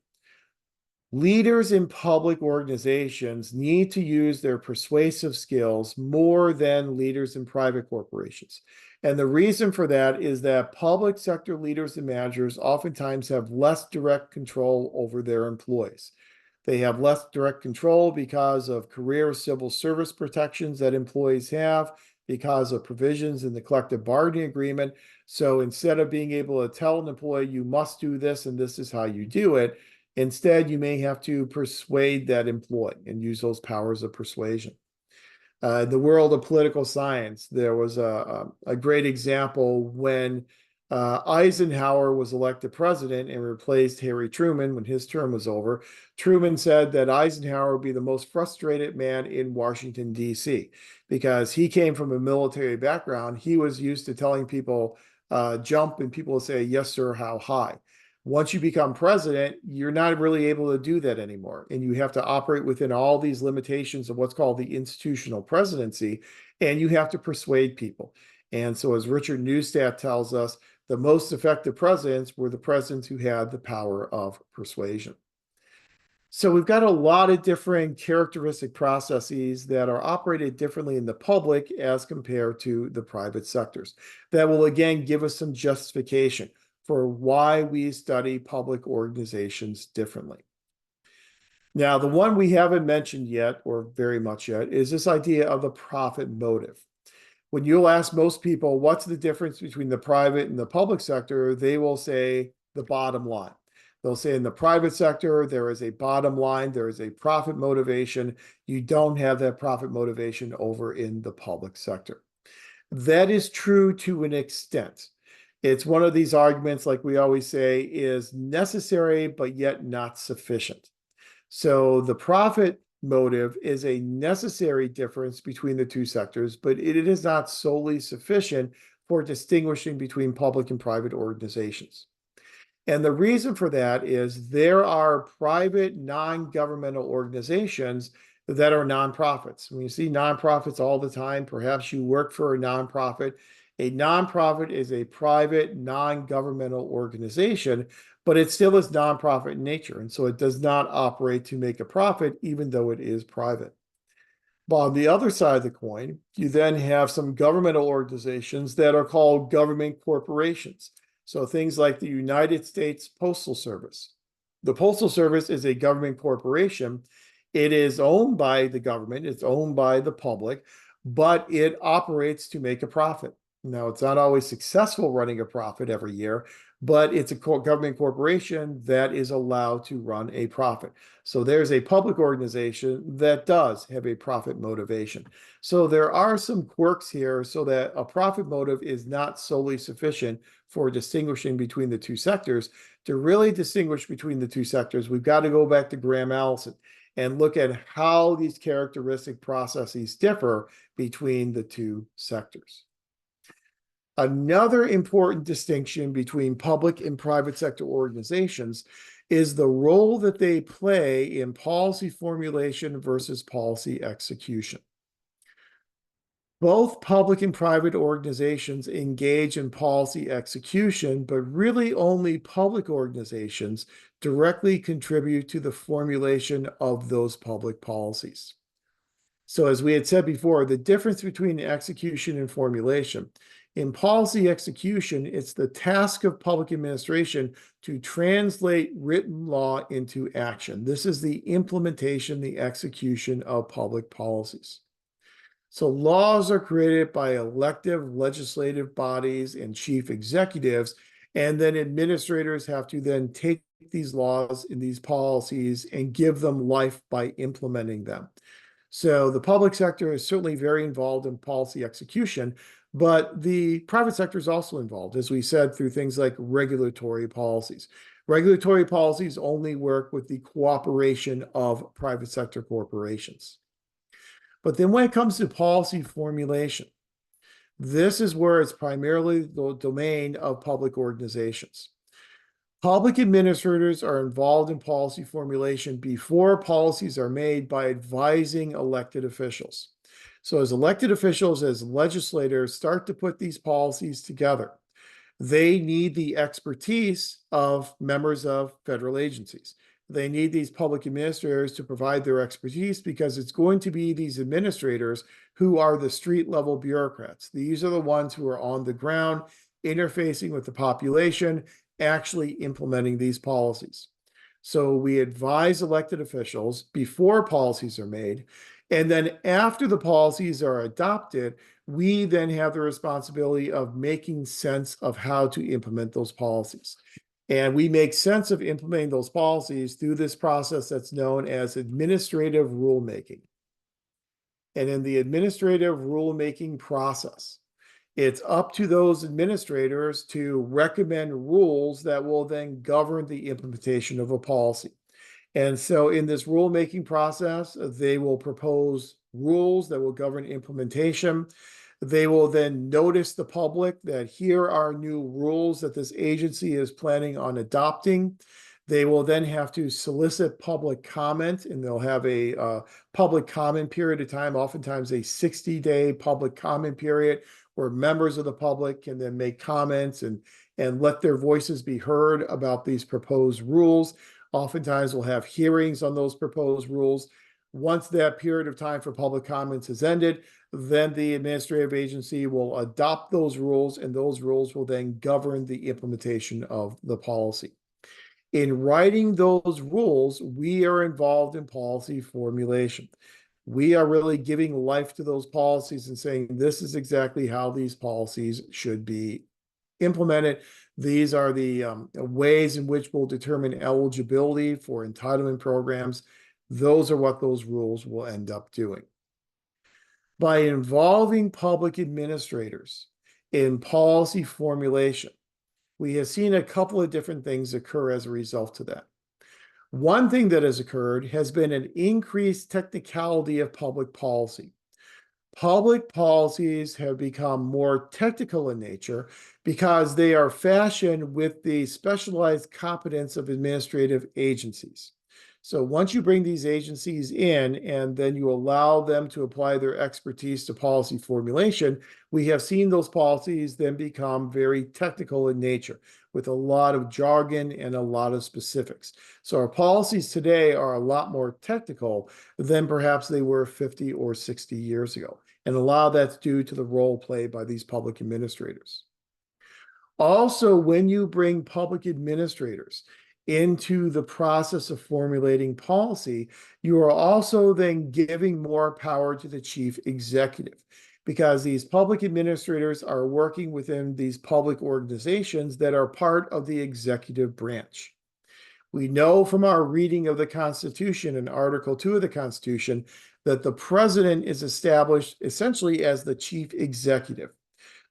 Speaker 1: Leaders in public organizations need to use their persuasive skills more than leaders in private corporations. And the reason for that is that public sector leaders and managers oftentimes have less direct control over their employees. They have less direct control because of career civil service protections that employees have, because of provisions in the collective bargaining agreement. So instead of being able to tell an employee, you must do this and this is how you do it, instead you may have to persuade that employee and use those powers of persuasion. The world of political science, there was a great example when Eisenhower was elected president and replaced Harry Truman when his term was over. Truman said that Eisenhower would be the most frustrated man in Washington, D.C., because he came from a military background. He was used to telling people, jump, and people would say, yes, sir, how high? Once you become president, you're not really able to do that anymore. And you have to operate within all these limitations of what's called the institutional presidency, and you have to persuade people. And so, as Richard Neustadt tells us, the most effective presidents were the presidents who had the power of persuasion. So we've got a lot of different characteristic processes that are operated differently in the public as compared to the private sectors. That will again give us some justification for why we study public organizations differently. Now, the one we haven't mentioned yet, or very much yet, is this idea of the profit motive. When you'll ask most people, what's the difference between the private and the public sector, they will say the bottom line. They'll say in the private sector, there is a bottom line, there is a profit motivation. You don't have that profit motivation over in the public sector. That is true to an extent. It's one of these arguments, like we always say, is necessary, but yet not sufficient. So the profit motive is a necessary difference between the two sectors, but it is not solely sufficient for distinguishing between public and private organizations. And the reason for that is there are private non-governmental organizations that are nonprofits. When you see nonprofits all the time, perhaps you work for a nonprofit. A nonprofit is a private non-governmental organization, but it still is nonprofit in nature. And so it does not operate to make a profit, even though it is private. But on the other side of the coin, you then have some governmental organizations that are called government corporations. So things like the United States Postal Service. The Postal Service is a government corporation. It is owned by the government, it's owned by the public, but it operates to make a profit. Now, it's not always successful running a profit every year, but it's a government corporation that is allowed to run a profit. So there's a public organization that does have a profit motivation. So there are some quirks here so that a profit motive is not solely sufficient for distinguishing between the two sectors. To really distinguish between the two sectors, we've got to go back to Graham Allison and look at how these characteristic processes differ between the two sectors. Another important distinction between public and private sector organizations is the role that they play in policy formulation versus policy execution. Both public and private organizations engage in policy execution, but really only public organizations directly contribute to the formulation of those public policies. So as we had said before, the difference between execution and formulation. In policy execution, it's the task of public administration to translate written law into action. This is the implementation, the execution of public policies. So laws are created by elective legislative bodies and chief executives, and then administrators have to then take these laws and these policies and give them life by implementing them. So the public sector is certainly very involved in policy execution, but the private sector is also involved, as we said, through things like regulatory policies. Regulatory policies only work with the cooperation of private sector corporations. But then when it comes to policy formulation, this is where it's primarily the domain of public organizations. Public administrators are involved in policy formulation before policies are made by advising elected officials. So as elected officials, as legislators start to put these policies together, they need the expertise of members of federal agencies. They need these public administrators to provide their expertise because it's going to be these administrators who are the street level bureaucrats. These are the ones who are on the ground, interfacing with the population, actually implementing these policies. So we advise elected officials before policies are made. And then after the policies are adopted, we then have the responsibility of making sense of how to implement those policies. And we make sense of implementing those policies through this process that's known as administrative rulemaking. And in the administrative rulemaking process, it's up to those administrators to recommend rules that will then govern the implementation of a policy. And so in this rulemaking process, they will propose rules that will govern implementation. They will then notice the public that here are new rules that this agency is planning on adopting. They will then have to solicit public comment, and they'll have a public comment period of time, oftentimes a 60-day public comment period, where members of the public can then make comments and let their voices be heard about these proposed rules. Oftentimes we'll have hearings on those proposed rules. Once that period of time for public comments is ended, then the administrative agency will adopt those rules, and those rules will then govern the implementation of the policy. In writing those rules, we are involved in policy formulation. We are really giving life to those policies and saying, this is exactly how these policies should be implemented. These are the ways in which we'll determine eligibility for entitlement programs. Those are what those rules will end up doing. By involving public administrators in policy formulation, we have seen a couple of different things occur as a result of that. One thing that has occurred has been an increased technicality of public policy. Public policies have become more technical in nature because they are fashioned with the specialized competence of administrative agencies. So once you bring these agencies in and then you allow them to apply their expertise to policy formulation, we have seen those policies then become very technical in nature with a lot of jargon and a lot of specifics. So our policies today are a lot more technical than perhaps they were 50 or 60 years ago. And a lot of that's due to the role played by these public administrators. Also, when you bring public administrators into the process of formulating policy, you are also then giving more power to the chief executive, because these public administrators are working within these public organizations that are part of the executive branch. We know from our reading of the Constitution in Article 2 of the Constitution that the president is established essentially as the chief executive.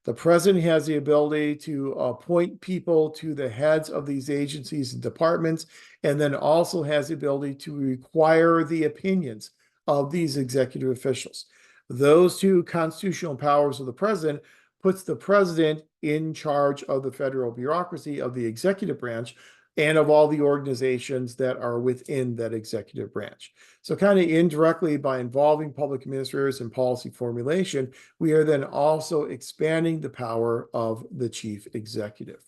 Speaker 1: The president has the ability to appoint people to the heads of these agencies and departments, and then also has the ability to require the opinions of these executive officials. Those two constitutional powers of the president puts the president in charge of the federal bureaucracy of the executive branch and of all the organizations that are within that executive branch. So kind of indirectly, by involving public administrators in policy formulation, we are then also expanding the power of the chief executive.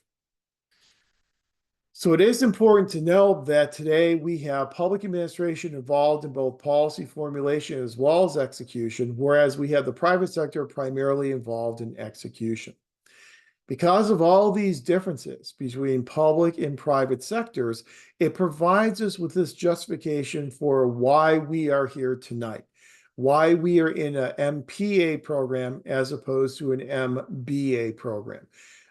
Speaker 1: So it is important to know that today we have public administration involved in both policy formulation as well as execution, whereas we have the private sector primarily involved in execution. Because of all these differences between public and private sectors, it provides us with this justification for why we are here tonight. why we are in a MPA program as opposed to an MBA program.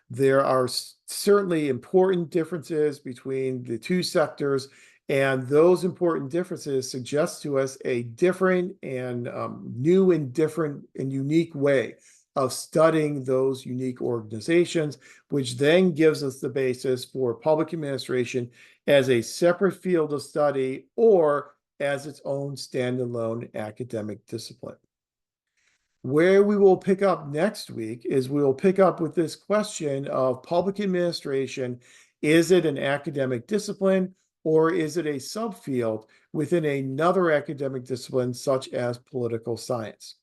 Speaker 1: There are certainly important differences between the two sectors, and those important differences suggest to us a different and new and different and unique way of studying those unique organizations, which then gives us the basis for public administration as a separate field of study or as its own standalone academic discipline. Where we will pick up next week is we will pick up with this question of public administration. Is it an academic discipline or is it a subfield within another academic discipline such as political science?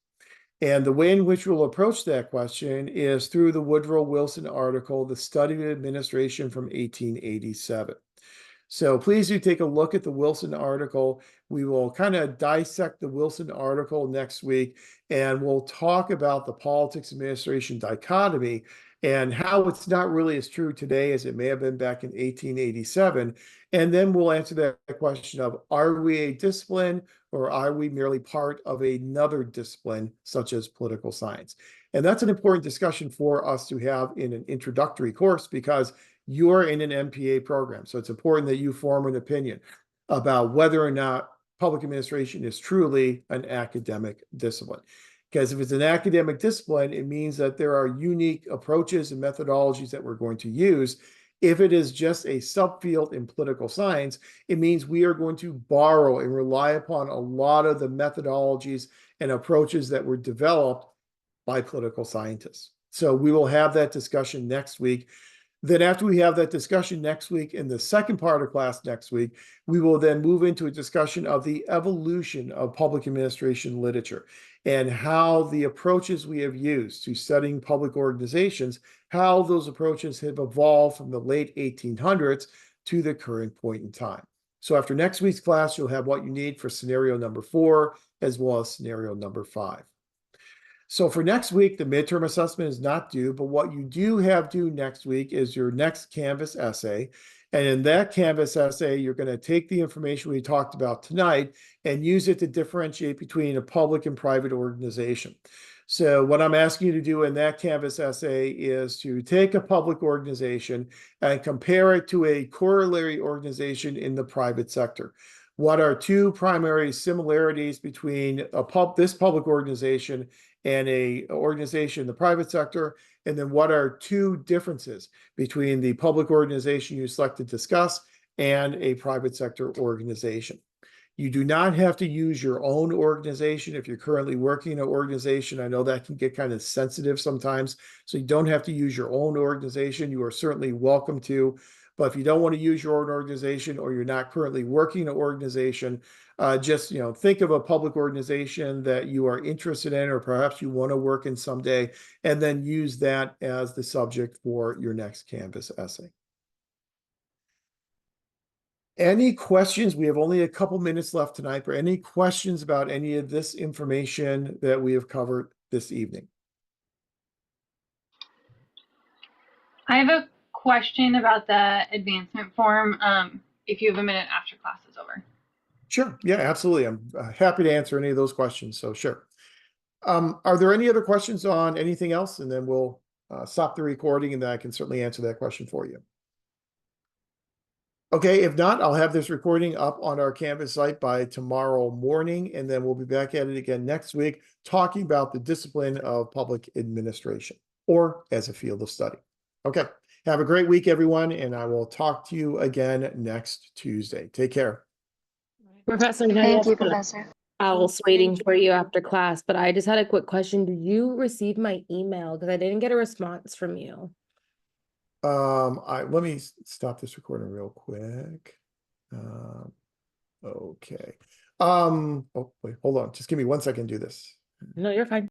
Speaker 1: And the way in which we'll approach that question is through the Woodrow Wilson article, The Study of Administration from 1887. So please do take a look at the Wilson article. We will kind of dissect the Wilson article next week, and we'll talk about the politics administration dichotomy and how it's not really as true today as it may have been back in 1887. And then we'll answer that question of, are we a discipline or are we merely part of another discipline such as political science? And that's an important discussion for us to have in an introductory course because you're in an MPA program. So it's important that you form an opinion about whether or not public administration is truly an academic discipline. Because if it's an academic discipline, it means that there are unique approaches and methodologies that we're going to use. If it is just a subfield in political science, it means we are going to borrow and rely upon a lot of the methodologies and approaches that were developed by political scientists. So we will have that discussion next week. Then after we have that discussion next week, in the second part of class next week, we will then move into a discussion of the evolution of public administration literature and how the approaches we have used to studying public organizations, how those approaches have evolved from the late 1800s to the current point in time. So after next week's class, you'll have what you need for scenario number 4, as well as scenario number 5. So for next week, the midterm assessment is not due, but what you do have due next week is your next Canvas essay. And in that Canvas essay, you're going to take the information we talked about tonight and use it to differentiate between a public and private organization. So what I'm asking you to do in that Canvas essay is to take a public organization and compare it to a corollary organization in the private sector. What are two primary similarities between this public organization and an organization in the private sector? And then what are two differences between the public organization you select to discuss and a private sector organization? You do not have to use your own organization if you're currently working in an organization. I know that can get kind of sensitive sometimes, so you don't have to use your own organization. You are certainly welcome to. But if you don't want to use your own organization or you're not currently working in an organization, just think of a public organization that you are interested in or perhaps you want to work in someday, and then use that as the subject for your next Canvas essay. Any questions? We have only a couple minutes left tonight, but any questions about any of this information that we have covered this evening?
Speaker 6: I have a question about the advancement form, if you have a minute after class is over.
Speaker 1: Sure. Yeah, absolutely. I'm happy to answer any of those questions. So sure. Are there any other questions on anything else? And then we'll stop the recording and then I can certainly answer that question for you. Okay, if not, I'll have this recording up on our Canvas site by tomorrow morning, and then we'll be back at it again next week, talking about the discipline of public administration, or as a field of study. Okay, have a great week, everyone, and I will talk to you again next Tuesday. Take care.
Speaker 5: Professor,
Speaker 3: Thank you, Professor.
Speaker 5: I was waiting for you after class, but I just had a quick question. Did you receive my email? Because I didn't get a response from you.
Speaker 1: Let me stop this recording real quick. Okay. Oh, wait, hold on. Just give me 1 second to do this.
Speaker 5: No, you're fine.